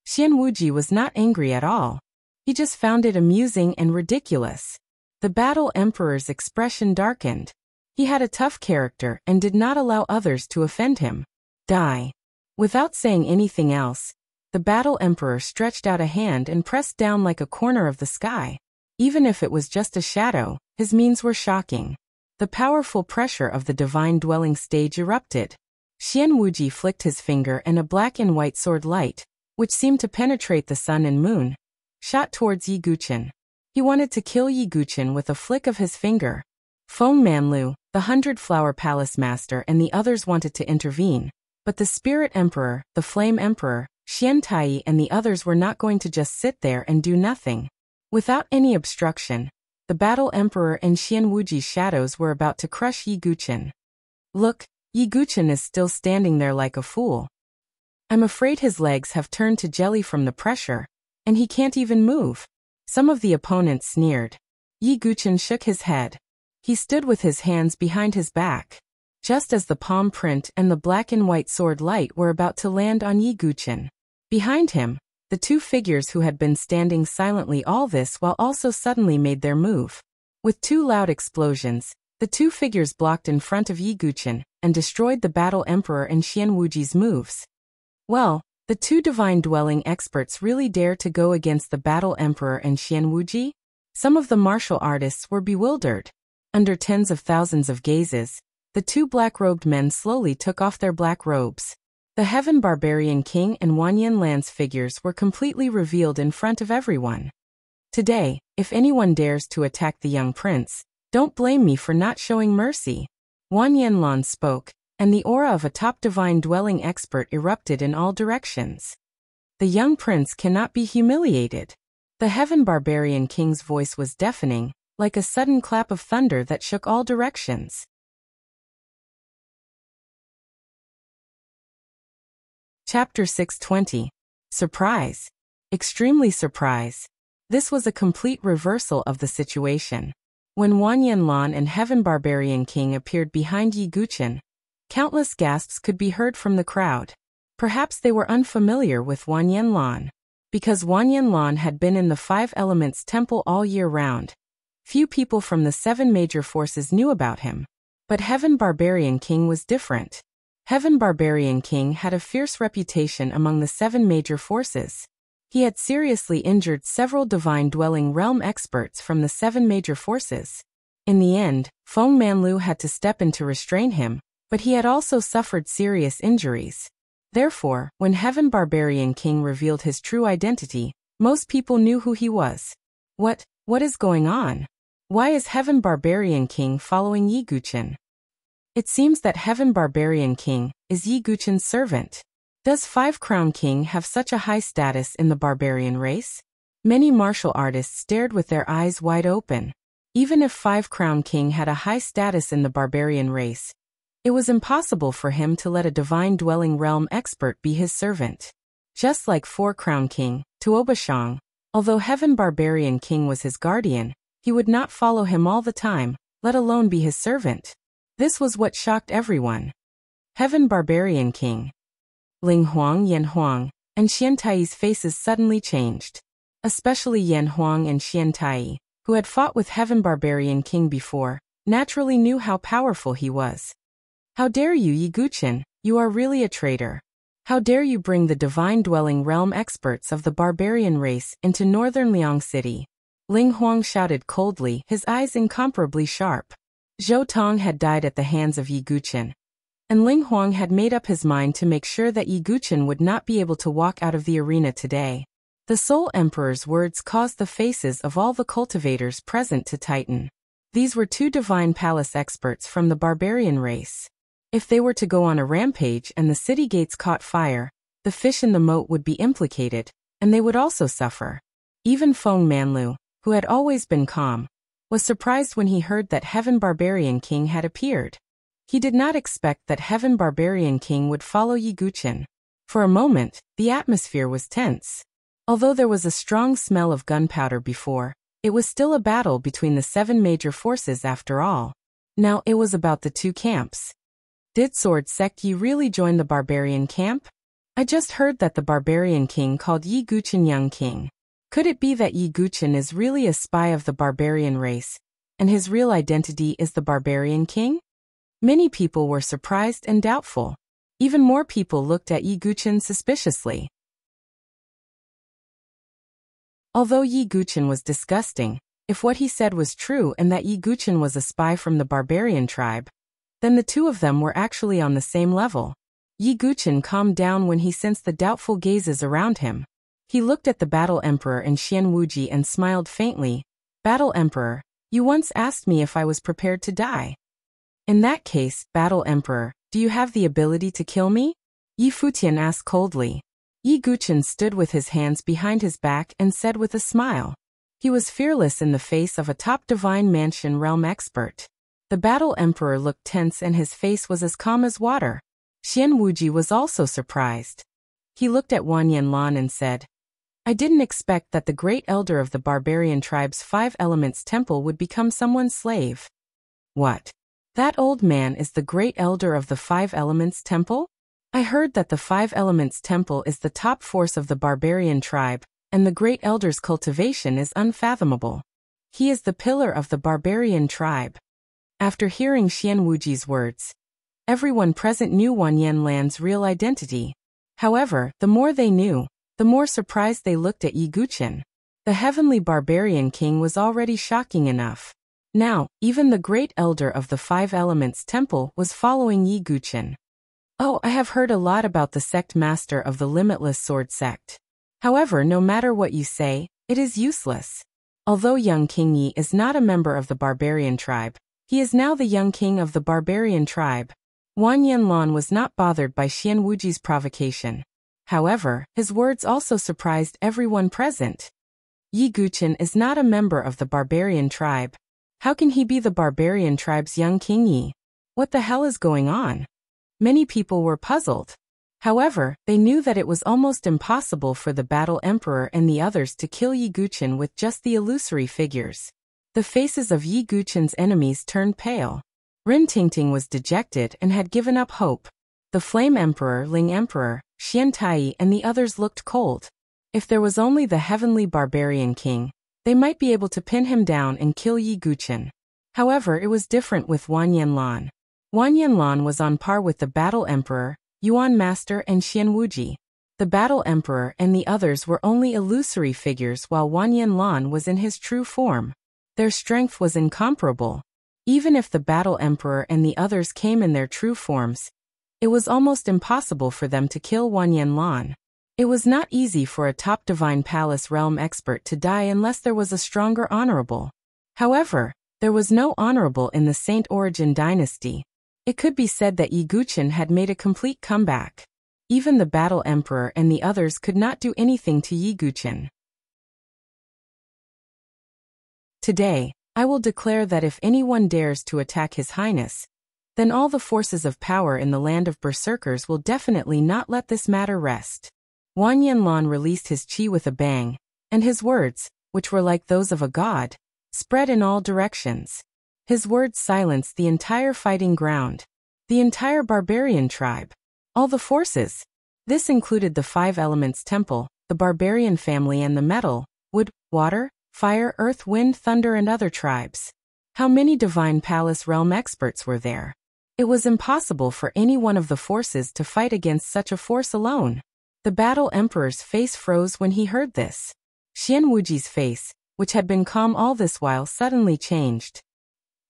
Xian Wuji was not angry at all. He just found it amusing and ridiculous. The Battle Emperor's expression darkened. He had a tough character and did not allow others to offend him. Die. Without saying anything else, the Battle Emperor stretched out a hand and pressed down like a corner of the sky. Even if it was just a shadow, his means were shocking. The powerful pressure of the divine dwelling stage erupted. Xian Wuji flicked his finger and a black and white sword light, which seemed to penetrate the sun and moon, shot towards Yi Guqin. He wanted to kill Yi Guqin with a flick of his finger. Feng Manlu, the 100-Flower Palace Master, and the others wanted to intervene, but the Spirit Emperor, the Flame Emperor, Xian Tai, and the others were not going to just sit there and do nothing. Without any obstruction, the Battle Emperor and Xian Wuji's shadows were about to crush Yi Guqin. Look, Yi Guqin is still standing there like a fool. I'm afraid his legs have turned to jelly from the pressure, and he can't even move. Some of the opponents sneered. Yi Guqin shook his head. He stood with his hands behind his back. Just as the palm print and the black and white sword light were about to land on Yi Guqin. Behind him, the two figures who had been standing silently all this while also suddenly made their move. With two loud explosions, the two figures blocked in front of Yi Guqin and destroyed the Battle Emperor and Xian Wuji's moves. Well, the two divine-dwelling experts really dared to go against the Battle Emperor and Xian Wuji? Some of the martial artists were bewildered. Under tens of thousands of gazes, the two black-robed men slowly took off their black robes. The Heaven Barbarian King and Wanyan Lan's figures were completely revealed in front of everyone. Today, if anyone dares to attack the young prince, don't blame me for not showing mercy. Wanyan Lan spoke, and the aura of a top divine-dwelling expert erupted in all directions. The young prince cannot be humiliated. The Heaven Barbarian King's voice was deafening, like a sudden clap of thunder that shook all directions. Chapter 620. Surprise. Extremely surprise. This was a complete reversal of the situation. When Wanyan Lan and Heaven Barbarian King appeared behind Yi Guqin, countless gasps could be heard from the crowd. Perhaps they were unfamiliar with Wanyan Lan. Because Wanyan Lan had been in the Five Elements Temple all year round, few people from the seven major forces knew about him. But Heaven Barbarian King was different. Heaven Barbarian King had a fierce reputation among the seven major forces. He had seriously injured several divine-dwelling realm experts from the seven major forces. In the end, Feng Manlu had to step in to restrain him, but he had also suffered serious injuries. Therefore, when Heaven Barbarian King revealed his true identity, most people knew who he was. What is going on? Why is Heaven Barbarian King following Yi Guqin? It seems that Heaven Barbarian King is Yi Guqin's servant. Does Five Crown King have such a high status in the barbarian race? Many martial artists stared with their eyes wide open. Even if Five Crown King had a high status in the barbarian race, it was impossible for him to let a divine-dwelling realm expert be his servant. Just like Four Crown King, Tuobashang, although Heaven Barbarian King was his guardian, he would not follow him all the time, let alone be his servant. This was what shocked everyone. Heaven Barbarian King. Ling Huang, Yan Huang, and Xian Tai's faces suddenly changed. Especially Yan Huang and Xian Tai, who had fought with Heaven Barbarian King before, naturally knew how powerful he was. How dare you, Yi Guqin, you are really a traitor. How dare you bring the divine-dwelling realm experts of the barbarian race into northern Liang City? Ling Huang shouted coldly, his eyes incomparably sharp. Zhou Tong had died at the hands of Yi Guqin, and Ling Huang had made up his mind to make sure that Yi Guqin would not be able to walk out of the arena today. The Soul Emperor's words caused the faces of all the cultivators present to tighten. These were two divine palace experts from the barbarian race. If they were to go on a rampage and the city gates caught fire, the fish in the moat would be implicated, and they would also suffer. Even Feng Manlu, who had always been calm, was surprised when he heard that Heaven Barbarian King had appeared. He did not expect that Heaven Barbarian King would follow Yi Guqin. For a moment, the atmosphere was tense. Although there was a strong smell of gunpowder before, it was still a battle between the 7 major forces after all. Now it was about the 2 camps. Did Sword Sect Yi really join the barbarian camp? I just heard that the barbarian king called Yi Guqin Young King. Could it be that Yi Guqin is really a spy of the barbarian race, and his real identity is the barbarian king? Many people were surprised and doubtful. Even more people looked at Yi Guqin suspiciously. Although Yi Guqin was disgusting, if what he said was true and that Yi Guqin was a spy from the barbarian tribe, then the 2 of them were actually on the same level. Yi Guqin calmed down when he sensed the doubtful gazes around him. He looked at the Battle Emperor and Xian Wuji and smiled faintly. Battle Emperor, you once asked me if I was prepared to die. In that case, Battle Emperor, do you have the ability to kill me? Yi Futian asked coldly. Yi Guqin stood with his hands behind his back and said with a smile. He was fearless in the face of a top divine mansion realm expert. The Battle Emperor looked tense and his face was as calm as water. Xian Wuji was also surprised. He looked at Wan Yanlan and said, I didn't expect that the great elder of the barbarian tribe's 5 elements temple would become someone's slave. What? That old man is the great elder of the 5 elements temple? I heard that the 5 elements temple is the top force of the barbarian tribe, and the great elder's cultivation is unfathomable. He is the pillar of the barbarian tribe. After hearing Xian Wuji's words, everyone present knew Wan Yanlan's real identity. However, the more they knew, the more surprised they looked at Yi Guqin. The heavenly barbarian king was already shocking enough. Now, even the great elder of the 5 elements temple was following Yi Guqin. Oh, I have heard a lot about the sect master of the limitless sword sect. However, no matter what you say, it is useless. Although young King Yi is not a member of the barbarian tribe, he is now the young king of the barbarian tribe. Wan Yanlan was not bothered by Xian Wuji's provocation. However, his words also surprised everyone present. Yi Guqin is not a member of the barbarian tribe. How can he be the barbarian tribe's young King Yi? What the hell is going on? Many people were puzzled. However, they knew that it was almost impossible for the Battle Emperor and the others to kill Yi Guqin with just the illusory figures. The faces of Yi Guqin's enemies turned pale. Rin Tingting was dejected and had given up hope. The Flame Emperor, Ling Emperor, Xian Tai, and the others looked cold. If there was only the heavenly barbarian king, they might be able to pin him down and kill Yi Guqin. However, it was different with Wan Yanlan. Wan Yanlan was on par with the Battle Emperor, Yuan Master, and Xian Wuji. The Battle Emperor and the others were only illusory figures while Wan Yanlan was in his true form. Their strength was incomparable. Even if the Battle Emperor and the others came in their true forms, it was almost impossible for them to kill Wan Yanlan. It was not easy for a top Divine Palace realm expert to die unless there was a stronger honorable. However, there was no honorable in the Saint Origin dynasty. It could be said that Yi Guqin had made a complete comeback. Even the Battle Emperor and the others could not do anything to Yi Guqin. Today, I will declare that if anyone dares to attack His Highness, then all the forces of power in the land of berserkers will definitely not let this matter rest. Wan Yanlan released his chi with a bang, and his words, which were like those of a god, spread in all directions. His words silenced the entire fighting ground, the entire barbarian tribe, all the forces. This included the 5 elements temple, the barbarian family, and the metal, wood, water, fire, earth, wind, thunder, and other tribes. How many Divine Palace realm experts were there? It was impossible for any one of the forces to fight against such a force alone. The Battle Emperor's face froze when he heard this. Xian Wuji's face, which had been calm all this while, suddenly changed.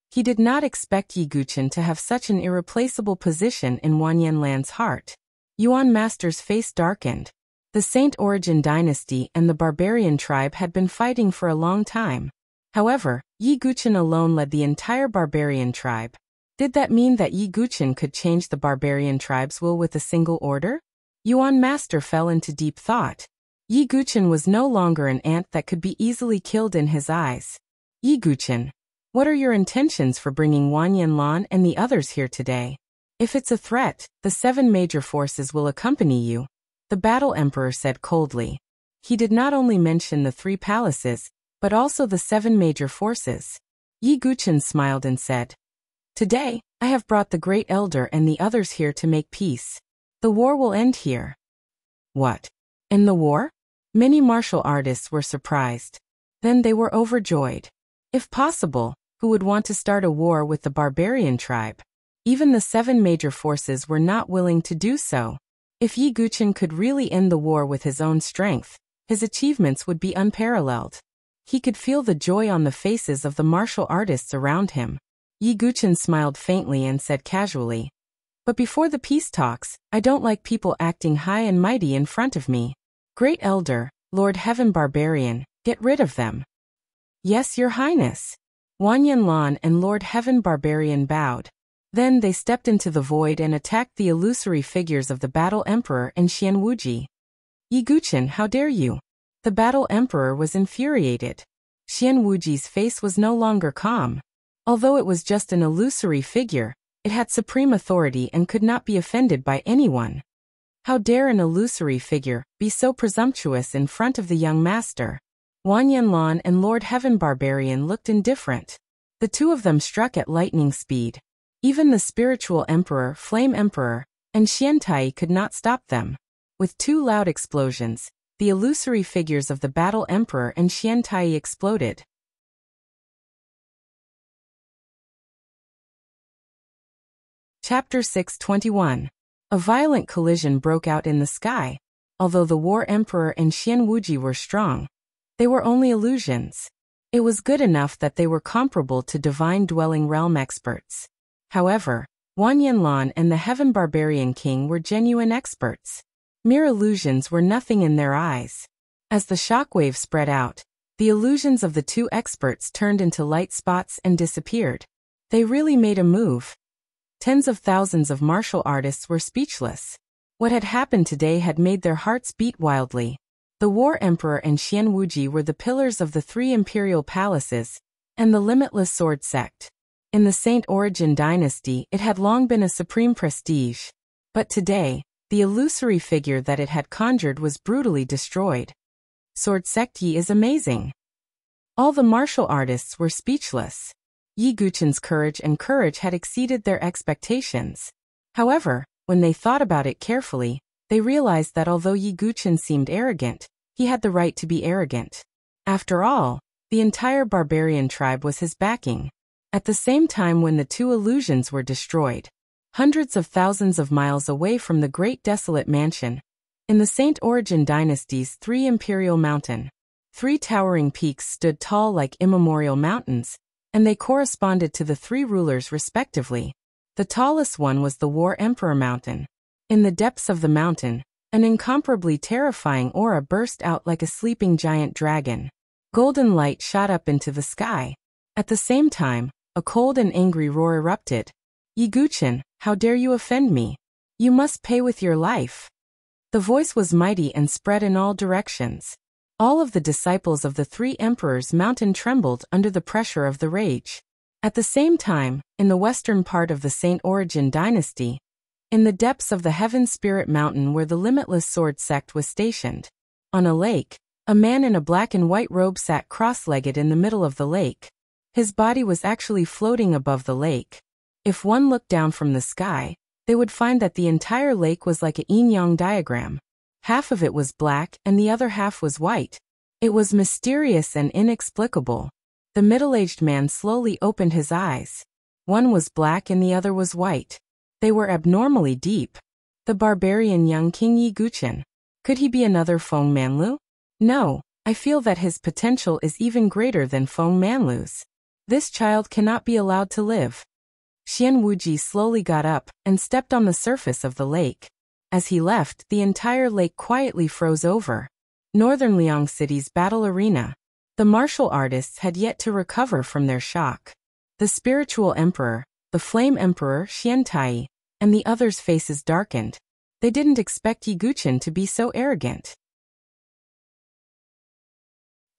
He did not expect Yi Guqin to have such an irreplaceable position in Wanyanlan's heart. Yuan Master's face darkened. The Saint Origin dynasty and the barbarian tribe had been fighting for a long time. However, Yi Guqin alone led the entire barbarian tribe. Did that mean that Yi Guqin could change the barbarian tribe's will with a single order? Yuan Master fell into deep thought. Yi Guqin was no longer an ant that could be easily killed in his eyes. Yi Guqin, what are your intentions for bringing Wanyanlan and the others here today? If it's a threat, the 7 major forces will accompany you, the Battle Emperor said coldly. He did not only mention the 3 palaces, but also the 7 major forces. Yi Guqin smiled and said, "Today, I have brought the Great Elder and the others here to make peace. The war will end here." What? In the war? Many martial artists were surprised. Then they were overjoyed. If possible, who would want to start a war with the barbarian tribe? Even the 7 major forces were not willing to do so. If Yi Guqin could really end the war with his own strength, his achievements would be unparalleled. He could feel the joy on the faces of the martial artists around him. Yi Guqin smiled faintly and said casually, "But before the peace talks, I don't like people acting high and mighty in front of me. Great Elder, Lord Heaven Barbarian, get rid of them." "Yes, Your Highness." Wanyanlan and Lord Heaven Barbarian bowed. Then they stepped into the void and attacked the illusory figures of the Battle Emperor and Xian Wuji. "Yi Guqin, how dare you?" The Battle Emperor was infuriated. Xian Wuji's face was no longer calm. Although it was just an illusory figure, it had supreme authority and could not be offended by anyone. How dare an illusory figure be so presumptuous in front of the young master? Wanyanlan and Lord Heaven Barbarian looked indifferent. The 2 of them struck at lightning speed. Even the spiritual emperor, Flame Emperor, and Xiantai could not stop them. With 2 loud explosions, the illusory figures of the Battle Emperor and Xiantai exploded. Chapter 621. A violent collision broke out in the sky. Although the War Emperor and Xian Wuji were strong, they were only illusions. It was good enough that they were comparable to divine dwelling realm experts. However, Wanyanlan and the Heaven Barbarian King were genuine experts. Mere illusions were nothing in their eyes. As the shockwave spread out, the illusions of the 2 experts turned into light spots and disappeared. They really made a move. Tens of thousands of martial artists were speechless. What had happened today had made their hearts beat wildly. The War Emperor and Xian Wuji were the pillars of the 3 imperial palaces and the limitless sword sect. In the Saint Origin dynasty, it had long been a supreme prestige. But today, the illusory figure that it had conjured was brutally destroyed. Sword sect Yi is amazing. All the martial artists were speechless. Yi Guqin's courage had exceeded their expectations. However, when they thought about it carefully, they realized that although Yi Guqin seemed arrogant, he had the right to be arrogant. After all, the entire barbarian tribe was his backing. At the same time when the 2 illusions were destroyed, hundreds of thousands of miles away from the great desolate mansion, in the Saint Origin dynasty's 3 imperial mountain, 3 towering peaks stood tall like immemorial mountains, and they corresponded to the 3 rulers respectively. The tallest one was the War Emperor Mountain. In the depths of the mountain, an incomparably terrifying aura burst out like a sleeping giant dragon. Golden light shot up into the sky. At the same time, a cold and angry roar erupted. "Yi Guqin, how dare you offend me? You must pay with your life." The voice was mighty and spread in all directions. All of the disciples of the 3 emperors' mountain trembled under the pressure of the rage. At the same time, in the western part of the Saint Origin dynasty, in the depths of the Heaven Spirit Mountain where the limitless sword sect was stationed, on a lake, a man in a black and white robe sat cross-legged in the middle of the lake. His body was actually floating above the lake. If one looked down from the sky, they would find that the entire lake was like a yin-yang diagram. Half of it was black and the other half was white. It was mysterious and inexplicable. The middle-aged man slowly opened his eyes. One was black and the other was white. They were abnormally deep. The barbarian young King Yi Guqin. Could he be another Feng Manlu? No, I feel that his potential is even greater than Feng Manlu's. This child cannot be allowed to live. Xian Wuji slowly got up and stepped on the surface of the lake. As he left, the entire lake quietly froze over. Northern Liang City's battle arena. The martial artists had yet to recover from their shock. The spiritual emperor, the flame emperor Xian Tai, and the others' faces darkened. They didn't expect Yi Guqin to be so arrogant.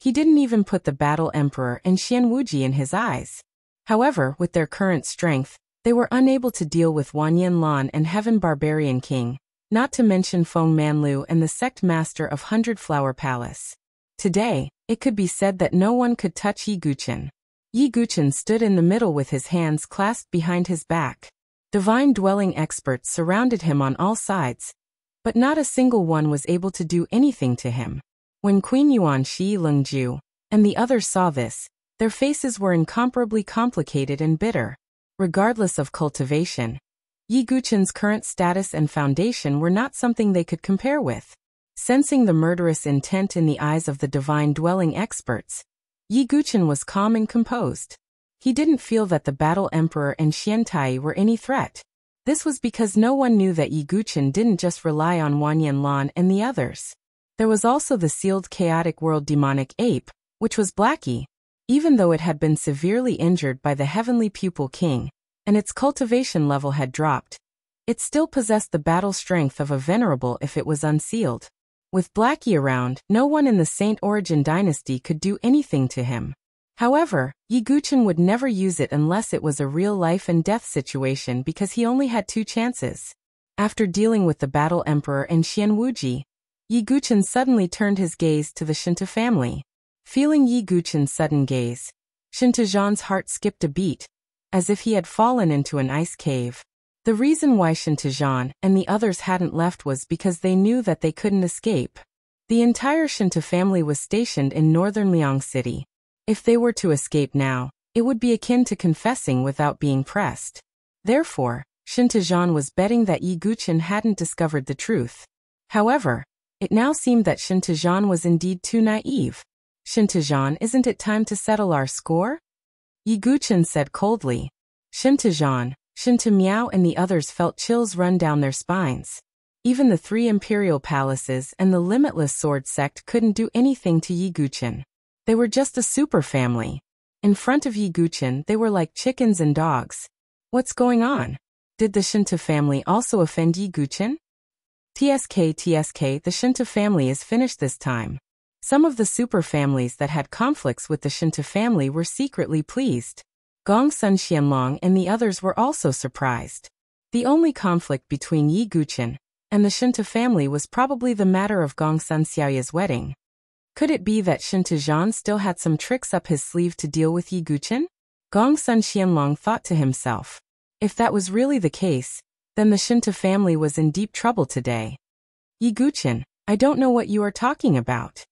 He didn't even put the battle emperor and Xian Wuji in his eyes. However, with their current strength, they were unable to deal with Wanyan Lan and Heaven Barbarian King, not to mention Feng Manlu and the sect master of Hundred Flower Palace. Today, it could be said that no one could touch Yi Guqin. Yi Guqin stood in the middle with his hands clasped behind his back. Divine dwelling experts surrounded him on all sides, but not a single one was able to do anything to him. When Queen Yuan Shi Lungju and the others saw this, their faces were incomparably complicated and bitter. Regardless of cultivation, Yi Guqin's current status and foundation were not something they could compare with. Sensing the murderous intent in the eyes of the divine dwelling experts, Yi Guqin was calm and composed. He didn't feel that the battle emperor and Xian Tai were any threat. This was because no one knew that Yi Guqin didn't just rely on Wanyan Lan and the others. There was also the sealed chaotic world demonic ape, which was Blackie. Even though it had been severely injured by the Heavenly Pupil King, and its cultivation level had dropped, it still possessed the battle strength of a venerable if it was unsealed. With Blackie around, no one in the Saint Origin dynasty could do anything to him. However, Yi Guqin would never use it unless it was a real life and death situation because he only had 2 chances. After dealing with the battle emperor and Xian Wuji, Yi Guqin suddenly turned his gaze to the Shinta family. Feeling Yi Guqin's sudden gaze, Shinta Zhan's heart skipped a beat, as if he had fallen into an ice cave. The reason why Shinta Zhan and the others hadn't left was because they knew that they couldn't escape. The entire Shinta family was stationed in northern Liang City. If they were to escape now, it would be akin to confessing without being pressed. Therefore, Shinta Zhan was betting that Yi Guqin hadn't discovered the truth. However, it now seemed that Shinta Zhan was indeed too naive. Shinta Zhan, isn't it time to settle our score? Yi Guqin said coldly. Shinta Zhan, Shinta Miao and the others felt chills run down their spines. Even the 3 imperial palaces and the limitless sword sect couldn't do anything to Yi Guqin. They were just a super family. In front of Yi Guqin, they were like chickens and dogs. What's going on? Did the Shinta family also offend Yi Guqin? TSK, the Shinta family is finished this time. Some of the super families that had conflicts with the Shinta family were secretly pleased. Gongsun Xianlong and the others were also surprised. The only conflict between Yi Guqin and the Shinta family was probably the matter of Gongsun Xiaoya's wedding. Could it be that Shinta Zhan still had some tricks up his sleeve to deal with Yi Guqin? Gongsun Xianlong thought to himself. If that was really the case, then the Shinta family was in deep trouble today. Yi Guqin, I don't know what you are talking about.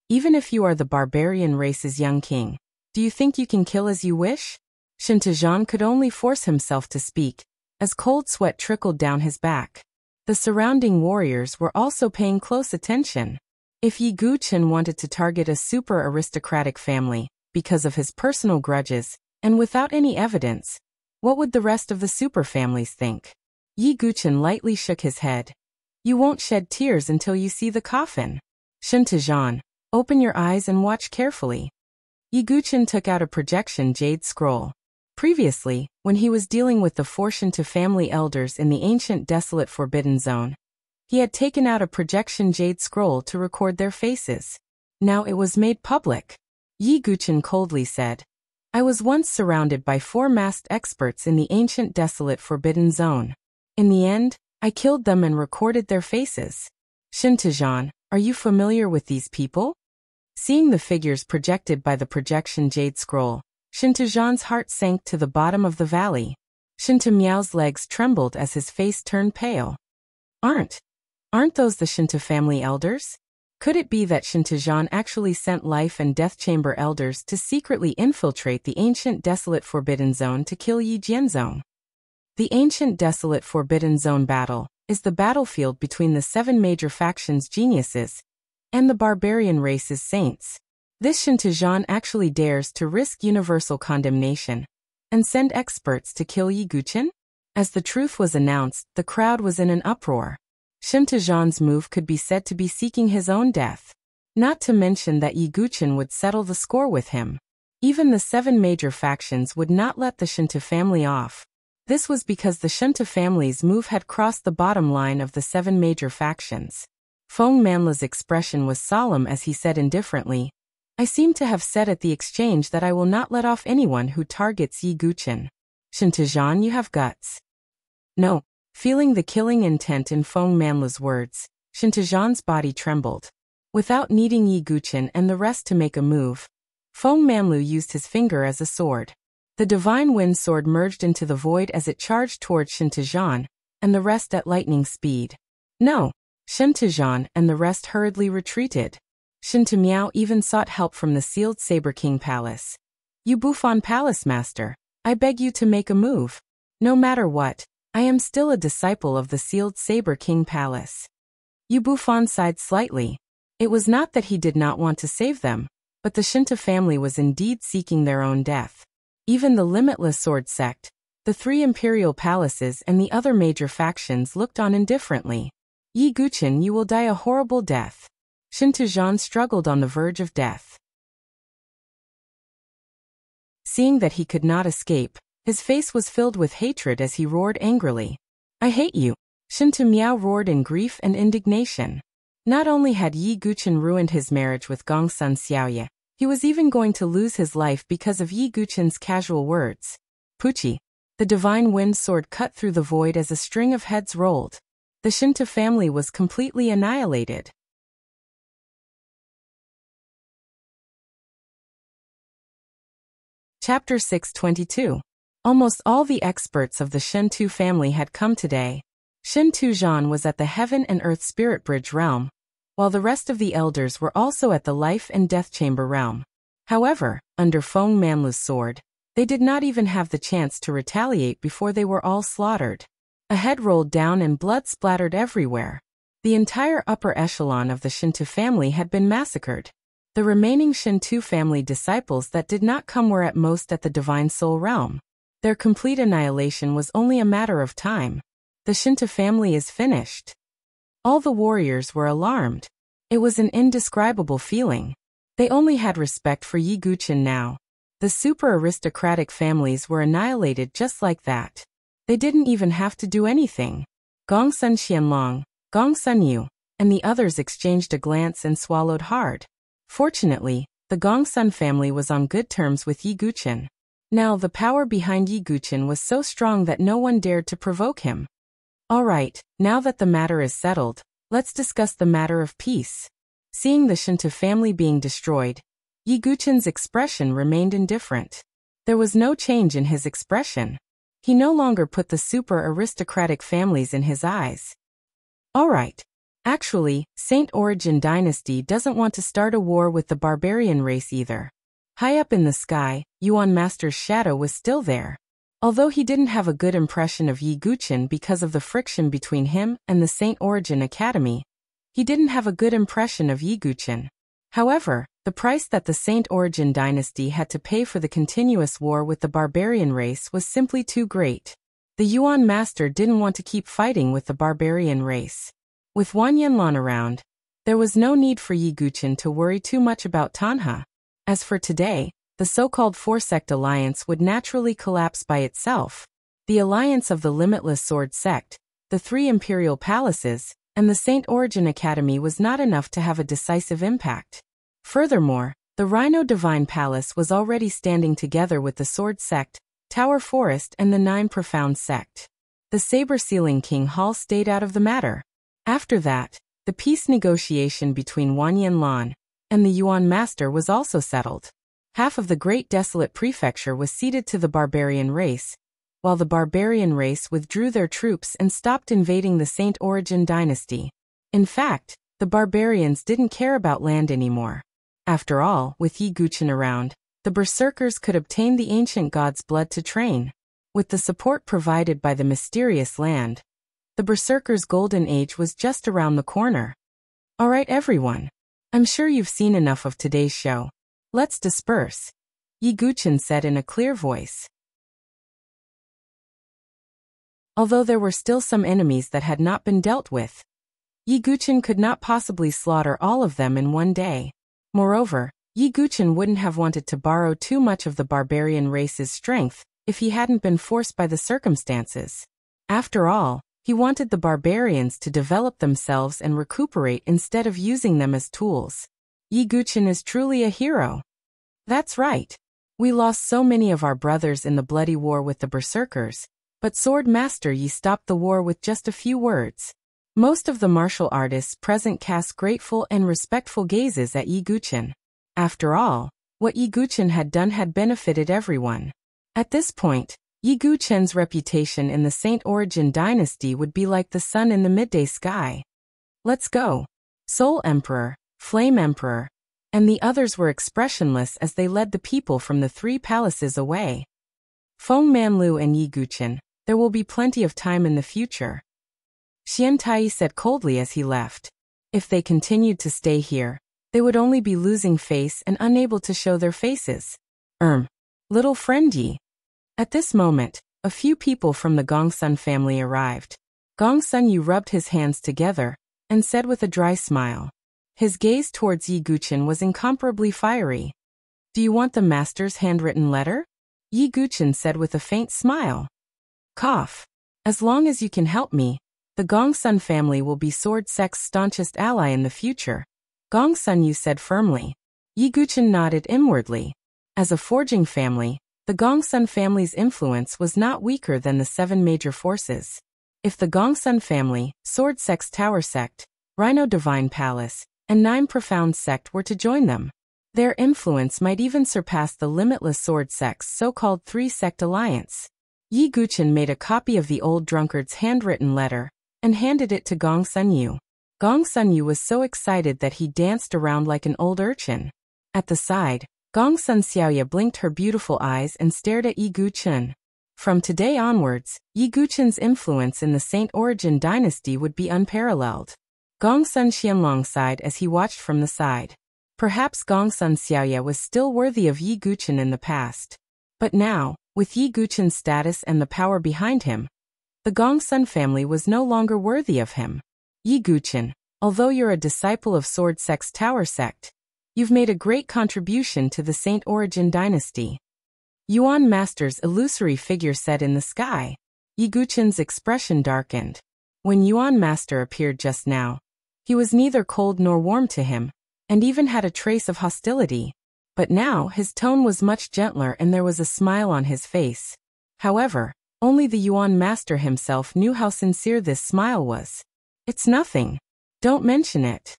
Even if you are the barbarian race's young king, do you think you can kill as you wish? Shinta Zhan could only force himself to speak, as cold sweat trickled down his back. The surrounding warriors were also paying close attention. If Yi Guqin wanted to target a super aristocratic family, because of his personal grudges, and without any evidence, what would the rest of the super families think? Yi Guqin lightly shook his head. You won't shed tears until you see the coffin. Shinta Zhan, open your eyes and watch carefully. Yi Guqin took out a projection jade scroll. Previously, when he was dealing with the 4 Shinta family elders in the ancient desolate forbidden zone, he had taken out a projection jade scroll to record their faces. Now it was made public. Yi Guqin coldly said, I was once surrounded by 4 masked experts in the ancient desolate forbidden zone. In the end, I killed them and recorded their faces. Shinta Zhan, are you familiar with these people? Seeing the figures projected by the projection jade scroll, Shinta Zhan's heart sank to the bottom of the valley. Shinta Miao's legs trembled as his face turned pale. Aren't those the Shinta family elders? Could it be that Shintazhan actually sent life and death chamber elders to secretly infiltrate the ancient desolate forbidden zone to kill Yi Jianzong? The ancient desolate forbidden zone battle is the battlefield between the 7 major factions' geniuses and the barbarian race's saints. This Shintazhan actually dares to risk universal condemnation and send experts to kill Yi Guqin? As the truth was announced, the crowd was in an uproar. Shintazhan's move could be said to be seeking his own death. Not to mention that Yi Guqin would settle the score with him. Even the 7 major factions would not let the Shinta family off. This was because the Shinta family's move had crossed the bottom line of the 7 major factions. Feng Manla's expression was solemn as he said indifferently, "I seem to have said at the exchange that I will not let off anyone who targets Yi Guqin. Shintazhan, you have guts." No. Feeling the killing intent in Feng Manla's words, Shintazhan's body trembled. Without needing Yi Guqin and the rest to make a move, Feng Manlu used his finger as a sword. The divine wind sword merged into the void as it charged towards Shintazhan, and the rest at lightning speed. No! Shintazhan and the rest hurriedly retreated. Shinta Miao even sought help from the sealed Saber King Palace. "You Bufan Palace Master, I beg you to make a move. No matter what, I am still a disciple of the sealed Saber King Palace." Yu Bufan sighed slightly. It was not that he did not want to save them, but the Shinta family was indeed seeking their own death. Even the Limitless Sword Sect, the 3 imperial palaces and the other major factions looked on indifferently. "Yi Guqin, you will die a horrible death." Shintazhan struggled on the verge of death. Seeing that he could not escape, his face was filled with hatred as he roared angrily. "I hate you!" Shinta Miao roared in grief and indignation. Not only had Yi Guqin ruined his marriage with Gongsun Xiaoye, he was even going to lose his life because of Yi Guqin's casual words. Puchi! The divine wind sword cut through the void as a string of heads rolled. The Shinta family was completely annihilated. Chapter 622. Almost all the experts of the Shintu family had come today. Shintuzhan was at the Heaven and Earth Spirit Bridge realm, while the rest of the elders were also at the Life and Death Chamber realm. However, under Feng Manlu's sword, they did not even have the chance to retaliate before they were all slaughtered. A head rolled down and blood splattered everywhere. The entire upper echelon of the Shintu family had been massacred. The remaining Shintu family disciples that did not come were at most at the Divine Soul realm. Their complete annihilation was only a matter of time. The Shinta family is finished. All the warriors were alarmed. It was an indescribable feeling. They only had respect for Yi Guqin now. The super aristocratic families were annihilated just like that. They didn't even have to do anything. Gongsun Xianlong, Gongsun Yu, and the others exchanged a glance and swallowed hard. Fortunately, the Gongsun family was on good terms with Yi Guqin. Now the power behind Yi Guqin was so strong that no one dared to provoke him. All right, now that the matter is settled, let's discuss the matter of peace. Seeing the Shinta family being destroyed, Yi Guqin's expression remained indifferent. There was no change in his expression. He no longer put the super aristocratic families in his eyes. All right. Actually, Saint Origin Dynasty doesn't want to start a war with the barbarian race either. High up in the sky, Yuan Master's shadow was still there. Although he didn't have a good impression of Yi Guqin because of the friction between him and the Saint Origin Academy, he didn't have a good impression of Yi Guqin. However, the price that the Saint Origin Dynasty had to pay for the continuous war with the barbarian race was simply too great. The Yuan Master didn't want to keep fighting with the barbarian race. With Wang Yanlan around, there was no need for Yi Guqin to worry too much about Tanha. As for today, the so-called Four-Sect Alliance would naturally collapse by itself. The alliance of the Limitless Sword Sect, the 3 imperial palaces, and the Saint Origin Academy was not enough to have a decisive impact. Furthermore, the Rhino Divine Palace was already standing together with the Sword Sect, Tower Forest and the 9 Profound Sect. The Saber Sealing King Hall stayed out of the matter. After that, the peace negotiation between Wang Yanlan and the Yuan Master was also settled. Half of the Great Desolate Prefecture was ceded to the barbarian race, while the barbarian race withdrew their troops and stopped invading the Saint Origin Dynasty. In fact, The barbarians didn't care about land anymore. After all, with Yi Guqin around, the berserkers could obtain the ancient god's blood to train. With the support provided by the mysterious land, the berserkers' golden age was just around the corner. Alright everyone. I'm sure you've seen enough of today's show. Let's disperse, Yi Guqin said in a clear voice. Although there were still some enemies that had not been dealt with, Yi Guqin could not possibly slaughter all of them in one day. Moreover, Yi Guqin wouldn't have wanted to borrow too much of the barbarian race's strength if he hadn't been forced by the circumstances. After all, he wanted the barbarians to develop themselves and recuperate instead of using them as tools. Yi Guqin is truly a hero. That's right. We lost so many of our brothers in the bloody war with the berserkers, but Sword Master Yi stopped the war with just a few words. Most of the martial artists present cast grateful and respectful gazes at Yi Guqin. After all, what Yi Guqin had done had benefited everyone. At this point, Yi Guqin's reputation in the Saint Origin dynasty would be like the sun in the midday sky. Let's go. Soul Emperor, Flame Emperor, and the others were expressionless as they led the people from the three palaces away. Feng Manlu and Yi Guqin, there will be plenty of time in the future, Xian Tai said coldly as he left. If they continued to stay here, they would only be losing face and unable to show their faces. Little friend Yi. At this moment, a few people from the Gongsun family arrived. Gongsun Yu rubbed his hands together and said with a dry smile. His gaze towards Yi Guqin was incomparably fiery. Do you want the master's handwritten letter? Yi Guqin said with a faint smile. Cough. As long as you can help me, the Gongsun family will be Sword Sect's staunchest ally in the future, Gongsun Yu said firmly. Yi Guqin nodded inwardly. As a forging family, the Gongsun family's influence was not weaker than the 7 major forces. If the Gongsun family, Sword Sect's Tower Sect, Rhino Divine Palace, and 9 Profound Sect were to join them, their influence might even surpass the limitless Sword Sect's so-called 3-sect alliance. Yi Guqin made a copy of the old drunkard's handwritten letter and handed it to Gongsun Yu. Gongsun Yu was so excited that he danced around like an old urchin. At the side, Gongsun Xiaoya blinked her beautiful eyes and stared at Yi Guqin. From today onwards, Yi Guqin's influence in the Saint Origin dynasty would be unparalleled. Gongsun Xianlong sighed as he watched from the side. Perhaps Gongsun Xiaoya was still worthy of Yi Guqin in the past. But now, with Yi Guqin's status and the power behind him, the Gongsun family was no longer worthy of him. Yi Guqin, although you're a disciple of Sword Sect's Tower Sect, you've made a great contribution to the Saint Origin dynasty. Yuan Master's illusory figure said in the sky. Yi Guqin's expression darkened. When Yuan Master appeared just now, he was neither cold nor warm to him, and even had a trace of hostility. But now his tone was much gentler and there was a smile on his face. However, only the Yuan Master himself knew how sincere this smile was. It's nothing. Don't mention it.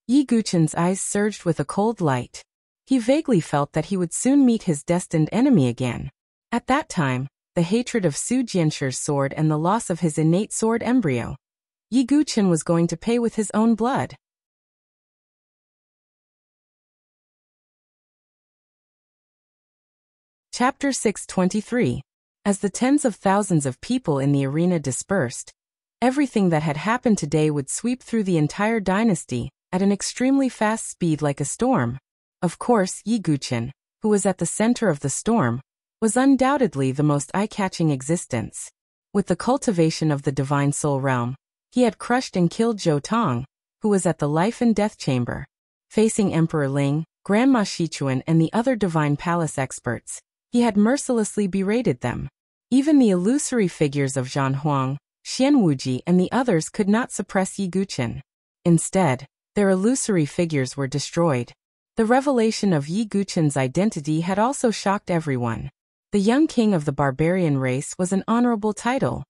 Yi Guqin's eyes surged with a cold light. He vaguely felt that he would soon meet his destined enemy again. At that time, the hatred of Su Jianshir's sword and the loss of his innate sword embryo, Yi Guqin was going to pay with his own blood. Chapter 623. As the tens of thousands of people in the arena dispersed, everything that had happened today would sweep through the entire dynasty at an extremely fast speed like a storm. Of course, Yi Guqin, who was at the center of the storm, was undoubtedly the most eye-catching existence. With the cultivation of the Divine Soul Realm, he had crushed and killed Zhou Tong, who was at the life and death chamber. Facing Emperor Ling, Grandma Shichuan and the other Divine Palace experts, he had mercilessly berated them. Even the illusory figures of Zhan Huang, Xian Wuji and the others could not suppress Yi Guqin. Instead, their illusory figures were destroyed. The revelation of Yi Guqin's identity had also shocked everyone. The young king of the barbarian race was an honorable title.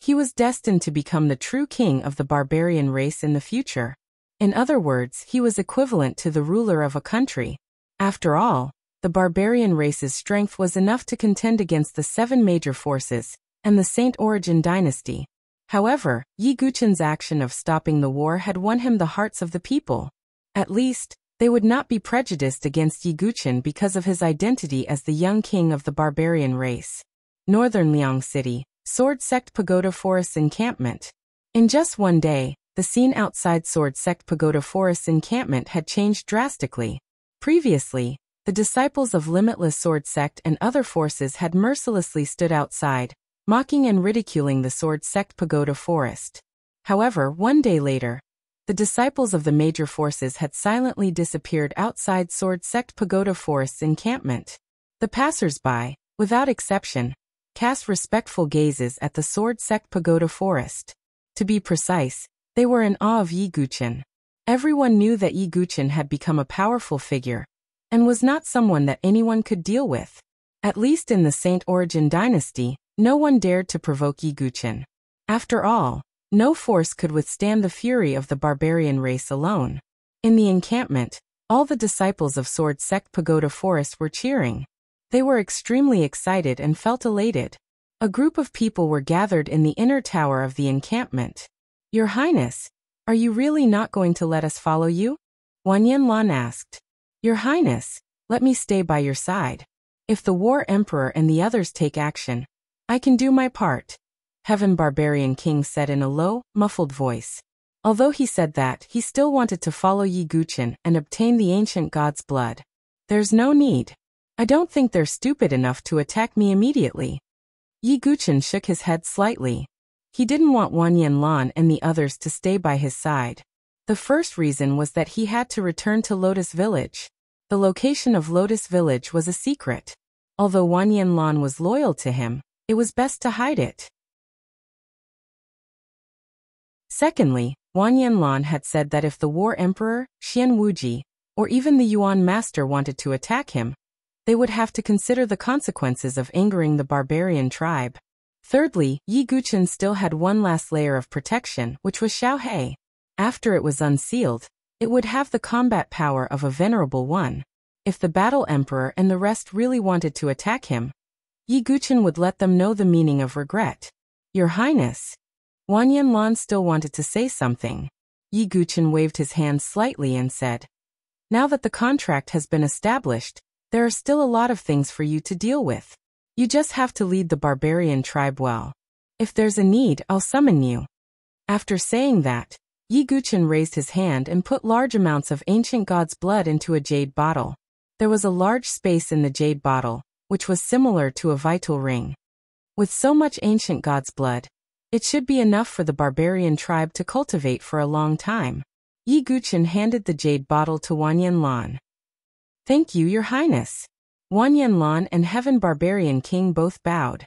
He was destined to become the true king of the barbarian race in the future. In other words, he was equivalent to the ruler of a country. After all, the barbarian race's strength was enough to contend against the 7 major forces, and the Saint Origin dynasty. However, Yi Guqin's action of stopping the war had won him the hearts of the people. At least, they would not be prejudiced against Yi Guqin because of his identity as the young king of the barbarian race. Northern Liang City, Sword Sect Pagoda Forest encampment. In just one day, the scene outside Sword Sect Pagoda Forest encampment had changed drastically. Previously, the disciples of Limitless Sword Sect and other forces had mercilessly stood outside, mocking and ridiculing the Sword Sect Pagoda Forest. However, one day later, the disciples of the major forces had silently disappeared outside Sword Sect Pagoda Forest's encampment. The passers-by, without exception, cast respectful gazes at the Sword Sect Pagoda Forest. To be precise, they were in awe of Yi Guqin. Everyone knew that Yi Guqin had become a powerful figure, and was not someone that anyone could deal with. At least in the Saint Origin dynasty, no one dared to provoke Yi Guqin. After all, no force could withstand the fury of the barbarian race alone. In the encampment, all the disciples of Sword Sect Pagoda Forest were cheering. They were extremely excited and felt elated. A group of people were gathered in the inner tower of the encampment. "Your Highness, are you really not going to let us follow you?" Wan Yanlan asked. "Your Highness, let me stay by your side. If the War Emperor and the others take action, I can do my part," Heaven Barbarian King said in a low, muffled voice. Although he said that, he still wanted to follow Yi Guqin and obtain the ancient god's blood. "There's no need. I don't think they're stupid enough to attack me immediately." Yi Guqin shook his head slightly. He didn't want Wan Yanlan and the others to stay by his side. The first reason was that he had to return to Lotus Village. The location of Lotus Village was a secret. Although Wan Yanlan was loyal to him, it was best to hide it. Secondly, Wan Yanlan had said that if the War Emperor, Xian Wuji, or even the Yuan Master wanted to attack him, they would have to consider the consequences of angering the barbarian tribe. Thirdly, Yi Guqin still had one last layer of protection, which was Xiaohe. After it was unsealed, it would have the combat power of a venerable one. If the Battle Emperor and the rest really wanted to attack him, Yi Guqin would let them know the meaning of regret. "Your Highness." Wan Yanlan still wanted to say something. Yi Guqin waved his hand slightly and said, "Now that the contract has been established, there are still a lot of things for you to deal with. You just have to lead the barbarian tribe well. If there's a need, I'll summon you." After saying that, Yi Guqin raised his hand and put large amounts of ancient god's blood into a jade bottle. There was a large space in the jade bottle, which was similar to a vital ring. With so much ancient god's blood, it should be enough for the barbarian tribe to cultivate for a long time. Yi Guqin handed the jade bottle to Wan Yanlan. "Thank you, Your Highness." Wan Yanlan and Heaven Barbarian King both bowed.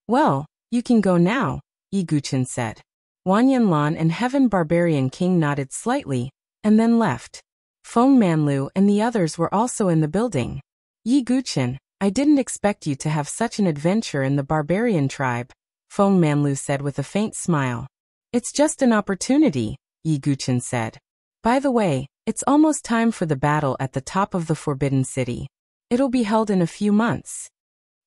"Well, you can go now," Yi Guqin said. Wan Yanlan and Heaven Barbarian King nodded slightly, and then left. Feng Manlu and the others were also in the building. "Yi Guqin, I didn't expect you to have such an adventure in the barbarian tribe," Feng Manlu said with a faint smile. "It's just an opportunity," Yi Guqin said. "By the way, it's almost time for the battle at the top of the Forbidden City. It'll be held in a few months."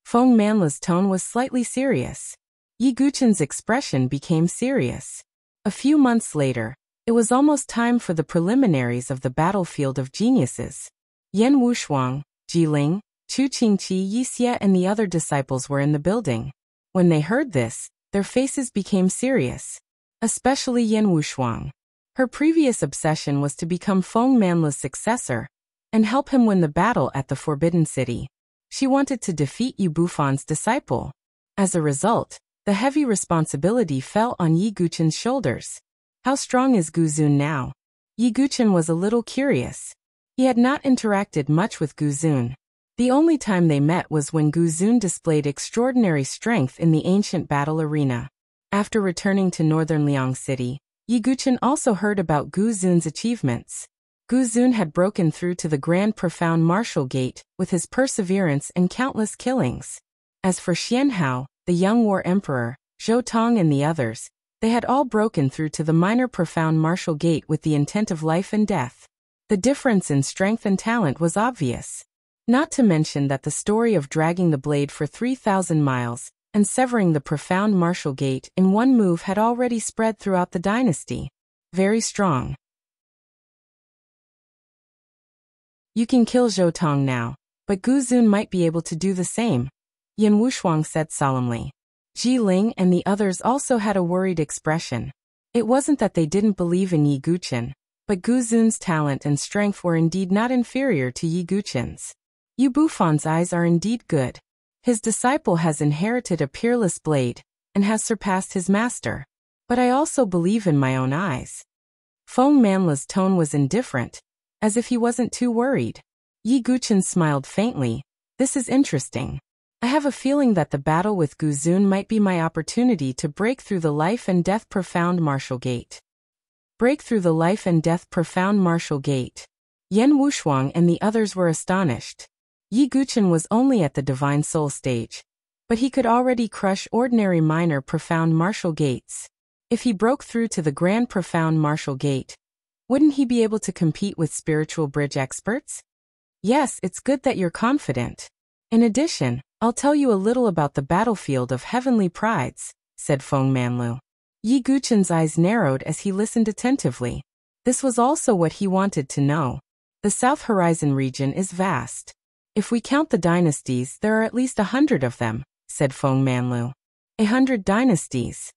Feng Manlu's tone was slightly serious. Yi Guqin's expression became serious. A few months later, it was almost time for the preliminaries of the battlefield of geniuses. Yan Wushuang, Jiling, Chu Qingqi, Yixie and the other disciples were in the building. When they heard this, their faces became serious. Especially Yan Wushuang. Her previous obsession was to become Feng Manlu's successor and help him win the battle at the Forbidden City. She wanted to defeat Yu Bufan's disciple. As a result, the heavy responsibility fell on Yi Guqin's shoulders. How strong is Guzun now? Yi Guqin was a little curious. He had not interacted much with Guzun. The only time they met was when Guzun displayed extraordinary strength in the ancient battle arena. After returning to northern Liang City, Yi Guqin also heard about Guzun's achievements. Guzun had broken through to the Grand Profound Martial Gate with his perseverance and countless killings. As for Xianhao, the young War Emperor, Zhou Tong and the others, they had all broken through to the Minor Profound Martial Gate with the intent of life and death. The difference in strength and talent was obvious. Not to mention that the story of dragging the blade for 3,000 miles and severing the profound martial gate in one move had already spread throughout the dynasty. Very strong. You can kill Zhou Tong now, but Gu Zun might be able to do the same, Yan Wushuang said solemnly. Ji Ling and the others also had a worried expression. It wasn't that they didn't believe in Yi Guqin, but Gu Zun's talent and strength were indeed not inferior to Yi Guqin's. Yu Bufan's eyes are indeed good. His disciple has inherited a peerless blade, and has surpassed his master. But I also believe in my own eyes. Feng Manlu's tone was indifferent, as if he wasn't too worried. Yi Guqin smiled faintly. This is interesting. I have a feeling that the battle with Gu Zun might be my opportunity to break through the life and death profound martial gate. Break through the life and death profound martial gate. Yan Wushuang and the others were astonished. Yi Guqin was only at the divine soul stage, but he could already crush ordinary minor profound martial gates. If he broke through to the grand profound martial gate, wouldn't he be able to compete with spiritual bridge experts? Yes, it's good that you're confident. In addition, I'll tell you a little about the battlefield of heavenly prides, said Feng Manlu. Yi Guqin's eyes narrowed as he listened attentively. This was also what he wanted to know. The South Horizon region is vast. If we count the dynasties, there are at least 100 of them, said Feng Manlu. 100 dynasties.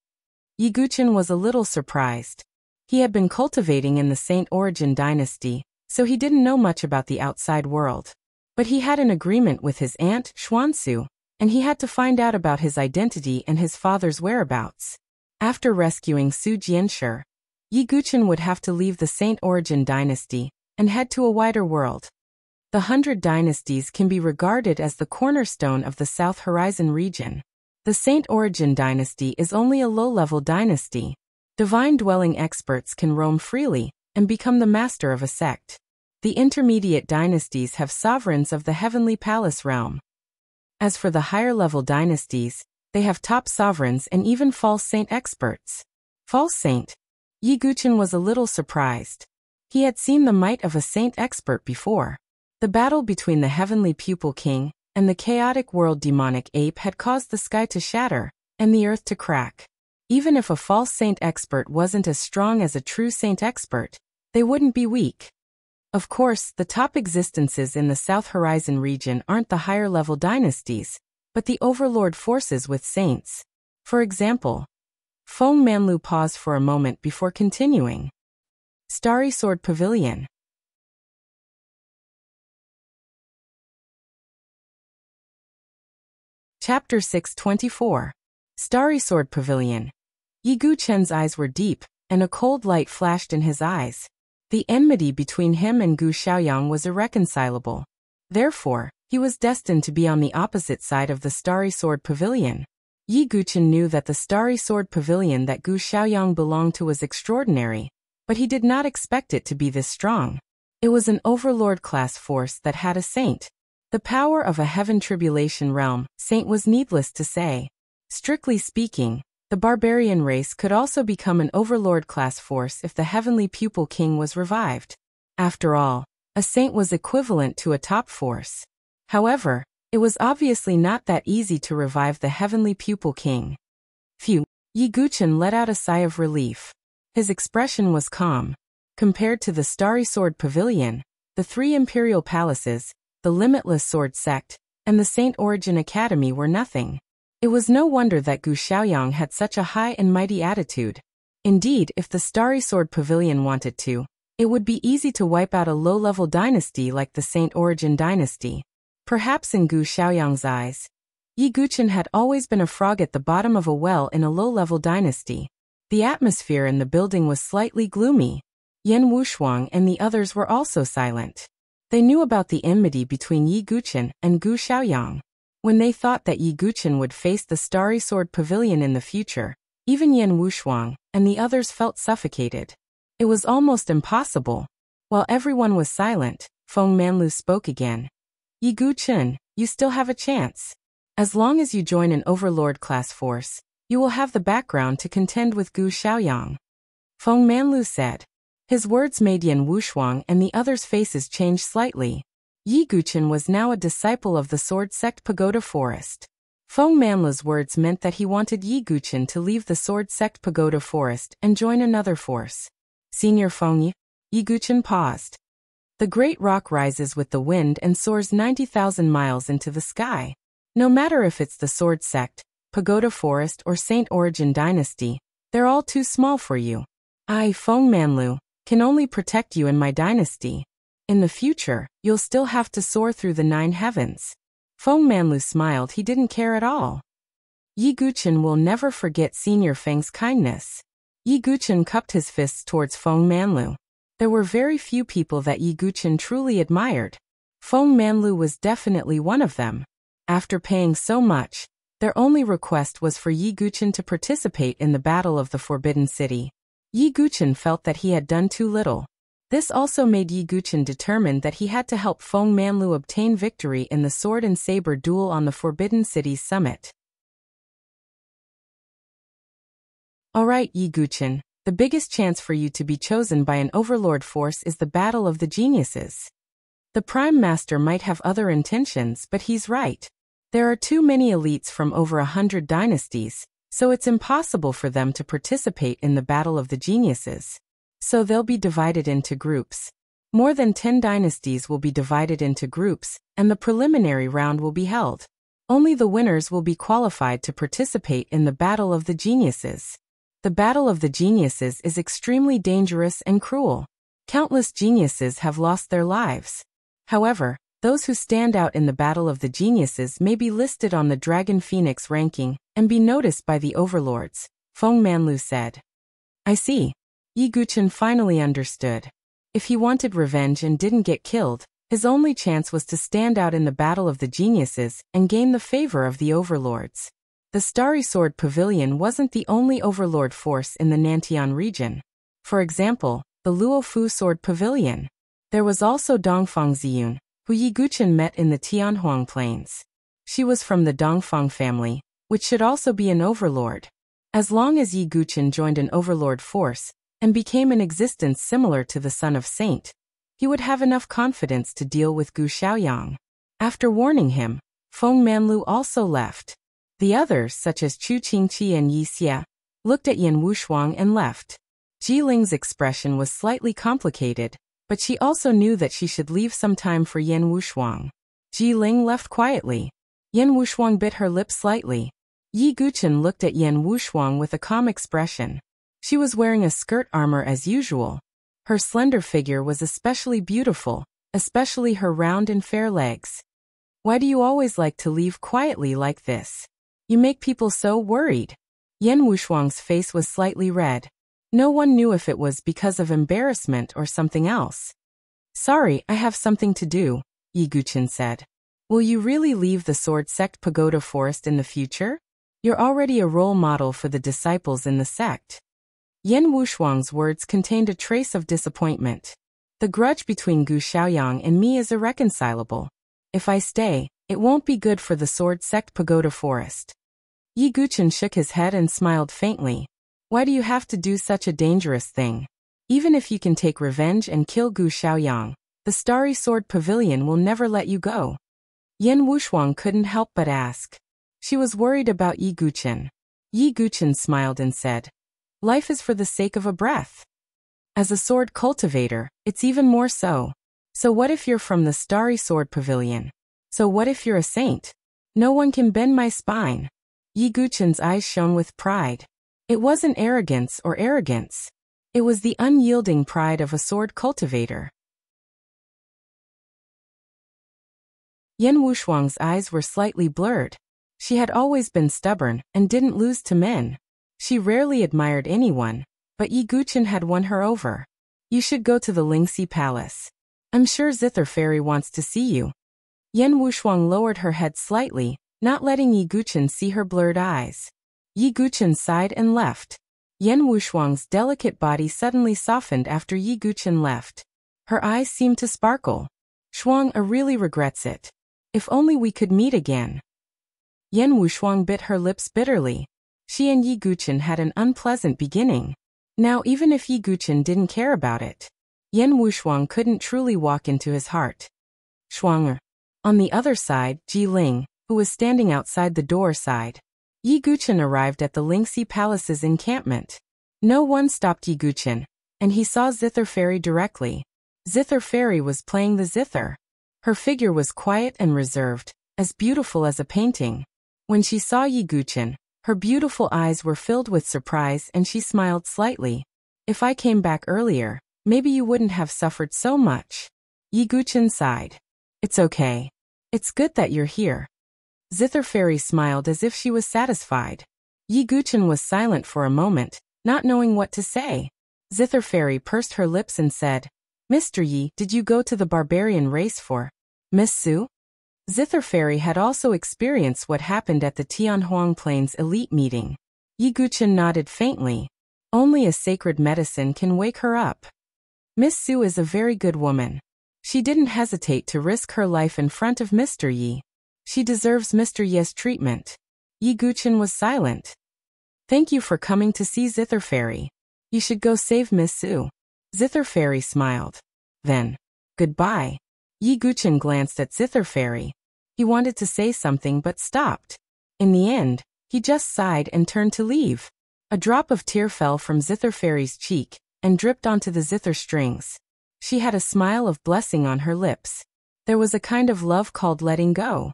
Yi Guqin was a little surprised. He had been cultivating in the Saint Origin dynasty, so he didn't know much about the outside world. But he had an agreement with his aunt, Xuansu, and he had to find out about his identity and his father's whereabouts. After rescuing Su Jianshi, Yi Guqin would have to leave the Saint Origin dynasty and head to a wider world. The 100 dynasties can be regarded as the cornerstone of the South Horizon region. The Saint Origin dynasty is only a low-level dynasty. Divine dwelling experts can roam freely and become the master of a sect. The intermediate dynasties have sovereigns of the heavenly palace realm. As for the higher-level dynasties, they have top sovereigns and even false saint experts. False saint? Yi Guqin was a little surprised. He had seen the might of a saint expert before. The battle between the heavenly pupil king and the chaotic world demonic ape had caused the sky to shatter and the earth to crack. Even if a false saint expert wasn't as strong as a true saint expert, they wouldn't be weak. Of course, the top existences in the South Horizon region aren't the higher-level dynasties, but the overlord forces with saints. For example, Feng Manlu paused for a moment before continuing. Starry Sword Pavilion. Chapter 624. Starry Sword Pavilion. Yi Guqin's eyes were deep, and a cold light flashed in his eyes. The enmity between him and Gu Xiaoyang was irreconcilable. Therefore, he was destined to be on the opposite side of the Starry Sword Pavilion. Yi Guqin knew that the Starry Sword Pavilion that Gu Xiaoyang belonged to was extraordinary, but he did not expect it to be this strong. It was an overlord-class force that had a saint. The power of a heaven tribulation realm saint was needless to say. Strictly speaking, the barbarian race could also become an overlord-class force if the heavenly pupil king was revived. After all, a saint was equivalent to a top force. However, it was obviously not that easy to revive the heavenly pupil king. Phew! Yi Guqin let out a sigh of relief. His expression was calm. Compared to the Starry Sword Pavilion, the 3 imperial palaces, the Limitless Sword Sect, and the Saint Origin Academy were nothing. It was no wonder that Gu Xiaoyang had such a high and mighty attitude. Indeed, if the Starry Sword Pavilion wanted to, it would be easy to wipe out a low-level dynasty like the Saint Origin dynasty. Perhaps in Gu Xiaoyang's eyes, Yi Guqin had always been a frog at the bottom of a well in a low-level dynasty. The atmosphere in the building was slightly gloomy. Yan Wushuang and the others were also silent. They knew about the enmity between Yi Guqin and Gu Xiaoyang. When they thought that Yi Guqin would face the Starry Sword Pavilion in the future, even Yan Wushuang and the others felt suffocated. It was almost impossible. While everyone was silent, Feng Manlu spoke again. Yi Guqin, you still have a chance. As long as you join an overlord-class force, you will have the background to contend with Gu Xiaoyang. Feng Manlu said. His words made Yan Wushuang and the others' faces change slightly. Yi Guqin was now a disciple of the Sword Sect Pagoda Forest. Feng Manlu's words meant that he wanted Yi Guqin to leave the Sword Sect Pagoda Forest and join another force. Senior Feng Yi Guqin paused. The great rock rises with the wind and soars 90,000 miles into the sky. No matter if it's the Sword Sect, Pagoda Forest or Saint Origin Dynasty, they're all too small for you. I, Feng Manlu, can only protect you and my dynasty. In the future, you'll still have to soar through the 9 heavens. Feng Manlu smiled. He didn't care at all. Yi Guqin will never forget Senior Feng's kindness. Yi Guqin cupped his fists towards Feng Manlu. There were very few people that Yi Guqin truly admired. Feng Manlu was definitely one of them. After paying so much, their only request was for Yi Guqin to participate in the Battle of the Forbidden City. Yi Guqin felt that he had done too little. This also made Yi Guqin determined that he had to help Feng Manlu obtain victory in the sword and saber duel on the Forbidden City's summit. Alright, Yi Guqin. The biggest chance for you to be chosen by an overlord force is the Battle of the Geniuses. The Prime Master might have other intentions, but he's right. There are too many elites from over 100 dynasties, so it's impossible for them to participate in the Battle of the Geniuses. So they'll be divided into groups. More than 10 dynasties will be divided into groups, and the preliminary round will be held. Only the winners will be qualified to participate in the Battle of the Geniuses. The Battle of the Geniuses is extremely dangerous and cruel. Countless geniuses have lost their lives. However, those who stand out in the Battle of the Geniuses may be listed on the Dragon Phoenix ranking and be noticed by the overlords, Feng Manlu said. I see. Yi Guqin finally understood. If he wanted revenge and didn't get killed, his only chance was to stand out in the Battle of the Geniuses and gain the favor of the overlords. The Starry Sword Pavilion wasn't the only overlord force in the Nantian region. For example, the Luofu Sword Pavilion. There was also Dongfang Ziyun, who Yi Guqin met in the Tianhuang Plains. She was from the Dongfang family, which should also be an overlord. As long as Yi Guqin joined an overlord force and became an existence similar to the Son of Saint, he would have enough confidence to deal with Gu Xiaoyang. After warning him, Feng Manlu also left. The others, such as Chu Qingqi and Yi Xia, looked at Yan Wushuang and left. Ji Ling's expression was slightly complicated, but she also knew that she should leave some time for Yan Wushuang. Ji Ling left quietly. Yan Wushuang bit her lip slightly. Yi Guqin looked at Yan Wushuang with a calm expression. She was wearing a skirt armor as usual. Her slender figure was especially beautiful, especially her round and fair legs. Why do you always like to leave quietly like this? You make people so worried. Yan Wushuang's face was slightly red. No one knew if it was because of embarrassment or something else. Sorry, I have something to do, Yi Guqin said. Will you really leave the Sword Sect Pagoda Forest in the future? You're already a role model for the disciples in the sect. Yan Wushuang's words contained a trace of disappointment. The grudge between Gu Xiaoyang and me is irreconcilable. If I stay, it won't be good for the Sword Sect Pagoda Forest. Yi Guqin shook his head and smiled faintly. Why do you have to do such a dangerous thing? Even if you can take revenge and kill Gu Xiaoyang, the Starry Sword Pavilion will never let you go. Yan Wushuang couldn't help but ask. She was worried about Yi Guqin. Yi Guqin smiled and said, Life is for the sake of a breath. As a sword cultivator, it's even more so. So what if you're from the Starry Sword Pavilion? So what if you're a saint? No one can bend my spine. Yi Guqin's eyes shone with pride. It wasn't arrogance. It was the unyielding pride of a sword cultivator. Yan Wushuang's eyes were slightly blurred. She had always been stubborn and didn't lose to men. She rarely admired anyone, but Yi Guqin had won her over. You should go to the Lingxi Palace. I'm sure Zither Fairy wants to see you. Yan Wushuang lowered her head slightly, not letting Yi Guqin see her blurred eyes. Yi Guqin sighed and left. Yan Wushuang's delicate body suddenly softened after Yi Guqin left. Her eyes seemed to sparkle. Shuang really regrets it. If only we could meet again. Yan Wushuang bit her lips bitterly. She and Yi Guqin had an unpleasant beginning. Now even if Yi Guqin didn't care about it, Yan Wushuang couldn't truly walk into his heart. Shuang. On the other side, Ji Ling, who was standing outside the door, sighed. Yi Guchen arrived at the Lingxi Palace's encampment. No one stopped Yi Guchen, and he saw Zither Fairy directly. Zither Fairy was playing the zither. Her figure was quiet and reserved, as beautiful as a painting. When she saw Yi Guchen, her beautiful eyes were filled with surprise and she smiled slightly. If I came back earlier, maybe you wouldn't have suffered so much. Yi Guchen sighed. It's okay. It's good that you're here. Zither Fairy smiled as if she was satisfied. Yi Guchen was silent for a moment, not knowing what to say. Zither Fairy pursed her lips and said, Mr. Yi, did you go to the barbarian race for Miss Su? Zither Fairy had also experienced what happened at the Tianhuang Plains elite meeting. Yi Guchen nodded faintly. Only a sacred medicine can wake her up. Miss Su is a very good woman. She didn't hesitate to risk her life in front of Mr. Yi. She deserves Mr. Yi's treatment. Yi Guchen was silent. Thank you for coming to see Zither Fairy. You should go save Miss Su. Zither Fairy smiled. Then, goodbye. Yi Guchen glanced at Zither Fairy. He wanted to say something but stopped. In the end, he just sighed and turned to leave. A drop of tear fell from Zither Fairy's cheek and dripped onto the zither strings. She had a smile of blessing on her lips. There was a kind of love called letting go.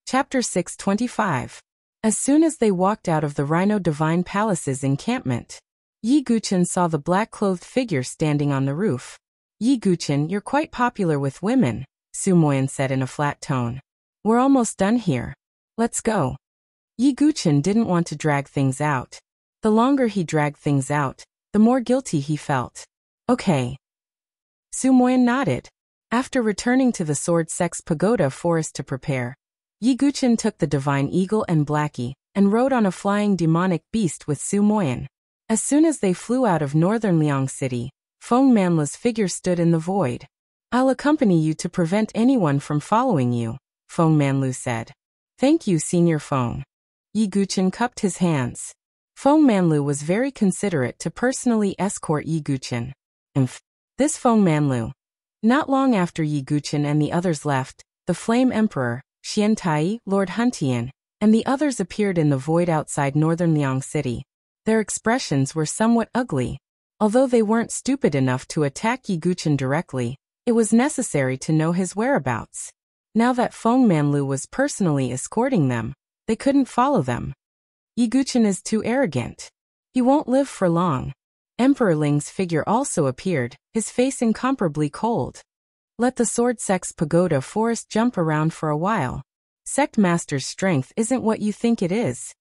Chapter 625. As soon as they walked out of the Rhino Divine Palace's encampment, Yi Guchen saw the black-clothed figure standing on the roof. Yi Guchen, you're quite popular with women, Su Moyan said in a flat tone. We're almost done here. Let's go. Yi Guchen didn't want to drag things out. The longer he dragged things out, the more guilty he felt. Okay. Su Moyan nodded. After returning to the Sword Sex Pagoda forest to prepare, Yi Guchen took the Divine Eagle and Blackie, and rode on a flying demonic beast with Su Moyan. As soon as they flew out of northern Liang City, Feng Manlu's figure stood in the void. I'll accompany you to prevent anyone from following you, Feng Manlu said. Thank you, Senior Feng. Yi Guchen cupped his hands. Feng Manlu was very considerate to personally escort Yi Guchen. This Feng Manlu. Not long after Yi Guchen and the others left, the Flame Emperor, Xian Tai, Lord Huntian, and the others appeared in the void outside northern Liang City. Their expressions were somewhat ugly. Although they weren't stupid enough to attack Yi Guchen directly, it was necessary to know his whereabouts. Now that Feng Manlu was personally escorting them, they couldn't follow them. Yi Guchen is too arrogant. He won't live for long. Emperor Ling's figure also appeared, his face incomparably cold. Let the Sword Sex Pagoda forest jump around for a while. Sect Master's strength isn't what you think it is.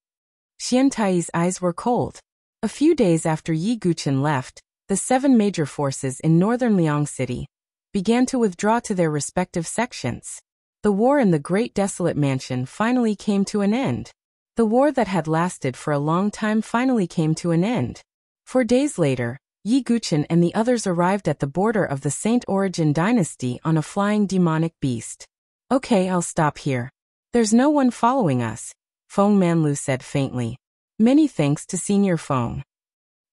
Xian Tai's eyes were cold. A few days after Yi Guchen left, the 7 major forces in northern Liang City began to withdraw to their respective sections. The war in the Great Desolate Mansion finally came to an end. The war that had lasted for a long time finally came to an end. 4 days later, Yi Guchen and the others arrived at the border of the Saint Origin dynasty on a flying demonic beast. Okay, I'll stop here. There's no one following us, Feng Manlu said faintly. Many thanks to Senior Feng.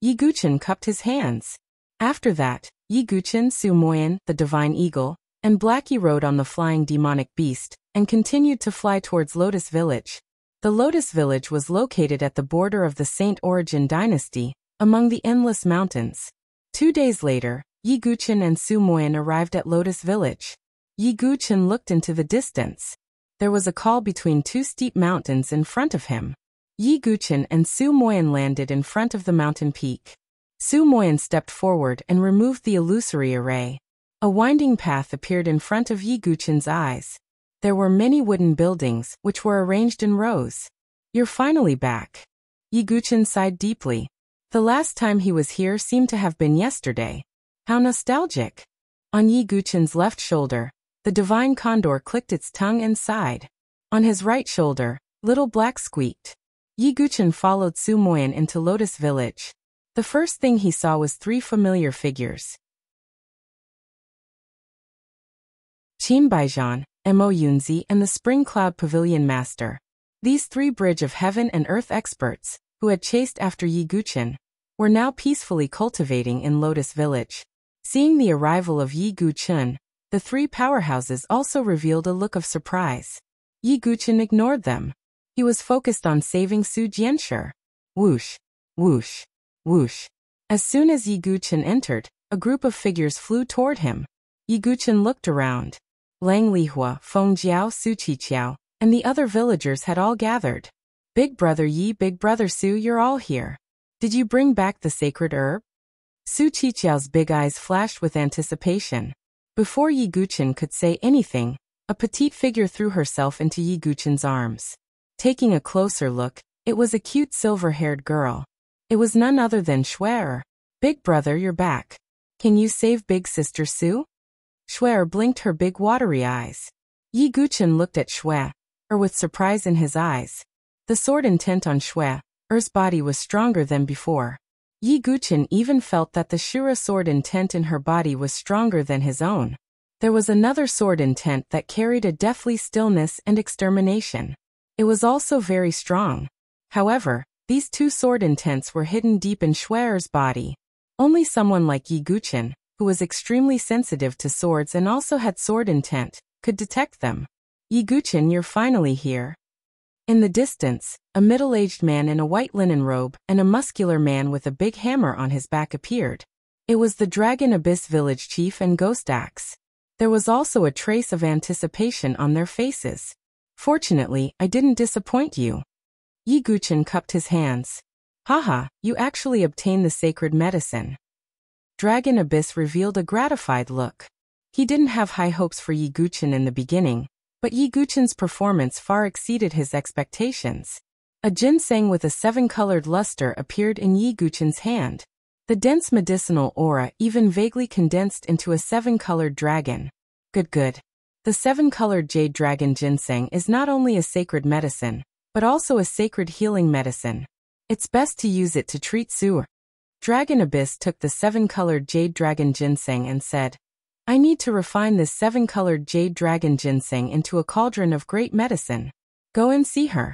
Yi Guchen cupped his hands. After that, Yi Guchen, Su Moyan, the Divine Eagle, and Blackie rode on the flying demonic beast, and continued to fly towards Lotus Village. The Lotus Village was located at the border of the Saint Origin dynasty, among the endless mountains. 2 days later, Yi Guchen and Su Moyan arrived at Lotus Village. Yi Guchen looked into the distance. There was a col between 2 steep mountains in front of him. Yi Guchen and Su Moyan landed in front of the mountain peak. Su Moyan stepped forward and removed the illusory array. A winding path appeared in front of Yi Guchen's eyes. There were many wooden buildings, which were arranged in rows. You're finally back. Yi Guchen sighed deeply. The last time he was here seemed to have been yesterday. How nostalgic. On Yi Guchen's left shoulder, the divine condor clicked its tongue and sighed. On his right shoulder, Little Black squeaked. Yi Guchen followed Su Moyan into Lotus Village. The first thing he saw was 3 familiar figures. Qin Baijian, Mo Yunzi, and the Spring Cloud Pavilion Master. These 3 Bridge of Heaven and Earth experts, who had chased after Yi Guchen, were now peacefully cultivating in Lotus Village. Seeing the arrival of Yi Guqun, the three powerhouses also revealed a look of surprise. Yi Guqun ignored them. He was focused on saving Su Jianshi. Whoosh, whoosh, whoosh. As soon as Yi Guqun entered, a group of figures flew toward him. Yi Guqun looked around. Lang Lihua, Feng Jiao, Su Qiqiao, and the other villagers had all gathered. Big brother Yi, big brother Su, you're all here. Did you bring back the sacred herb? Su Qiqiao's big eyes flashed with anticipation. Before Yi Guqun could say anything, a petite figure threw herself into Yi Guqun's arms. Taking a closer look, it was a cute silver-haired girl. It was none other than Shui. Big brother, you're back. Can you save big sister Su? Shui blinked her big watery eyes. Yi Guqun looked at Shui with surprise in his eyes. The sword intent on Shui's body was stronger than before. Yi Guqun even felt that the Shura sword intent in her body was stronger than his own. There was another sword intent that carried a deathly stillness and extermination. It was also very strong. However, these two sword intents were hidden deep in Shui's body. Only someone like Yi Guqun, who was extremely sensitive to swords and also had sword intent, could detect them. Yi Guqun, you're finally here. In the distance, a middle-aged man in a white linen robe and a muscular man with a big hammer on his back appeared. It was the Dragon Abyss village chief and Ghost Axe. There was also a trace of anticipation on their faces. Fortunately, I didn't disappoint you. Yi Guqun cupped his hands. Haha, you actually obtained the sacred medicine. Dragon Abyss revealed a gratified look. He didn't have high hopes for Yi Guqun in the beginning, but Yi Guqun's performance far exceeded his expectations. A ginseng with a seven-colored luster appeared in Yi Guqun's hand. The dense medicinal aura even vaguely condensed into a seven-colored dragon. Good. The seven-colored jade dragon ginseng is not only a sacred medicine, but also a sacred healing medicine. It's best to use it to treat Su. Dragon Abyss took the seven-colored jade dragon ginseng and said, I need to refine this seven-colored jade dragon ginseng into a cauldron of great medicine. Go and see her.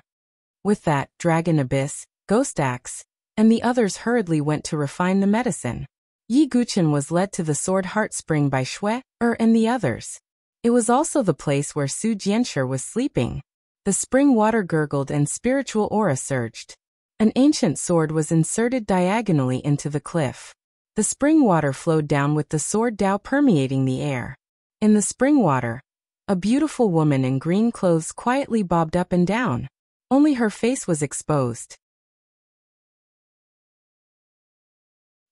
With that, Dragon Abyss, Ghost Axe, and the others hurriedly went to refine the medicine. Yi Guqun was led to the Sword Heart Spring by Shui and the others. It was also the place where Su Jianshi was sleeping. The spring water gurgled and spiritual aura surged. An ancient sword was inserted diagonally into the cliff. The spring water flowed down with the sword Dao permeating the air. In the spring water, a beautiful woman in green clothes quietly bobbed up and down. Only her face was exposed.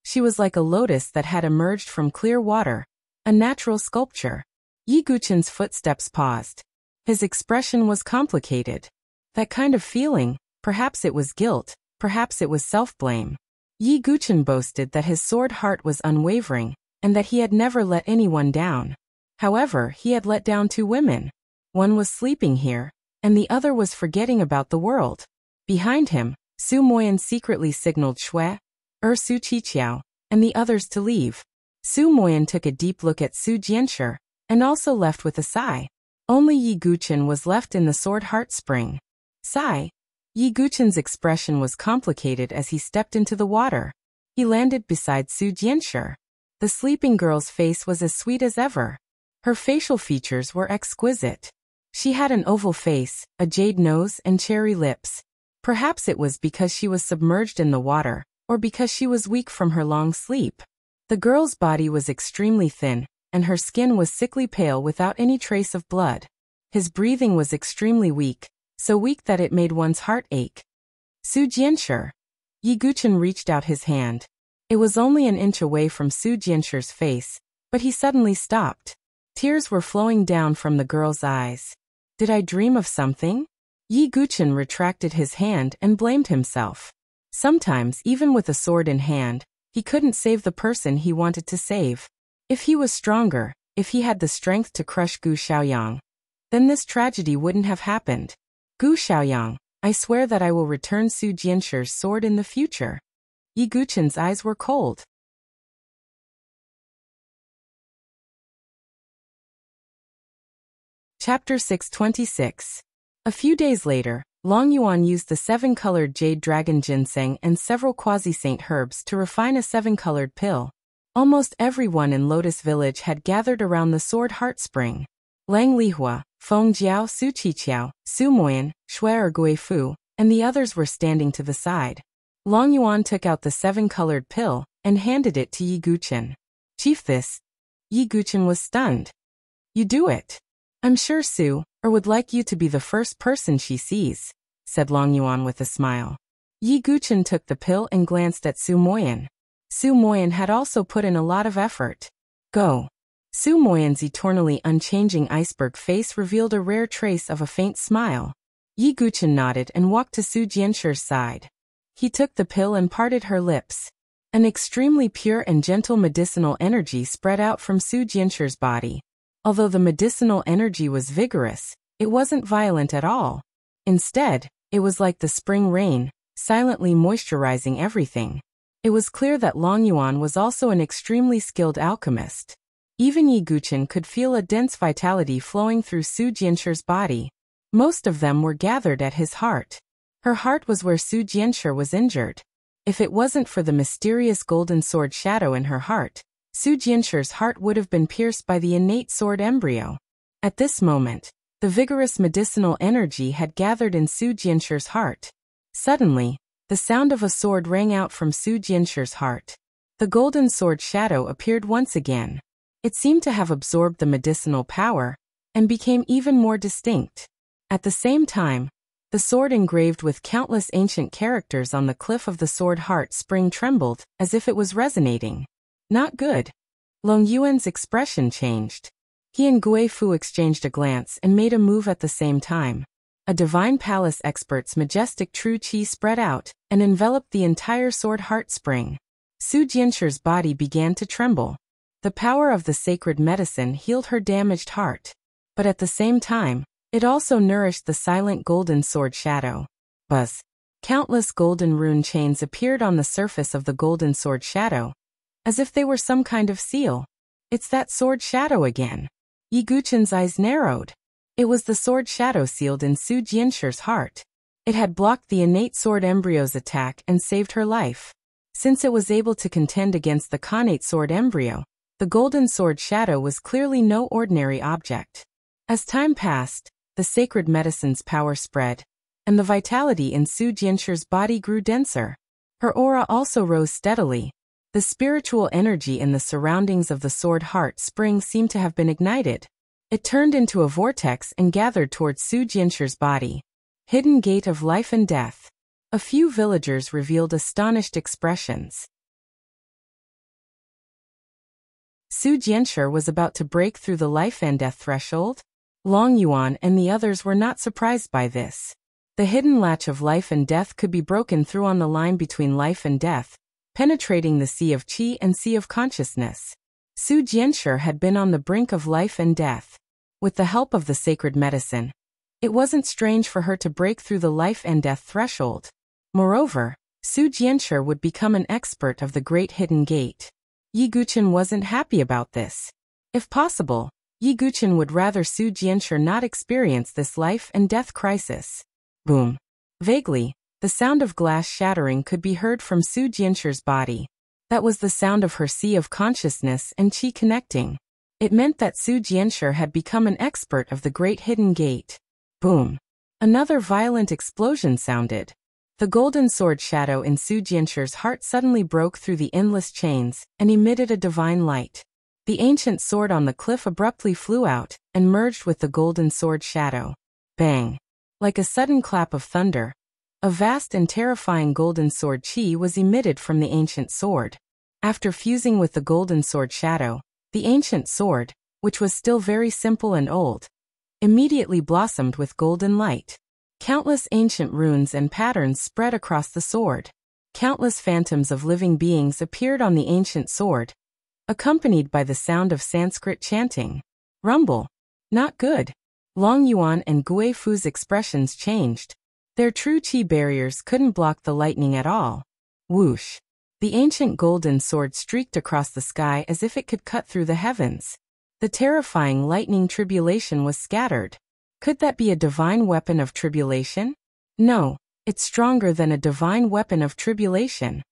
She was like a lotus that had emerged from clear water, a natural sculpture. Yi Guqun's footsteps paused. His expression was complicated. That kind of feeling, perhaps it was guilt, perhaps it was self-blame. Yi Guqun boasted that his sword heart was unwavering, and that he had never let anyone down. However, he had let down two women. One was sleeping here, and the other was forgetting about the world. Behind him, Su Moyan secretly signaled Shui, Su Qiqiao, and the others to leave. Su Moyan took a deep look at Su Jianshi, and also left with a sigh. Only Yi Guqun was left in the Sword Heart Spring. Sigh. Yi Guqun's expression was complicated as he stepped into the water. He landed beside Su Jianshi. The sleeping girl's face was as sweet as ever. Her facial features were exquisite. She had an oval face, a jade nose, and cherry lips. Perhaps it was because she was submerged in the water, or because she was weak from her long sleep. The girl's body was extremely thin, and her skin was sickly pale without any trace of blood. His breathing was extremely weak, so weak that it made one's heart ache. Su Jianshi. Yi Guqun reached out his hand. It was only an inch away from Su Jianshi's face, but he suddenly stopped. Tears were flowing down from the girl's eyes. Did I dream of something? Yi Guqun retracted his hand and blamed himself. Sometimes, even with a sword in hand, he couldn't save the person he wanted to save. If he was stronger, if he had the strength to crush Gu Xiaoyang, then this tragedy wouldn't have happened. Gu Xiaoyang, I swear that I will return Su Jianshi's sword in the future. Yi Guqun's eyes were cold. Chapter 626. A few days later, Long Yuan used the seven-colored jade dragon ginseng and several quasi-saint herbs to refine a seven-colored pill. Almost everyone in Lotus Village had gathered around the sword heart spring. Lang Lihua, Feng Jiao, Su Qiqiao, Su Moyan, Shui Guifu, and the others were standing to the side. Long Yuan took out the 7-colored pill and handed it to Yi Guchen. Chief, this. Yi Guchen was stunned. You do it. I'm sure Su, would like you to be the first person she sees, said Long Yuan with a smile. Yi Guchen took the pill and glanced at Su Moyan. Su Moyan had also put in a lot of effort. Go. Su Moyan's eternally unchanging iceberg face revealed a rare trace of a faint smile. Yi Guchen nodded and walked to Su Jianshir's side. He took the pill and parted her lips. An extremely pure and gentle medicinal energy spread out from Su Jianshir's body. Although the medicinal energy was vigorous, it wasn't violent at all. Instead, it was like the spring rain, silently moisturizing everything. It was clear that Long Yuan was also an extremely skilled alchemist. Even Yi Guchen could feel a dense vitality flowing through Su Jianshir's body. Most of them were gathered at his heart. Her heart was where Su Jianshir was injured. If it wasn't for the mysterious golden sword shadow in her heart, Su Jianshir's heart would have been pierced by the innate sword embryo. At this moment, the vigorous medicinal energy had gathered in Su Jianshir's heart. Suddenly, the sound of a sword rang out from Su Jianshir's heart. The golden sword shadow appeared once again. It seemed to have absorbed the medicinal power and became even more distinct. At the same time, the sword engraved with countless ancient characters on the cliff of the sword heart spring trembled, as if it was resonating. Not good. Long Yuan's expression changed. He and Guifu exchanged a glance and made a move at the same time. A divine palace expert's majestic true qi spread out and enveloped the entire sword heart spring. Su Jianshir's body began to tremble. The power of the sacred medicine healed her damaged heart. But at the same time, it also nourished the silent golden sword shadow. Buzz. Countless golden rune chains appeared on the surface of the golden sword shadow, as if they were some kind of seal. It's that sword shadow again. Yi Guchen's eyes narrowed. It was the sword shadow sealed in Su Jianshir's heart. It had blocked the innate sword embryo's attack and saved her life. Since it was able to contend against the connate sword embryo, the golden sword shadow was clearly no ordinary object. As time passed, the sacred medicine's power spread, and the vitality in Su Jianshir's body grew denser. Her aura also rose steadily. The spiritual energy in the surroundings of the sword heart spring seemed to have been ignited. It turned into a vortex and gathered towards Su Jianshir's body. Hidden gate of life and death. A few villagers revealed astonished expressions. Su Jianshir was about to break through the life and death threshold. Long Yuan and the others were not surprised by this. The hidden latch of life and death could be broken through on the line between life and death, penetrating the sea of qi and sea of consciousness. Su Jianshir had been on the brink of life and death. With the help of the sacred medicine, it wasn't strange for her to break through the life and death threshold. Moreover, Su Jianshir would become an expert of the great hidden gate. Yi Guchen wasn't happy about this. If possible, Yi Guchen would rather Su Jianshir not experience this life and death crisis. Boom. Vaguely, the sound of glass shattering could be heard from Su Jianshir's body. That was the sound of her sea of consciousness and qi connecting. It meant that Su Jianshir had become an expert of the great hidden gate. Boom. Another violent explosion sounded. The golden sword shadow in Su Jianshir's heart suddenly broke through the endless chains and emitted a divine light. The ancient sword on the cliff abruptly flew out and merged with the golden sword shadow. Bang! Like a sudden clap of thunder, a vast and terrifying golden sword qi was emitted from the ancient sword. After fusing with the golden sword shadow, the ancient sword, which was still very simple and old, immediately blossomed with golden light. Countless ancient runes and patterns spread across the sword. Countless phantoms of living beings appeared on the ancient sword, accompanied by the sound of Sanskrit chanting. Rumble. Not good. Long Yuan and Guifu's expressions changed. Their true qi barriers couldn't block the lightning at all. Whoosh. The ancient golden sword streaked across the sky as if it could cut through the heavens. The terrifying lightning tribulation was scattered. Could that be a divine weapon of tribulation? No, it's stronger than a divine weapon of tribulation.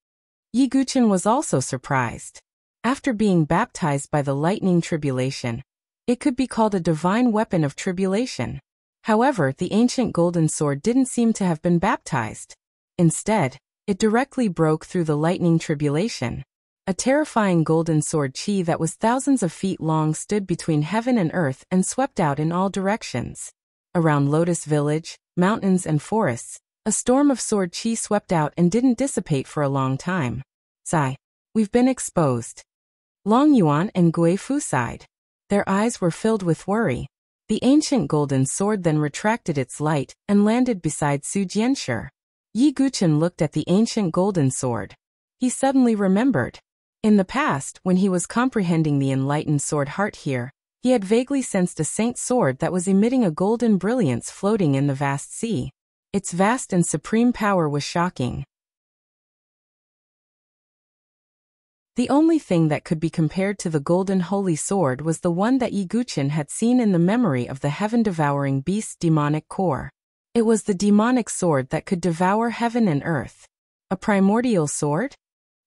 Yi Guchen was also surprised. After being baptized by the lightning tribulation, it could be called a divine weapon of tribulation. However, the ancient golden sword didn't seem to have been baptized. Instead, it directly broke through the lightning tribulation. A terrifying golden sword chi that was thousands of feet long stood between heaven and earth and swept out in all directions. Around Lotus Village, mountains and forests, a storm of sword chi swept out and didn't dissipate for a long time. Sigh. We've been exposed. Long Yuan and Gui Fu sighed. Their eyes were filled with worry. The ancient golden sword then retracted its light and landed beside Su Jianshi. Yi Guchen looked at the ancient golden sword. He suddenly remembered. In the past, when he was comprehending the enlightened sword heart here, he had vaguely sensed a saint sword that was emitting a golden brilliance floating in the vast sea. Its vast and supreme power was shocking. The only thing that could be compared to the golden holy sword was the one that Yi Guchen had seen in the memory of the heaven-devouring beast's demonic core. It was the demonic sword that could devour heaven and earth. A primordial sword?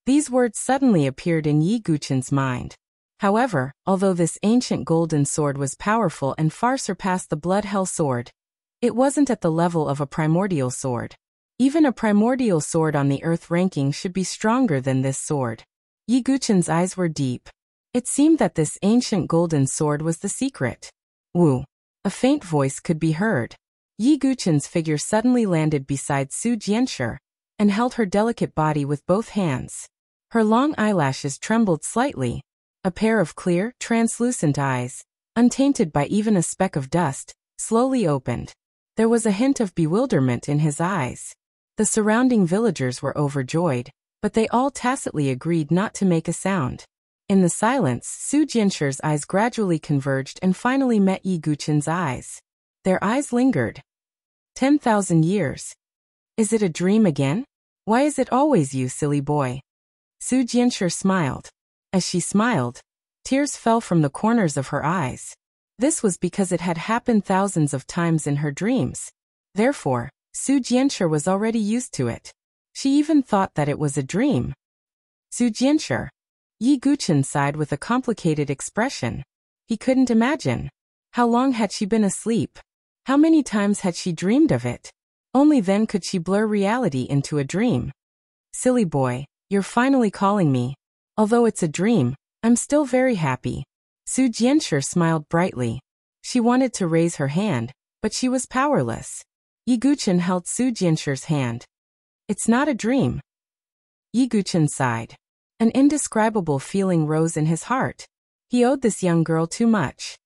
These words suddenly appeared in Yi Guchen's mind. However, although this ancient golden sword was powerful and far surpassed the blood hell sword, it wasn't at the level of a primordial sword. Even a primordial sword on the earth ranking should be stronger than this sword. Yi Guchen's eyes were deep. It seemed that this ancient golden sword was the secret. Wu. A faint voice could be heard. Yi Guchen's figure suddenly landed beside Su Jianshi and held her delicate body with both hands. Her long eyelashes trembled slightly. A pair of clear, translucent eyes, untainted by even a speck of dust, slowly opened. There was a hint of bewilderment in his eyes. The surrounding villagers were overjoyed, but they all tacitly agreed not to make a sound. In the silence, Su Jianshi's eyes gradually converged and finally met Yi Guchen's eyes. Their eyes lingered. 10,000 years. Is it a dream again? Why is it always you, silly boy? Su Jianshi smiled. As she smiled, tears fell from the corners of her eyes. This was because it had happened thousands of times in her dreams. Therefore, Su Jianshi was already used to it. She even thought that it was a dream. Su Jianshi. Yi Guchen sighed with a complicated expression. He couldn't imagine. How long had she been asleep? How many times had she dreamed of it? Only then could she blur reality into a dream. Silly boy, you're finally calling me. Although it's a dream, I'm still very happy. Su Jianshi smiled brightly. She wanted to raise her hand, but she was powerless. Yi Guchen held Su Jianshi's hand. It's not a dream. Yi Guchen sighed. An indescribable feeling rose in his heart. He owed this young girl too much.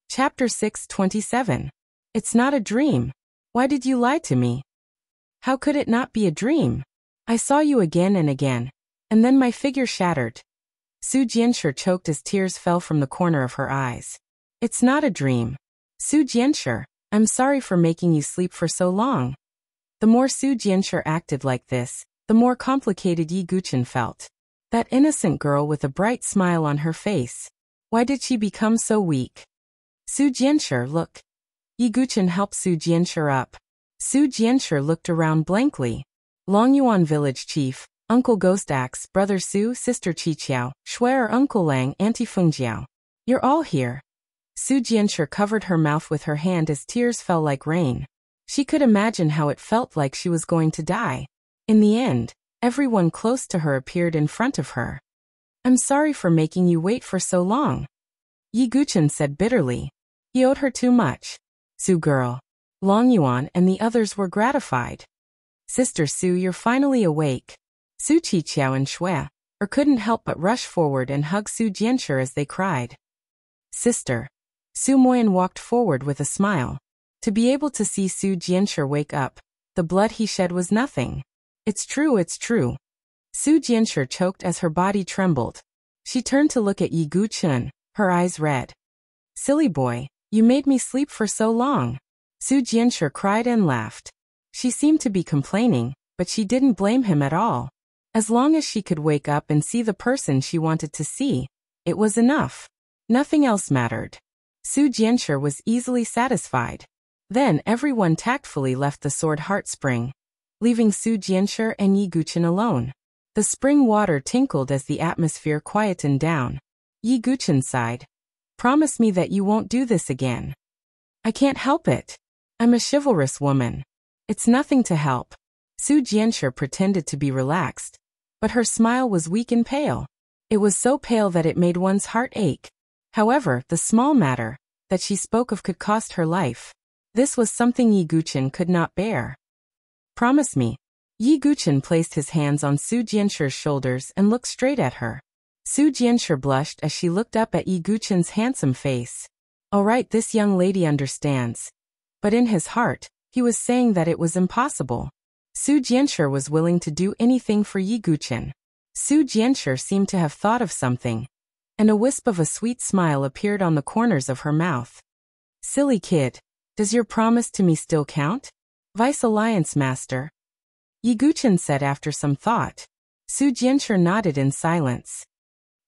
Chapter 6:27. It's not a dream. Why did you lie to me? How could it not be a dream? I saw you again and again, and then my figure shattered. Su Jianshi choked as tears fell from the corner of her eyes. It's not a dream. Su Jianshi, I'm sorry for making you sleep for so long. The more Su Jianshi acted like this, the more complicated Yi Guchen felt. That innocent girl with a bright smile on her face. Why did she become so weak? Su Jianshi, look. Yi Guchen helped Su Jianshi up. Su Jianshi looked around blankly. Longyuan village chief, Uncle Ghost Axe, Brother Su, Sister Qiqiao, Shui Uncle Lang, Auntie Fengjiao. You're all here. Su Jianshi covered her mouth with her hand as tears fell like rain. She could imagine how it felt like she was going to die. In the end, everyone close to her appeared in front of her. I'm sorry for making you wait for so long. Yi Guchen said bitterly. He owed her too much. Su girl. Longyuan and the others were gratified. Sister Su, you're finally awake. Su Qiqiao and Shui couldn't help but rush forward and hug Su Jianshi as they cried. Sister. Su Moyan walked forward with a smile. To be able to see Su Jianshi wake up, the blood he shed was nothing. It's true, it's true. Su Jianshi choked as her body trembled. She turned to look at Yi Guchen, her eyes red. Silly boy, you made me sleep for so long. Su Jianshi cried and laughed. She seemed to be complaining, but she didn't blame him at all. As long as she could wake up and see the person she wanted to see, it was enough. Nothing else mattered. Su Jianshi was easily satisfied. Then everyone tactfully left the sword heart spring. leaving Su Jianshi and Yi Guqin alone. The spring water tinkled as the atmosphere quietened down. Yi Guqin sighed. Promise me that you won't do this again. I can't help it. I'm a chivalrous woman. It's nothing to help. Su Jianshi pretended to be relaxed, but her smile was weak and pale. It was so pale that it made one's heart ache. However, the small matter that she spoke of could cost her life. This was something Yi Guqin could not bear. Promise me. Yi Guqin placed his hands on Su Jianshi's shoulders and looked straight at her. Su Jianshi blushed as she looked up at Yi Guqin's handsome face. All right, this young lady understands. But in his heart, he was saying that it was impossible. Su Jianshi was willing to do anything for Yi Guqin. Su Jianshi seemed to have thought of something, and a wisp of a sweet smile appeared on the corners of her mouth. Silly kid, does your promise to me still count? Vice Alliance Master. Yi Guqin said after some thought. Su Jianshi nodded in silence.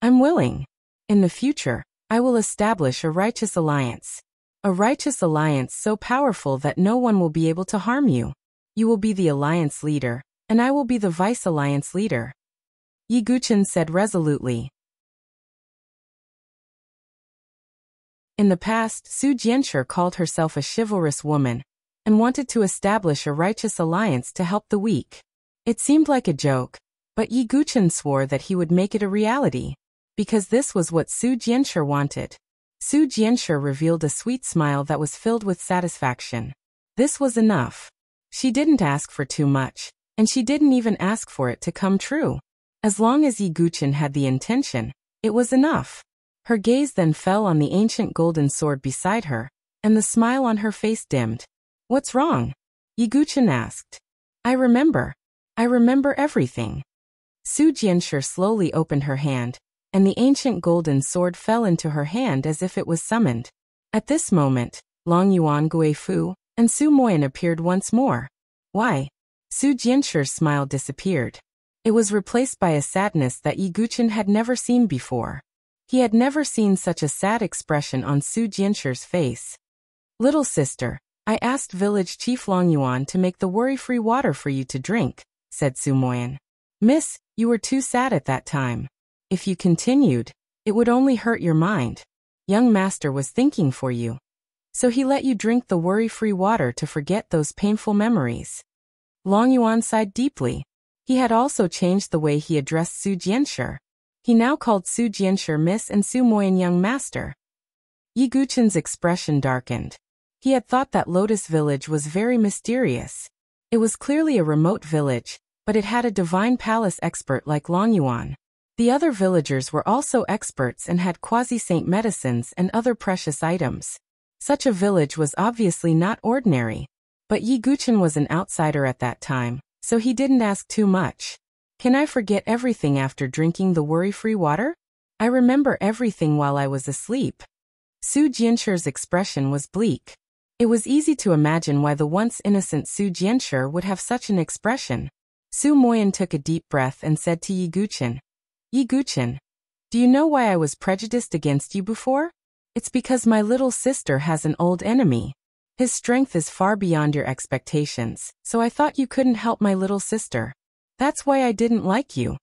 I'm willing. In the future, I will establish a righteous alliance. A righteous alliance so powerful that no one will be able to harm you. You will be the alliance leader, and I will be the vice alliance leader. Yi Guqin said resolutely. In the past, Su Jianshi called herself a chivalrous woman, and wanted to establish a righteous alliance to help the weak. It seemed like a joke, but Yi Guqin swore that he would make it a reality, because this was what Su Jianshi wanted. Su Jianshi revealed a sweet smile that was filled with satisfaction. This was enough. She didn't ask for too much, and she didn't even ask for it to come true. As long as Yi Guqin had the intention, it was enough. Her gaze then fell on the ancient golden sword beside her, and the smile on her face dimmed. What's wrong? Yi Guqin asked. I remember everything. Su Jianshi slowly opened her hand, and the ancient golden sword fell into her hand as if it was summoned. At this moment, Long Yuan Guifu and Su Moyan appeared once more. Why? Su Jianshi's smile disappeared. It was replaced by a sadness that Yi Guqin had never seen before. He had never seen such a sad expression on Su Jianshi's face. Little sister, I asked village chief Long Yuan to make the worry-free water for you to drink, said Su Moyan. Miss, you were too sad at that time. If you continued, it would only hurt your mind. Young master was thinking for you. So he let you drink the worry-free water to forget those painful memories. Long Yuan sighed deeply. He had also changed the way he addressed Su Jianshi. He now called Su Jianshi Miss and Su Moyan Young Master. Yi Guqin's expression darkened. He had thought that Lotus Village was very mysterious. It was clearly a remote village, but it had a divine palace expert like Long Yuan. The other villagers were also experts and had quasi-saint medicines and other precious items. Such a village was obviously not ordinary. But Yi Guqin was an outsider at that time, so he didn't ask too much. Can I forget everything after drinking the worry-free water? I remember everything while I was asleep. Su Jianshi's expression was bleak. It was easy to imagine why the once innocent Su Jianshi would have such an expression. Su Moyan took a deep breath and said to Yi Guqin, Yi Guqin, do you know why I was prejudiced against you before? It's because my little sister has an old enemy. His strength is far beyond your expectations, so I thought you couldn't help my little sister. That's why I didn't like you.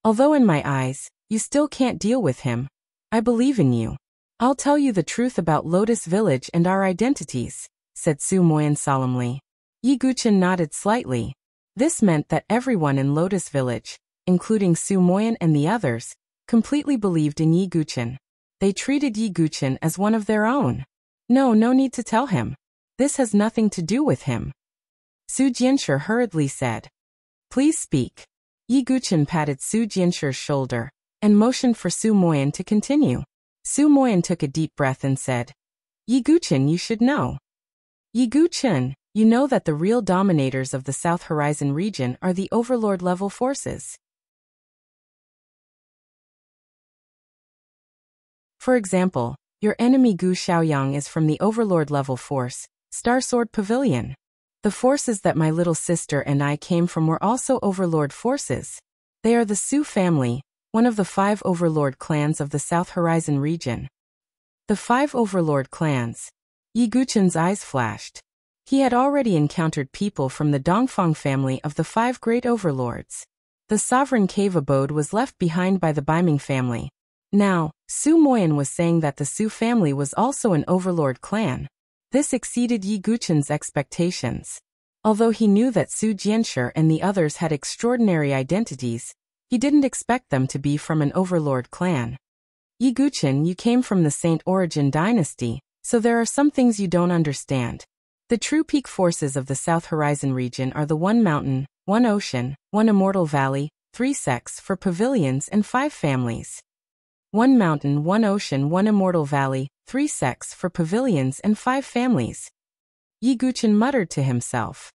Although in my eyes, you still can't deal with him. I believe in you. I'll tell you the truth about Lotus Village and our identities, said Su Moyan solemnly. Yi Guqin nodded slightly. This meant that everyone in Lotus Village, including Su Moyan and the others, completely believed in Yi Guqin. They treated Yi Guqin as one of their own. No need to tell him. This has nothing to do with him. Su Jianshi hurriedly said. Please speak. Yi Guqin patted Su Jianshi's shoulder, and motioned for Su Moyan to continue. Su Moyan took a deep breath and said, Yi Guqin, you should know. Yi Guqin, you know that the real dominators of the South Horizon region are the Overlord-level forces. For example, your enemy Gu Xiaoyang is from the Overlord-level force, Star Sword Pavilion. The forces that my little sister and I came from were also Overlord forces. They are the Su family, one of the 5 Overlord clans of the South Horizon region. The 5 Overlord clans. Yi Guqin's eyes flashed. He had already encountered people from the Dongfang family of the 5 great overlords. The sovereign cave abode was left behind by the Baiming family. Now, Su Moyan was saying that the Su family was also an overlord clan. This exceeded Yi Guchen's expectations. Although he knew that Su Jianshi and the others had extraordinary identities, he didn't expect them to be from an overlord clan. Yi Guchen, you came from the Saint Origin dynasty, so there are some things you don't understand. The true peak forces of the South Horizon region are the 1 mountain, 1 ocean, 1 immortal valley, 3 sects for pavilions and 5 families. 1 mountain, 1 ocean, 1 immortal valley, 3 sects for pavilions and 5 families. Yi Guchen muttered to himself.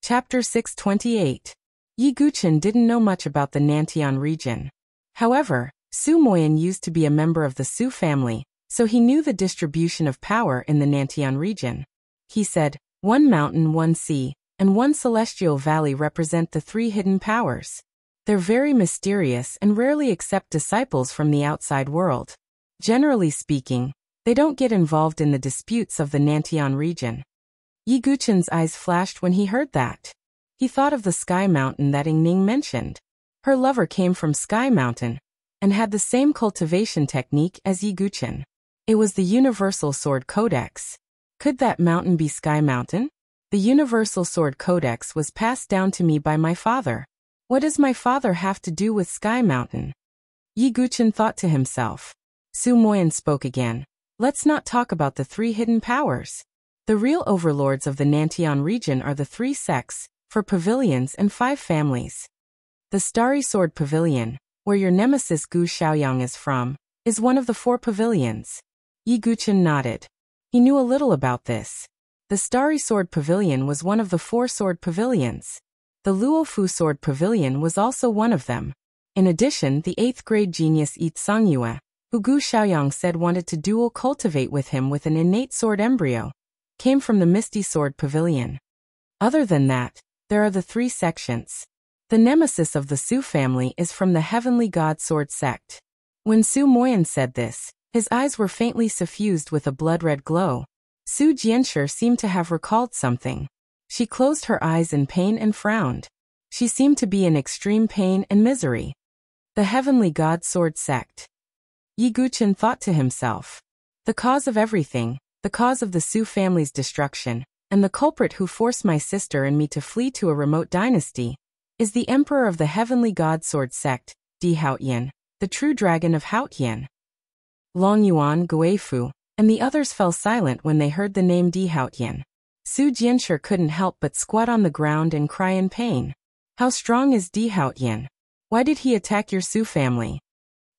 Chapter 628. Yi Guchen didn't know much about the Nantian region. However, Su Moyan used to be a member of the Su family, so he knew the distribution of power in the Nantian region. He said, 1 mountain, 1 sea, and 1 celestial valley represent the 3 hidden powers. They're very mysterious and rarely accept disciples from the outside world. Generally speaking, they don't get involved in the disputes of the Nantian region. Yi Guchen's eyes flashed when he heard that. He thought of the Sky Mountain that Yingning mentioned. Her lover came from Sky Mountain and had the same cultivation technique as Yi Guchen. It was the Universal Sword Codex. Could that mountain be Sky Mountain? The Universal Sword Codex was passed down to me by my father. What does my father have to do with Sky Mountain? Yi Guchen thought to himself. Su Moyan spoke again. Let's not talk about the 3 hidden powers. The real overlords of the Nantian region are the 3 sects, for pavilions and 5 families. The Starry Sword Pavilion, where your nemesis Gu Xiaoyang is from, is one of the 4 pavilions. Yi Guchen nodded. He knew a little about this. The Starry Sword Pavilion was one of the 4 sword pavilions. The Luofu Sword Pavilion was also one of them. In addition, the 8th grade genius Yi Tsangyue, who Gu Xiaoyang said wanted to dual cultivate with him with an innate sword embryo, came from the Misty Sword Pavilion. Other than that, there are the 3 sections. The nemesis of the Su family is from the Heavenly God Sword sect. When Su Moyan said this, his eyes were faintly suffused with a blood-red glow. Su Jianshi seemed to have recalled something. She closed her eyes in pain and frowned. She seemed to be in extreme pain and misery. The Heavenly God Sword sect. Yi Guchen thought to himself. The cause of everything, the cause of the Su family's destruction, and the culprit who forced my sister and me to flee to a remote dynasty, is the Emperor of the Heavenly God Sword sect, Di Haotian, the true dragon of Haotian. Long Yuan, Guifu, and the others fell silent when they heard the name Di Haotian. Su Jianshi couldn't help but squat on the ground and cry in pain. How strong is Di Haotian? Why did he attack your Su family?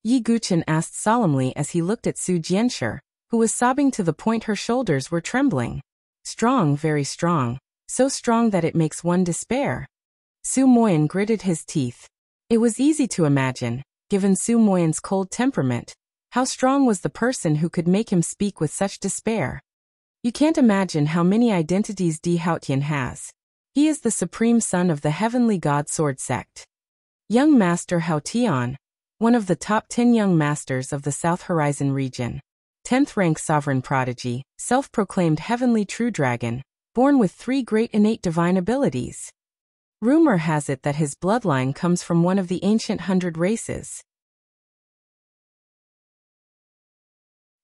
Yi Guchen asked solemnly as he looked at Su Jianshi, who was sobbing to the point her shoulders were trembling. Strong, very strong, so strong that it makes one despair. Su Moyan gritted his teeth. It was easy to imagine, given Su Moyan's cold temperament, how strong was the person who could make him speak with such despair. You can't imagine how many identities Di Haotian has. He is the supreme son of the Heavenly God Sword sect. Young Master Hao Tian, one of the top 10 young masters of the South Horizon region. 10th rank sovereign prodigy, self-proclaimed heavenly true dragon, born with 3 great innate divine abilities. Rumor has it that his bloodline comes from one of the ancient 100 races.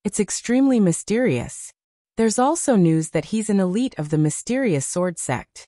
It's extremely mysterious. There's also news that he's an elite of the mysterious sword sect.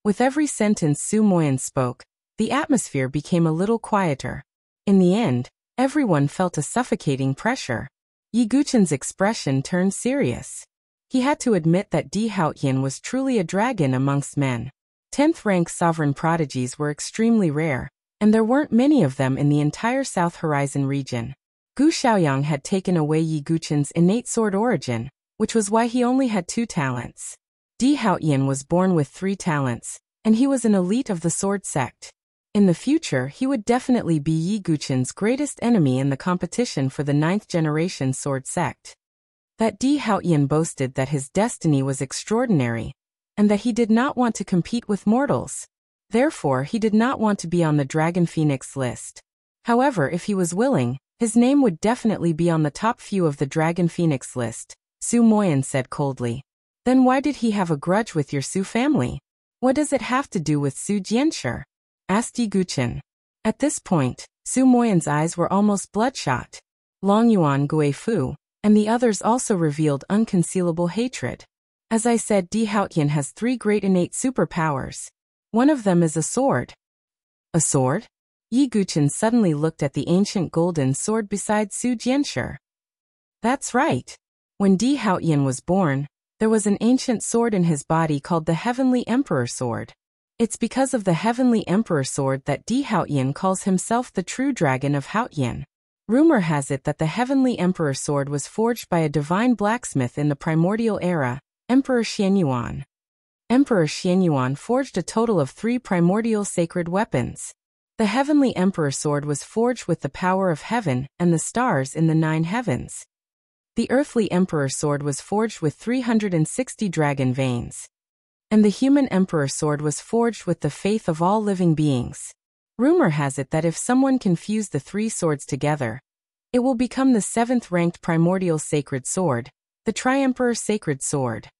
With every sentence Su Moyan spoke, the atmosphere became a little quieter. In the end, everyone felt a suffocating pressure. Yi Guchen's expression turned serious. He had to admit that Di Haotian was truly a dragon amongst men. 10th rank sovereign prodigies were extremely rare, and there weren't many of them in the entire South Horizon region. Gu Xiaoyang had taken away Yi Guchen's innate sword origin, which was why he only had 2 talents. Di Haotian was born with 3 talents, and he was an elite of the sword sect. In the future, he would definitely be Yi Guchen's greatest enemy in the competition for the 9th generation sword sect. That Di Haotian boasted that his destiny was extraordinary, and that he did not want to compete with mortals. Therefore, he did not want to be on the Dragon Phoenix list. However, if he was willing, His name would definitely be on the top few of the Dragon Phoenix list, Su Moyan said coldly. Then why did he have a grudge with your Su family? What does it have to do with Su Jianshi? Asked Yi Guqin. At this point, Su Moyan's eyes were almost bloodshot. Long Yuan Guifu, and the others also revealed unconcealable hatred. As I said, Di Haotian has 3 great innate superpowers. One of them is a sword. A sword? Yi Guqin suddenly looked at the ancient golden sword beside Su Jianshi. That's right. When Di Haotian was born, there was an ancient sword in his body called the Heavenly Emperor Sword. It's because of the Heavenly Emperor Sword that Di Haotian calls himself the true dragon of Haotian. Rumor has it that the Heavenly Emperor Sword was forged by a divine blacksmith in the primordial era, Emperor Xianyuan. Emperor Xianyuan forged a total of 3 primordial sacred weapons. The Heavenly Emperor Sword was forged with the power of heaven and the stars in the 9 heavens. The Earthly Emperor Sword was forged with 360 dragon veins. And the Human Emperor Sword was forged with the faith of all living beings. Rumor has it that if someone can fuse the 3 swords together, it will become the 7th-ranked primordial sacred sword, the Tri-Emperor Sacred Sword.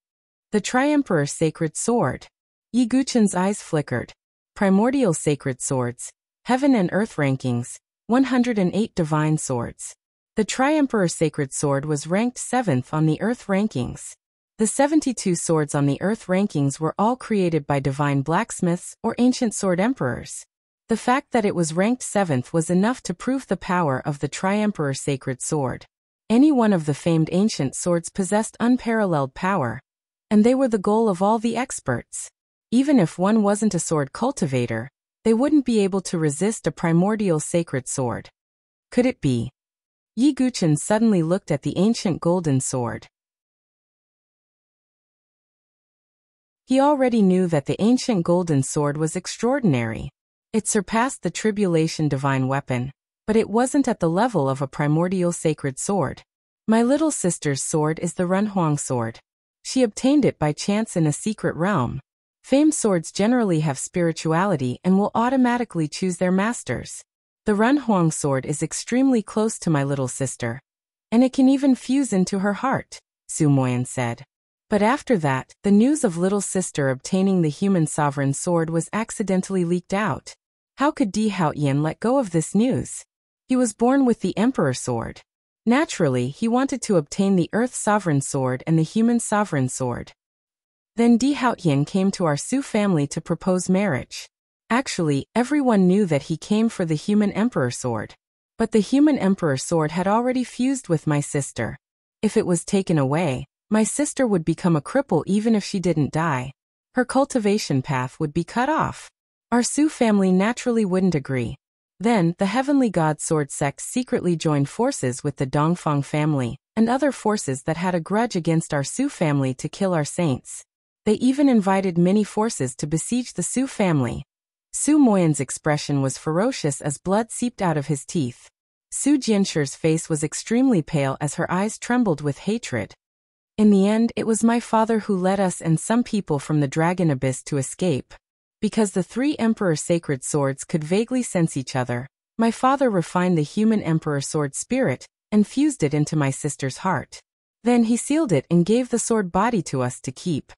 The Tri-Emperor Sacred Sword. Yi Guqin's eyes flickered. Primordial Sacred Swords, Heaven and Earth rankings, 108 divine swords. The Tri-Emperor Sacred Sword was ranked 7th on the Earth rankings. The 72 swords on the Earth rankings were all created by divine blacksmiths or ancient sword emperors. The fact that it was ranked 7th was enough to prove the power of the Tri-Emperor Sacred Sword. Any one of the famed ancient swords possessed unparalleled power, and they were the goal of all the experts. Even if one wasn't a sword cultivator, they wouldn't be able to resist a primordial sacred sword. Could it be? Yi Guqin suddenly looked at the ancient golden sword. He already knew that the ancient golden sword was extraordinary. It surpassed the tribulation divine weapon, but it wasn't at the level of a primordial sacred sword. My little sister's sword is the Runhuang sword. She obtained it by chance in a secret realm. Famed swords generally have spirituality and will automatically choose their masters. The Runhuang sword is extremely close to my little sister, and it can even fuse into her heart, Su Moyan said. But after that, the news of little sister obtaining the human sovereign sword was accidentally leaked out. How could Di Haotian let go of this news? He was born with the Emperor Sword. Naturally, he wanted to obtain the Earth Sovereign Sword and the Human Sovereign Sword. Then Di Haotian came to our Su family to propose marriage. Actually, everyone knew that he came for the Human Emperor Sword. But the Human Emperor Sword had already fused with my sister. If it was taken away, my sister would become a cripple even if she didn't die. Her cultivation path would be cut off. Our Su family naturally wouldn't agree. Then, the Heavenly God Sword sect secretly joined forces with the Dongfang family and other forces that had a grudge against our Su family to kill our saints. They even invited many forces to besiege the Su family. Su Moyan's expression was ferocious as blood seeped out of his teeth. Su Jianshi's face was extremely pale as her eyes trembled with hatred. In the end, it was my father who led us and some people from the Dragon Abyss to escape. Because the 3 Emperor Sacred Swords could vaguely sense each other, my father refined the Human Emperor Sword spirit and fused it into my sister's heart. Then he sealed it and gave the sword body to us to keep.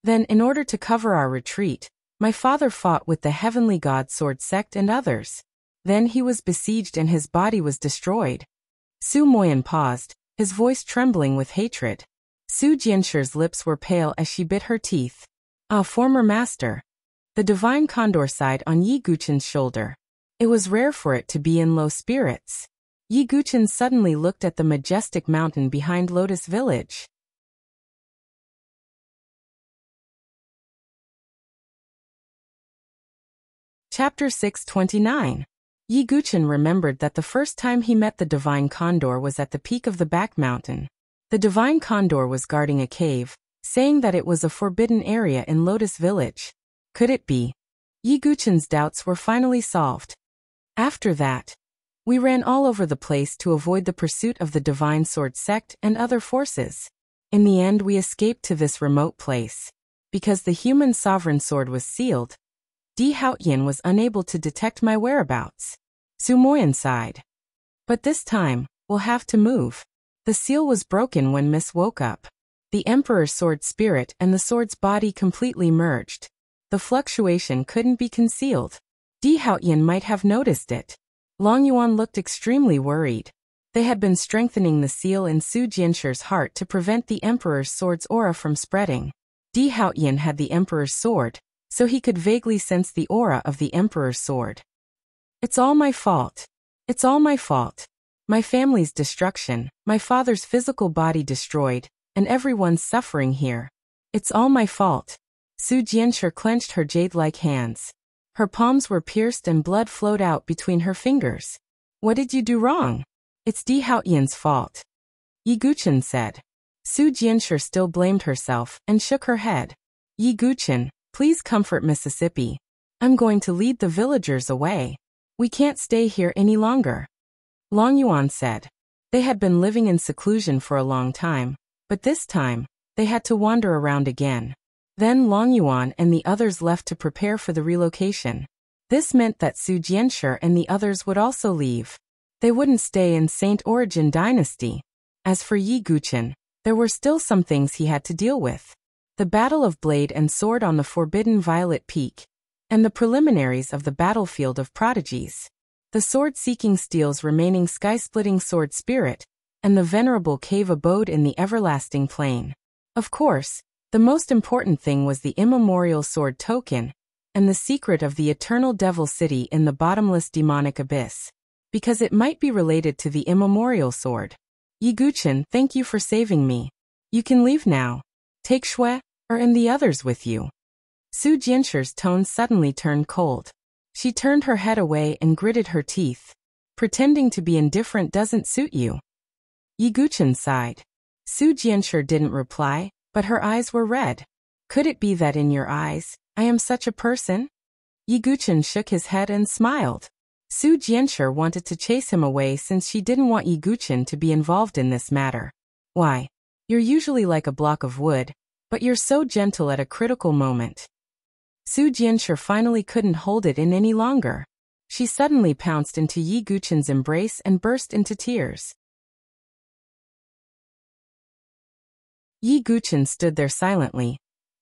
Then, in order to cover our retreat, my father fought with the Heavenly God Sword sect and others. Then he was besieged and his body was destroyed. Su Moyan paused, his voice trembling with hatred. Su Jianshi's lips were pale as she bit her teeth. Ah, former master. The divine condor sighed on Yi Guqin's shoulder. It was rare for it to be in low spirits. Yi Guqin suddenly looked at the majestic mountain behind Lotus Village. Chapter 629. Yi Guqin remembered that the first time he met the divine condor was at the peak of the back mountain. The divine condor was guarding a cave, saying that it was a forbidden area in Lotus Village. Could it be? Yi Guqin's doubts were finally solved. After that, we ran all over the place to avoid the pursuit of the Divine Sword sect and other forces. In the end, we escaped to this remote place. Because the Human Sovereign Sword was sealed, Di Haotian was unable to detect my whereabouts. Su Moyan sighed. But this time, we'll have to move. The seal was broken when Miss woke up. The Emperor's sword spirit and the sword's body completely merged. The fluctuation couldn't be concealed. Di Haoyan might have noticed it. Long Yuan looked extremely worried. They had been strengthening the seal in Su Jianshir's heart to prevent the Emperor's sword's aura from spreading. Di Haoyan had the Emperor's sword, so he could vaguely sense the aura of the Emperor's sword. It's all my fault. It's all my fault. My family's destruction, my father's physical body destroyed, and everyone's suffering here. It's all my fault. Su Jianshir clenched her jade-like hands. Her palms were pierced and blood flowed out between her fingers. What did you do wrong? It's Di Haoyan's fault. Yi Guchen said. Su Jianshir still blamed herself and shook her head. Yi Guchen, please comfort Mississippi. I'm going to lead the villagers away. We can't stay here any longer. Long Yuan said. They had been living in seclusion for a long time, but this time, they had to wander around again. Then Long Yuan and the others left to prepare for the relocation. This meant that Su Jianshir and the others would also leave. They wouldn't stay in Saint Origin Dynasty. As for Yi Guchen, there were still some things he had to deal with. The battle of blade and sword on the Forbidden Violet Peak, and the preliminaries of the battlefield of prodigies. The sword-seeking steel's remaining sky-splitting sword spirit, and the venerable cave abode in the everlasting plain. Of course, the most important thing was the immemorial sword token, and the secret of the eternal devil city in the bottomless demonic abyss. Because it might be related to the immemorial sword. Yi Guchen, thank you for saving me. You can leave now. Take Shui, and the others with you. Su Jianshir's tone suddenly turned cold. She turned her head away and gritted her teeth. Pretending to be indifferent doesn't suit you. Yi Guchen sighed. Su Jianshir didn't reply, but her eyes were red. Could it be that in your eyes, I am such a person? Yi Guchen shook his head and smiled. Su Jianshir wanted to chase him away since she didn't want Yi Guchen to be involved in this matter. Why? You're usually like a block of wood, but you're so gentle at a critical moment. Su Jianshir finally couldn't hold it in any longer. She suddenly pounced into Yi Guchen's embrace and burst into tears. Yi Guchen stood there silently,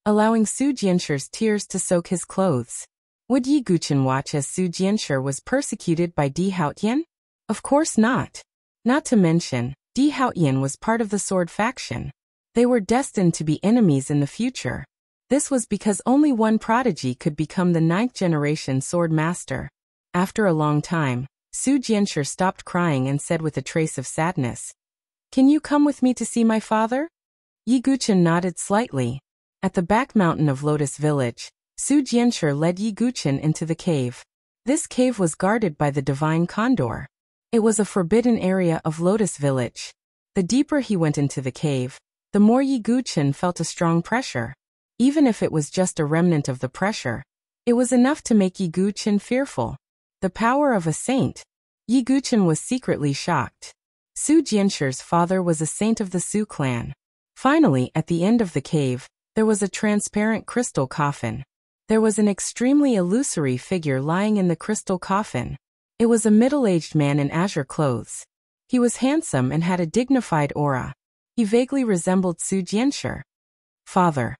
allowing Su Jianshir's tears to soak his clothes. Would Yi Guchen watch as Su Jianshir was persecuted by Di Haoyan? Of course not. Not to mention, Di Haoyan was part of the sword faction. They were destined to be enemies in the future. This was because only one prodigy could become the 9th-generation sword master. After a long time, Su Jianshir stopped crying and said with a trace of sadness, "Can you come with me to see my father?" Yi Guchen nodded slightly. At the back mountain of Lotus Village, Su Jianshir led Yi Guchen into the cave. This cave was guarded by the divine condor. It was a forbidden area of Lotus Village. The deeper he went into the cave, the more Yi Guchen felt a strong pressure. Even if it was just a remnant of the pressure, it was enough to make Yi Guchen fearful. The power of a saint. Yi Guchen was secretly shocked. Su Jianshir's father was a saint of the Su clan. Finally, at the end of the cave, there was a transparent crystal coffin. There was an extremely illusory figure lying in the crystal coffin. It was a middle-aged man in azure clothes. He was handsome and had a dignified aura. He vaguely resembled Su Jianshir. Father.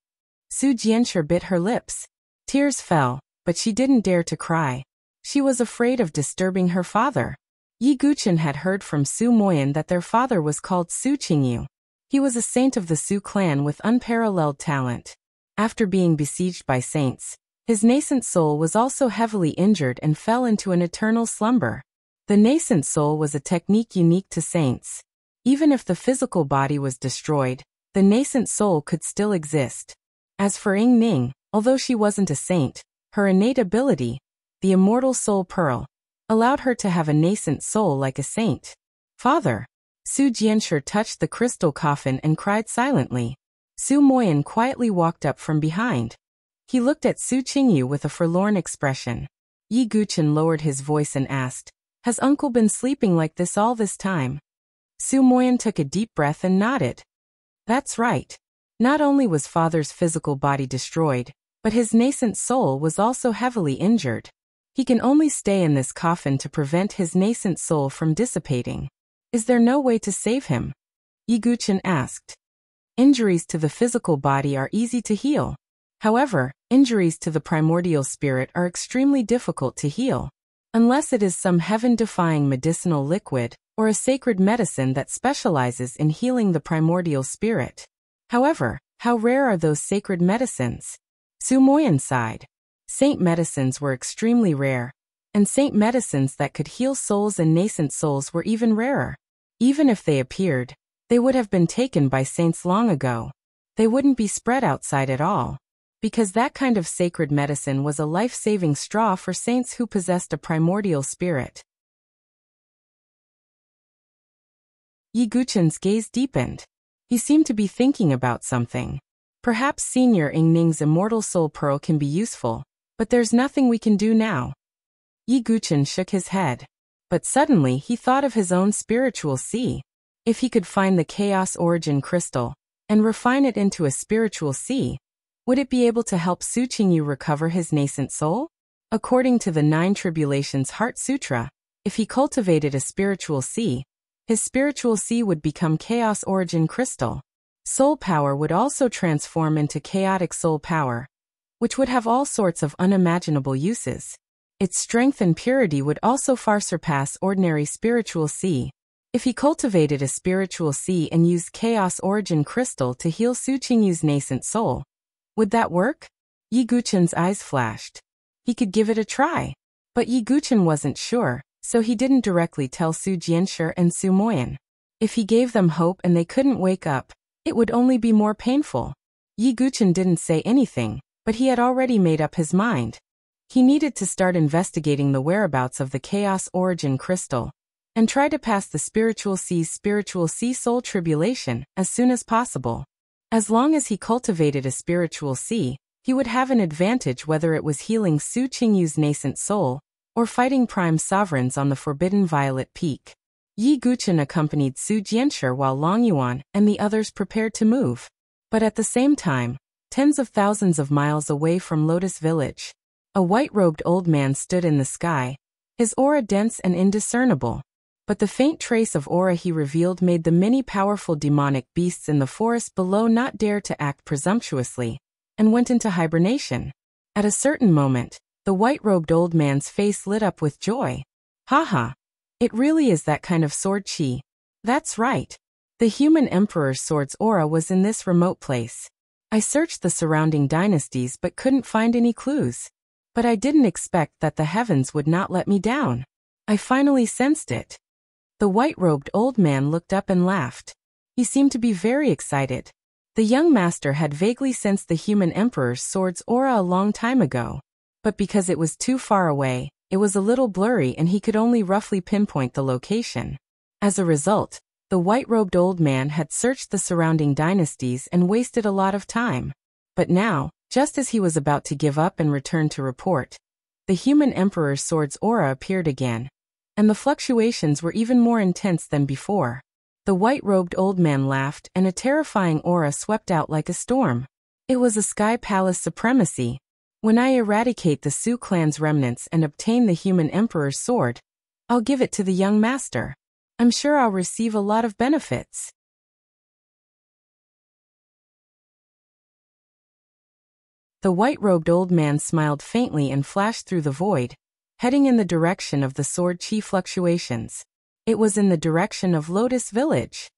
Su Jianshir bit her lips. Tears fell, but she didn't dare to cry. She was afraid of disturbing her father. Yi Guchen had heard from Su Moyan that their father was called Su Qingyu. He was a saint of the Su clan with unparalleled talent. After being besieged by saints, his nascent soul was also heavily injured and fell into an eternal slumber. The nascent soul was a technique unique to saints. Even if the physical body was destroyed, the nascent soul could still exist. As for Ying Ning, although she wasn't a saint, her innate ability, the immortal soul pearl, allowed her to have a nascent soul like a saint. Father. Su Jianshir touched the crystal coffin and cried silently. Su Moyan quietly walked up from behind. He looked at Su Qingyu with a forlorn expression. Yi Guchen lowered his voice and asked, "Has uncle been sleeping like this all this time?" Su Moyan took a deep breath and nodded. That's right. Not only was father's physical body destroyed, but his nascent soul was also heavily injured. He can only stay in this coffin to prevent his nascent soul from dissipating. Is there no way to save him? Yi Guchen asked. Injuries to the physical body are easy to heal. However, injuries to the primordial spirit are extremely difficult to heal. Unless it is some heaven-defying medicinal liquid, or a sacred medicine that specializes in healing the primordial spirit. However, how rare are those sacred medicines? Su Moyan sighed. Saint medicines were extremely rare, and saint medicines that could heal souls and nascent souls were even rarer. Even if they appeared, they would have been taken by saints long ago. They wouldn't be spread outside at all. Because that kind of sacred medicine was a life-saving straw for saints who possessed a primordial spirit. Yi Guchen's gaze deepened. He seemed to be thinking about something. Perhaps Senior Ning's immortal soul pearl can be useful, but there's nothing we can do now. Yi Guchen shook his head. But suddenly he thought of his own spiritual sea. If he could find the Chaos Origin crystal, and refine it into a spiritual sea, would it be able to help Su Qingyu recover his nascent soul? According to the 9 Tribulations Heart Sutra, if he cultivated a spiritual sea, his spiritual sea would become Chaos Origin crystal. Soul power would also transform into chaotic soul power, which would have all sorts of unimaginable uses. Its strength and purity would also far surpass ordinary spiritual sea. If he cultivated a spiritual sea and used Chaos Origin crystal to heal Su Qingyu's nascent soul, would that work? Yi Guchen's eyes flashed. He could give it a try. But Yi Guchen wasn't sure, so he didn't directly tell Su Jianshi and Su Moyan. If he gave them hope and they couldn't wake up, it would only be more painful. Yi Guchen didn't say anything, but he had already made up his mind. He needed to start investigating the whereabouts of the Chaos Origin crystal, and try to pass the spiritual sea soul tribulation as soon as possible. As long as he cultivated a spiritual sea, he would have an advantage whether it was healing Su Qingyu's nascent soul, or fighting prime sovereigns on the Forbidden Violet Peak. Yi Guchen accompanied Su Jianshi while Long Yuan and the others prepared to move. But at the same time, tens of thousands of miles away from Lotus Village, a white-robed old man stood in the sky, his aura dense and indiscernible. But the faint trace of aura he revealed made the many powerful demonic beasts in the forest below not dare to act presumptuously, and went into hibernation. At a certain moment, the white-robed old man's face lit up with joy. Haha! It really is that kind of sword chi. That's right. The human emperor's sword's aura was in this remote place. I searched the surrounding dynasties but couldn't find any clues. But I didn't expect that the heavens would not let me down. I finally sensed it. The white-robed old man looked up and laughed. He seemed to be very excited. The young master had vaguely sensed the human emperor's sword's aura a long time ago. But because it was too far away, it was a little blurry and he could only roughly pinpoint the location. As a result, the white-robed old man had searched the surrounding dynasties and wasted a lot of time. But now, just as he was about to give up and return to report, the human emperor's sword's aura appeared again, and the fluctuations were even more intense than before. The white-robed old man laughed and a terrifying aura swept out like a storm. It was a Sky Palace supremacy. When I eradicate the Su clan's remnants and obtain the human emperor's sword, I'll give it to the young master. I'm sure I'll receive a lot of benefits. The white-robed old man smiled faintly and flashed through the void, heading in the direction of the sword chi fluctuations. It was in the direction of Lotus Village.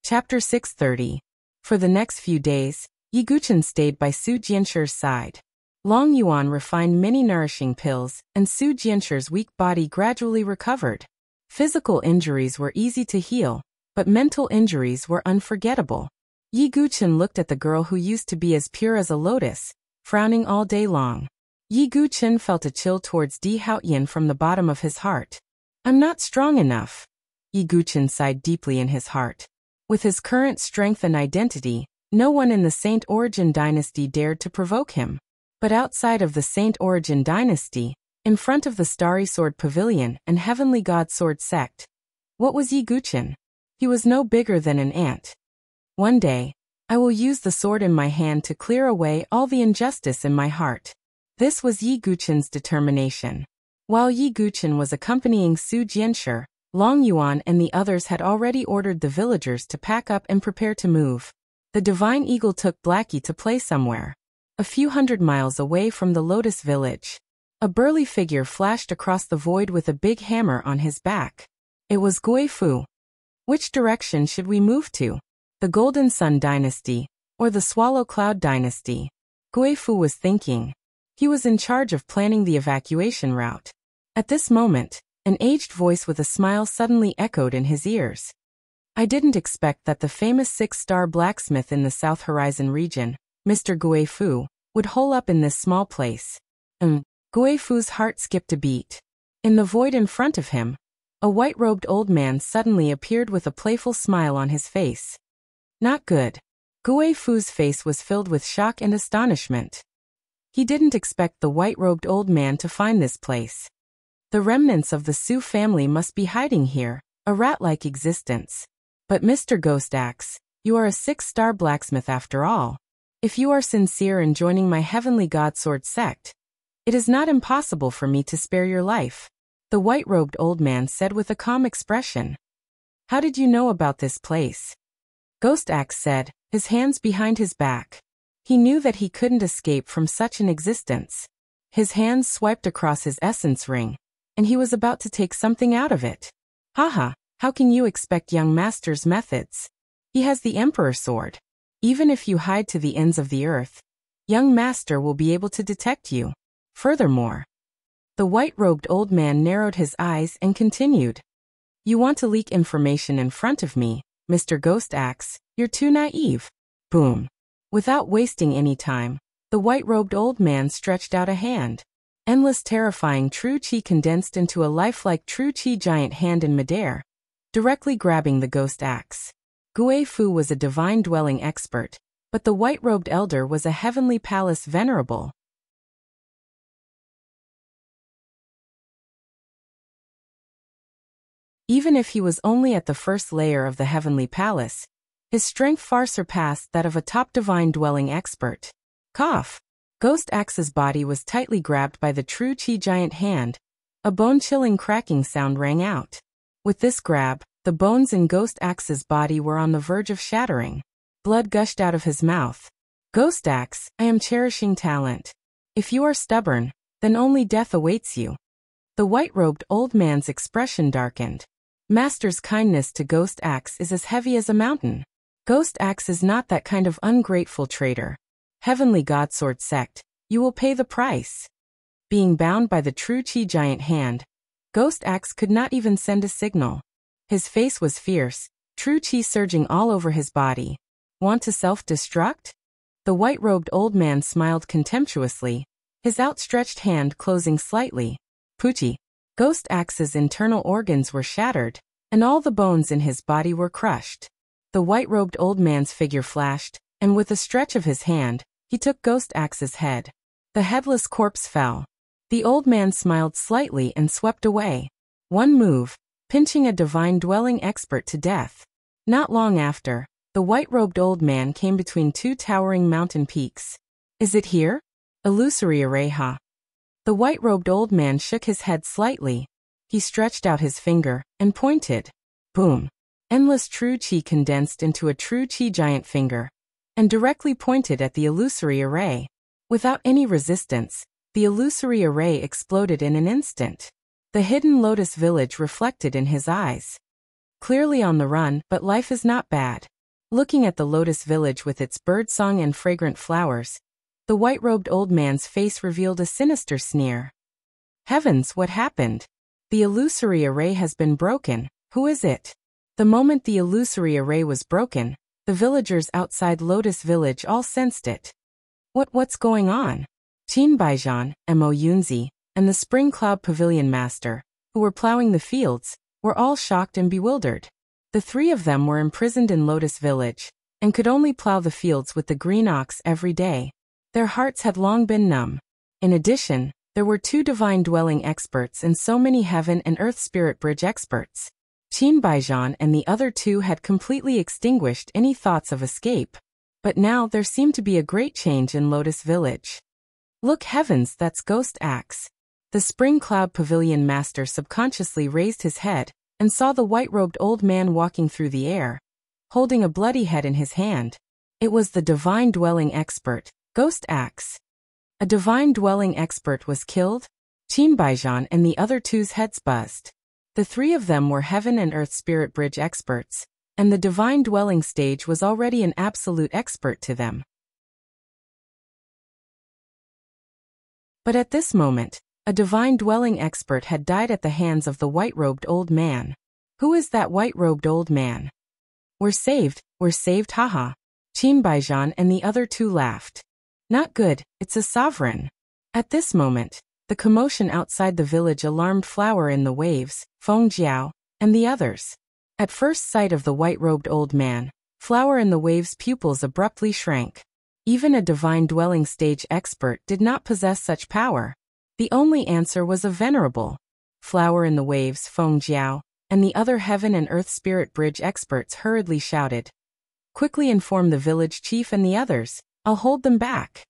Chapter 630. For the next few days, Yi Guchen stayed by Su Jianshi's side. Long Yuan refined many nourishing pills, and Su Jianshi's weak body gradually recovered. Physical injuries were easy to heal, but mental injuries were unforgettable. Yi Guchen looked at the girl who used to be as pure as a lotus, frowning all day long. Yi Guchen felt a chill towards Di Haoyan from the bottom of his heart. I'm not strong enough. Yi Guchen sighed deeply in his heart. With his current strength and identity, no one in the Saint Origin dynasty dared to provoke him. But outside of the Saint Origin dynasty, in front of the Starry Sword Pavilion and Heavenly God Sword Sect, what was Yi Guchen? He was no bigger than an ant. One day, I will use the sword in my hand to clear away all the injustice in my heart. This was Yi Guqin's determination. While Yi Guqin was accompanying Su Jianshi, Long Yuan and the others had already ordered the villagers to pack up and prepare to move. The Divine Eagle took Blackie to play somewhere a few hundred miles away from the Lotus Village. A burly figure flashed across the void with a big hammer on his back. It was Gui Fu. Which direction should we move to? The Golden Sun Dynasty, or the Swallow Cloud Dynasty? Gui Fu was thinking. He was in charge of planning the evacuation route. At this moment, an aged voice with a smile suddenly echoed in his ears. I didn't expect that the famous six-star blacksmith in the South Horizon region, Mr. Gui Fu, would hole up in this small place. Gui Fu's heart skipped a beat. In the void in front of him, a white-robed old man suddenly appeared with a playful smile on his face. Not good. Gui Fu's face was filled with shock and astonishment. He didn't expect the white-robed old man to find this place. The remnants of the Su family must be hiding here, a rat-like existence. But Mr. Ghost Axe, you are a six-star blacksmith after all. If you are sincere in joining my Heavenly God Sword sect, it is not impossible for me to spare your life, the white-robed old man said with a calm expression. How did you know about this place? Ghost Axe said, his hands behind his back. He knew that he couldn't escape from such an existence. His hands swiped across his essence ring, and he was about to take something out of it. Haha, how can you expect young master's methods? He has the Emperor sword. Even if you hide to the ends of the earth, young master will be able to detect you. Furthermore, the white-robed old man narrowed his eyes and continued. You want to leak information in front of me, Mr. Ghost Axe, you're too naive. Boom. Without wasting any time, the white-robed old man stretched out a hand. Endless terrifying true chi condensed into a lifelike true chi giant hand in midair, directly grabbing the Ghost Axe. Gui Fu was a divine dwelling expert, but the white-robed elder was a heavenly palace venerable. Even if he was only at the first layer of the heavenly palace, his strength far surpassed that of a top divine dwelling expert. Cough! Ghost Axe's body was tightly grabbed by the true chi giant hand. A bone-chilling cracking sound rang out. With this grab, the bones in Ghost Axe's body were on the verge of shattering. Blood gushed out of his mouth. Ghost Axe, I am cherishing talent. If you are stubborn, then only death awaits you. The white-robed old man's expression darkened. Master's kindness to Ghost Axe is as heavy as a mountain. Ghost Axe is not that kind of ungrateful traitor. Heavenly God Sword sect, you will pay the price. Being bound by the true chi giant hand, Ghost Axe could not even send a signal. His face was fierce, true chi surging all over his body. Want to self-destruct? The white-robed old man smiled contemptuously, his outstretched hand closing slightly. Poochie. Ghost Axe's internal organs were shattered, and all the bones in his body were crushed. The white-robed old man's figure flashed, and with a stretch of his hand, he took Ghost Axe's head. The headless corpse fell. The old man smiled slightly and swept away. One move, pinching a divine dwelling expert to death. Not long after, the white-robed old man came between two towering mountain peaks. Is it here? Illusory array, huh? The white-robed old man shook his head slightly. He stretched out his finger and pointed. Boom. Endless true chi condensed into a true chi giant finger and directly pointed at the illusory array. Without any resistance, the illusory array exploded in an instant. The hidden Lotus Village reflected in his eyes. Clearly on the run, but life is not bad. Looking at the Lotus Village with its birdsong and fragrant flowers, the white-robed old man's face revealed a sinister sneer. Heavens, what happened? The illusory array has been broken. Who is it? The moment the illusory array was broken, the villagers outside Lotus Village all sensed it. What's going on? Qin Baijian, Mo Yunzi, and the Spring Cloud Pavilion Master, who were plowing the fields, were all shocked and bewildered. The three of them were imprisoned in Lotus Village, and could only plow the fields with the green ox every day. Their hearts had long been numb. In addition, there were two divine dwelling experts and so many heaven and earth spirit bridge experts. Qin Baijian and the other two had completely extinguished any thoughts of escape. But now there seemed to be a great change in Lotus Village. Look heavens, that's Ghost Axe. The Spring Cloud Pavilion Master subconsciously raised his head and saw the white-robed old man walking through the air, holding a bloody head in his hand. It was the Divine Dwelling Expert, Ghost Axe. A Divine Dwelling Expert was killed? Qin Baijian and the other two's heads buzzed. The three of them were Heaven and Earth Spirit Bridge experts, and the Divine Dwelling stage was already an absolute expert to them. But at this moment, a Divine Dwelling expert had died at the hands of the white-robed old man. Who is that white-robed old man? We're saved, haha. Qin Baijian and the other two laughed. Not good, it's a sovereign. At this moment, the commotion outside the village alarmed Flower in the Waves, Feng Jiao, and the others. At first sight of the white-robed old man, Flower in the Waves' pupils abruptly shrank. Even a Divine Dwelling stage expert did not possess such power. The only answer was a venerable. Flower in the Waves, Feng Jiao, and the other Heaven and Earth Spirit Bridge experts hurriedly shouted. Quickly inform the village chief and the others, I'll hold them back.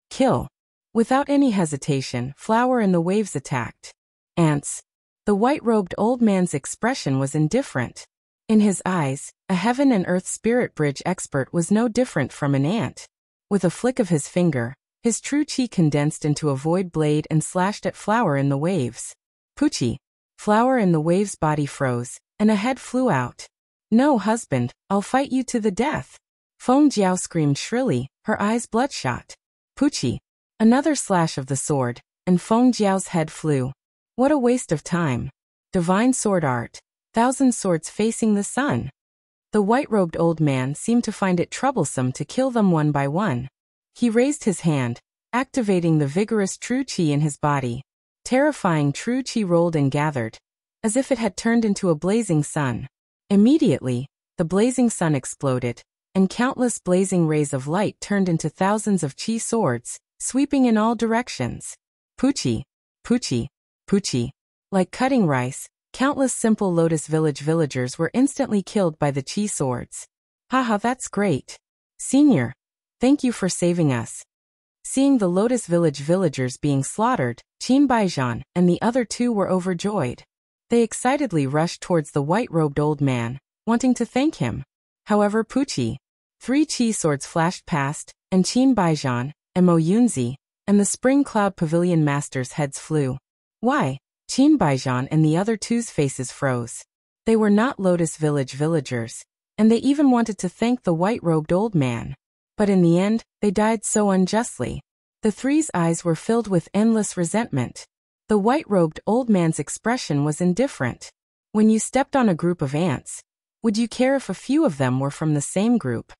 Kill. Without any hesitation, Flower in the Waves attacked. Ants. The white-robed old man's expression was indifferent. In his eyes, a Heaven and Earth Spirit Bridge expert was no different from an ant. With a flick of his finger, his true chi condensed into a void blade and slashed at Flower in the Waves. Poochie. Flower in the Waves' body froze, and a head flew out. No, husband, I'll fight you to the death. Feng Jiao screamed shrilly, her eyes bloodshot. Poochie. Another slash of the sword, and Feng Jiao's head flew. What a waste of time. Divine sword art. 1,000 swords facing the sun. The white-robed old man seemed to find it troublesome to kill them one by one. He raised his hand, activating the vigorous true chi in his body. Terrifying true chi rolled and gathered, as if it had turned into a blazing sun. Immediately, the blazing sun exploded, and countless blazing rays of light turned into thousands of chi swords, sweeping in all directions. Poochie, Poochie, Poochie. Like cutting rice, countless simple Lotus Village villagers were instantly killed by the chi swords. Haha, that's great. Senior, thank you for saving us. Seeing the Lotus Village villagers being slaughtered, Qin Baijian and the other two were overjoyed. They excitedly rushed towards the white-robed old man, wanting to thank him. However, Poochie. 3 chi swords flashed past, and Qin Baijian, and Mo Yunzi, and the Spring Cloud Pavilion Master's heads flew. Why? Qin Baijian and the other two's faces froze. They were not Lotus Village villagers, and they even wanted to thank the white-robed old man. But in the end, they died so unjustly. The three's eyes were filled with endless resentment. The white-robed old man's expression was indifferent. When you stepped on a group of ants, would you care if a few of them were from the same group?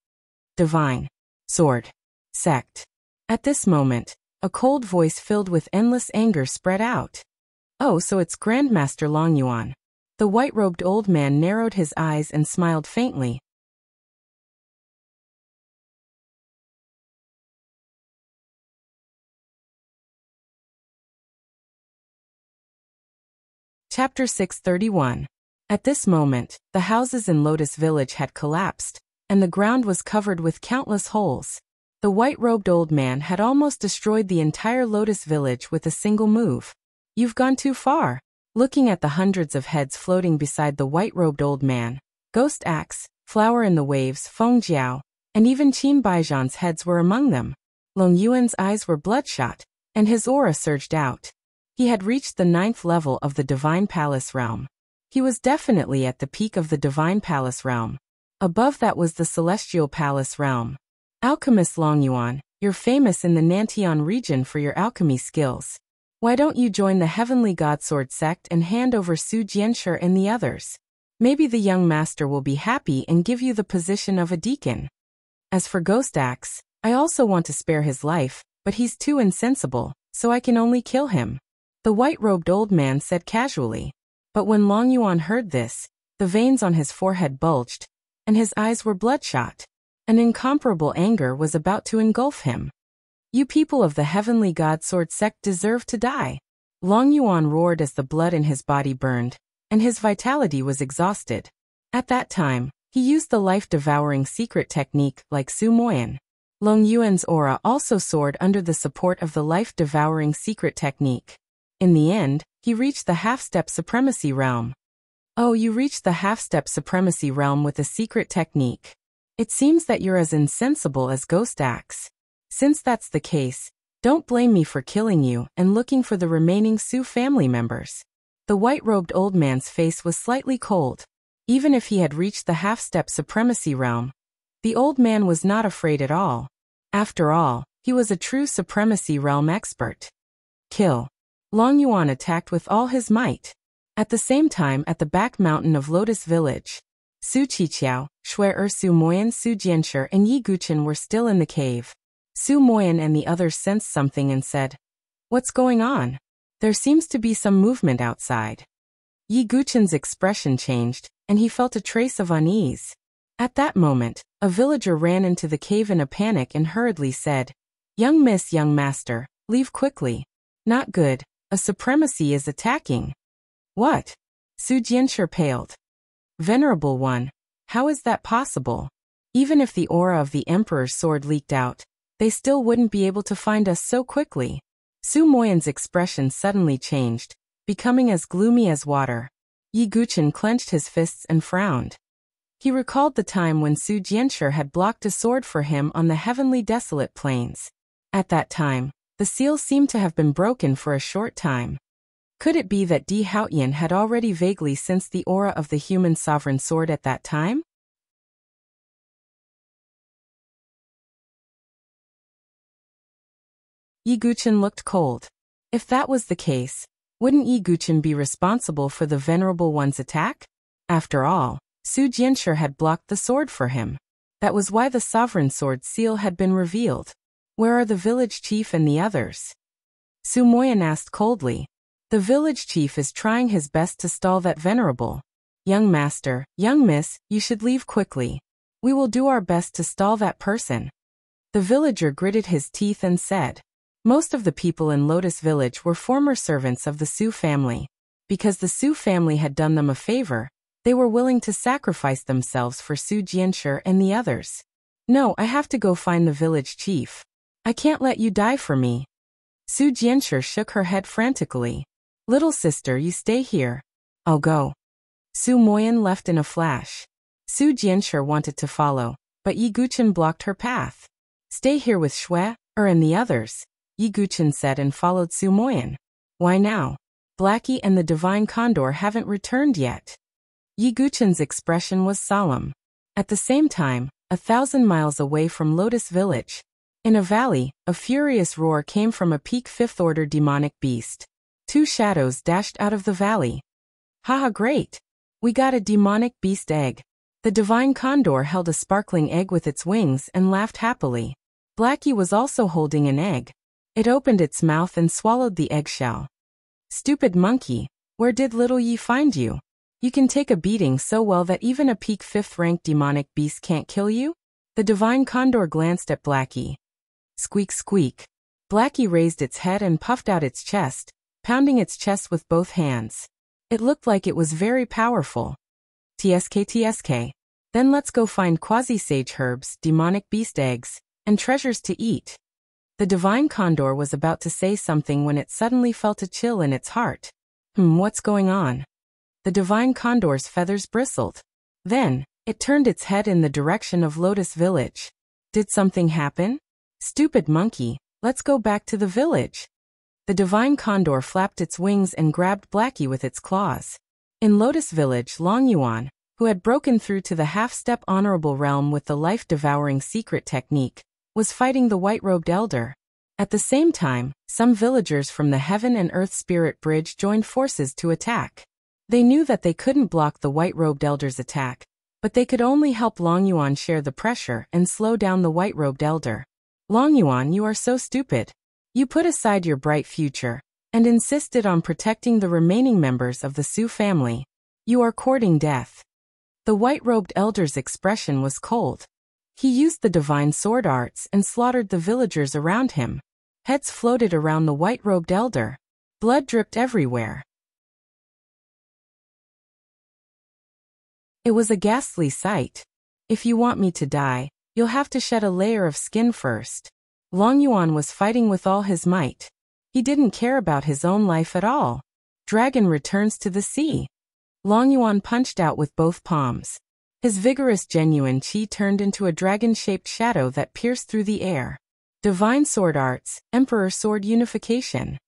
Divine Sword Sect. At this moment, a cold voice filled with endless anger spread out. Oh, so it's Grandmaster Longyuan. The white-robed old man narrowed his eyes and smiled faintly. Chapter 631. At this moment, the houses in Lotus Village had collapsed, and the ground was covered with countless holes. The white-robed old man had almost destroyed the entire Lotus Village with a single move. You've gone too far. Looking at the hundreds of heads floating beside the white-robed old man, Ghost Axe, Flower in the Waves, Feng Jiao, and even Qin Baijian's heads were among them. Long Yuan's eyes were bloodshot, and his aura surged out. He had reached the 9th level of the Divine Palace realm. He was definitely at the peak of the Divine Palace realm. Above that was the Celestial Palace realm. Alchemist Longyuan, you're famous in the Nantian region for your alchemy skills. Why don't you join the Heavenly Godsword sect and hand over Su Jianshi and the others? Maybe the young master will be happy and give you the position of a deacon. As for Ghost Axe, I also want to spare his life, but he's too insensible, so I can only kill him. The white-robed old man said casually. But when Longyuan heard this, the veins on his forehead bulged, and his eyes were bloodshot. An incomparable anger was about to engulf him. You people of the Heavenly Godsword sect deserve to die. Longyuan roared as the blood in his body burned, and his vitality was exhausted. At that time, He used the life-devouring secret technique like Su Moyan. Long Yuan's aura also soared under the support of the life-devouring secret technique. In the end, he reached the half-step supremacy realm. Oh, you reached the half-step supremacy realm with a secret technique. It seems that you're as insensible as Ghost Axe. Since that's the case, don't blame me for killing you and looking for the remaining Su family members. The white-robed old man's face was slightly cold. Even if he had reached the half-step supremacy realm, the old man was not afraid at all. After all, he was a true supremacy realm expert. Kill. Long Yuan attacked with all his might. At the same time, at the back mountain of Lotus Village, Su Qiqiao, Shui Su Moyan, Su Jianshi, and Yi Guqin were still in the cave. Su Moyan and the others sensed something and said, "What's going on? There seems to be some movement outside." Yi Guqin's expression changed, and he felt a trace of unease. At that moment, a villager ran into the cave in a panic and hurriedly said, young master, leave quickly. Not good, a supremacy is attacking." "What?" Su Jianshi paled. "Venerable one, how is that possible? Even if the aura of the Emperor's sword leaked out, they still wouldn't be able to find us so quickly." Su Moyan's expression suddenly changed, becoming as gloomy as water. Yi Guqin clenched his fists and frowned. He recalled the time when Su Jianshi had blocked a sword for him on the heavenly desolate plains. At that time, the seal seemed to have been broken for a short time. Could it be that Di Haotian had already vaguely sensed the aura of the human sovereign sword at that time? Yi Guqin looked cold. If that was the case, wouldn't Yi Guqin be responsible for the Venerable One's attack? After all, Su Jianshi had blocked the sword for him. That was why the sovereign sword seal had been revealed. Where are the village chief and the others? Su Moyan asked coldly. The village chief is trying his best to stall that venerable. Young master, young miss, you should leave quickly. We will do our best to stall that person. The villager gritted his teeth and said. Most of the people in Lotus Village were former servants of the Su family. Because the Su family had done them a favor, they were willing to sacrifice themselves for Su Jianshi and the others. No, I have to go find the village chief. I can't let you die for me. Su Jianshi shook her head frantically. Little sister, you stay here. I'll go. Su Moyan left in a flash. Su Jianshi wanted to follow, but Yi Guqin blocked her path. Stay here with Shui and the others, Yi Guqin said and followed Su Moyan. Why now? Blackie and the Divine Condor haven't returned yet. Yi Guqin's expression was solemn. At the same time, 1,000 miles away from Lotus Village, in a valley, a furious roar came from a peak fifth-order demonic beast. 2 shadows dashed out of the valley. Haha, great! We got a demonic beast egg. The Divine Condor held a sparkling egg with its wings and laughed happily. Blackie was also holding an egg. It opened its mouth and swallowed the eggshell. Stupid monkey, where did little Yi find you? You can take a beating so well that even a peak 5th-ranked demonic beast can't kill you? The Divine Condor glanced at Blackie. Squeak squeak. Blackie raised its head and puffed out its chest, pounding its chest with both hands. It looked like it was very powerful. TSK. Then let's go find quasi-sage herbs, demonic beast eggs, and treasures to eat. The Divine Condor was about to say something when it suddenly felt a chill in its heart. What's going on? The Divine Condor's feathers bristled. Then, it turned its head in the direction of Lotus Village. Did something happen? Stupid monkey, let's go back to the village. The Divine Condor flapped its wings and grabbed Blackie with its claws. In Lotus Village, Long Yuan, who had broken through to the half-step honorable realm with the life-devouring secret technique, was fighting the white-robed elder. At the same time, some villagers from the Heaven and Earth Spirit Bridge joined forces to attack. They knew that they couldn't block the white-robed elder's attack, but they could only help Long Yuan share the pressure and slow down the white-robed elder. Long Yuan, you are so stupid. You put aside your bright future and insisted on protecting the remaining members of the Su family. You are courting death. The white-robed elder's expression was cold. He used the divine sword arts and slaughtered the villagers around him. Heads floated around the white-robed elder. Blood dripped everywhere. It was a ghastly sight. If you want me to die, you'll have to shed a layer of skin first. Long Yuan was fighting with all his might. He didn't care about his own life at all. Dragon returns to the sea. Long Yuan punched out with both palms. His vigorous genuine qi turned into a dragon-shaped shadow that pierced through the air. Divine Sword Arts, Emperor Sword Unification.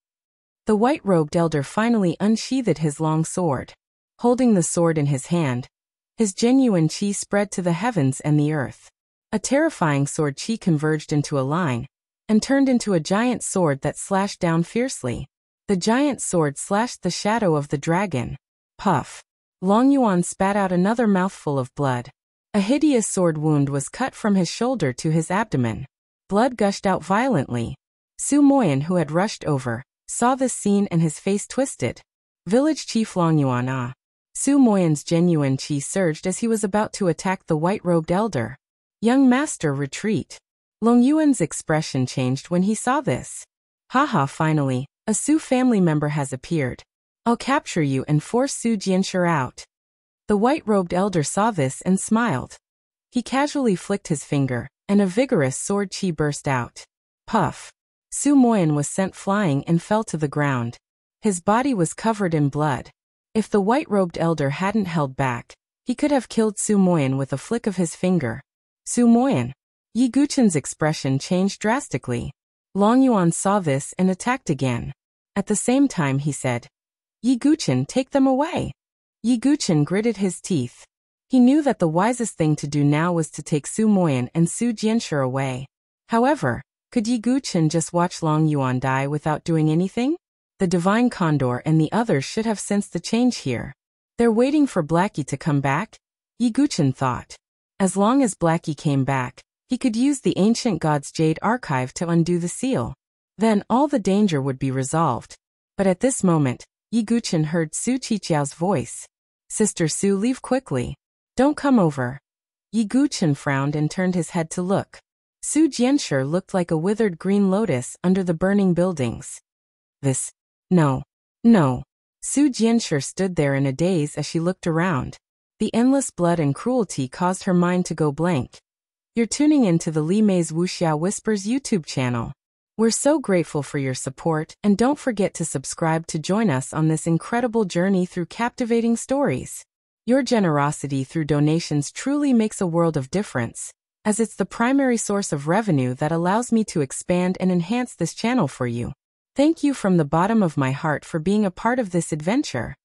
The white-robed elder finally unsheathed his long sword. Holding the sword in his hand, his genuine qi spread to the heavens and the earth. A terrifying sword qi converged into a line, and turned into a giant sword that slashed down fiercely. The giant sword slashed the shadow of the dragon. Puff. Long Yuan spat out another mouthful of blood. A hideous sword wound was cut from his shoulder to his abdomen. Blood gushed out violently. Su Moyan, who had rushed over, saw this scene and his face twisted. Village Chief Long Yuan ah. Su Moyan's genuine qi surged as he was about to attack the white-robed elder. Young master, retreat. Long Yuan's expression changed when he saw this. Haha, finally, a Su family member has appeared. I'll capture you and force Su Jianshi out. The white-robed elder saw this and smiled. He casually flicked his finger, and a vigorous sword qi burst out. Puff. Su Moyan was sent flying and fell to the ground. His body was covered in blood. If the white-robed elder hadn't held back, he could have killed Su Moyan with a flick of his finger. Su Moyan. Yi Guchen's expression changed drastically. Long Yuan saw this and attacked again. At the same time he said, Yi Guchen, take them away. Yi Guchen gritted his teeth. He knew that the wisest thing to do now was to take Su Moyan and Su Jianshi away. However, could Yi Guchen just watch Long Yuan die without doing anything? The Divine Condor and the others should have sensed the change here. They're waiting for Blackie to come back? Yi Guchen thought. As long as Blackie came back, he could use the ancient god's jade archive to undo the seal. Then all the danger would be resolved. But at this moment, Yi Guchen heard Su Qiqiao's voice. Sister Su, leave quickly. Don't come over. Yi Guchen frowned and turned his head to look. Su Jianshi looked like a withered green lotus under the burning buildings. No. Su Jianshi stood there in a daze as she looked around. The endless blood and cruelty caused her mind to go blank. You're tuning into the Li Mei's Wuxia Whispers YouTube channel. We're so grateful for your support, and don't forget to subscribe to join us on this incredible journey through captivating stories. Your generosity through donations truly makes a world of difference, as it's the primary source of revenue that allows me to expand and enhance this channel for you. Thank you from the bottom of my heart for being a part of this adventure.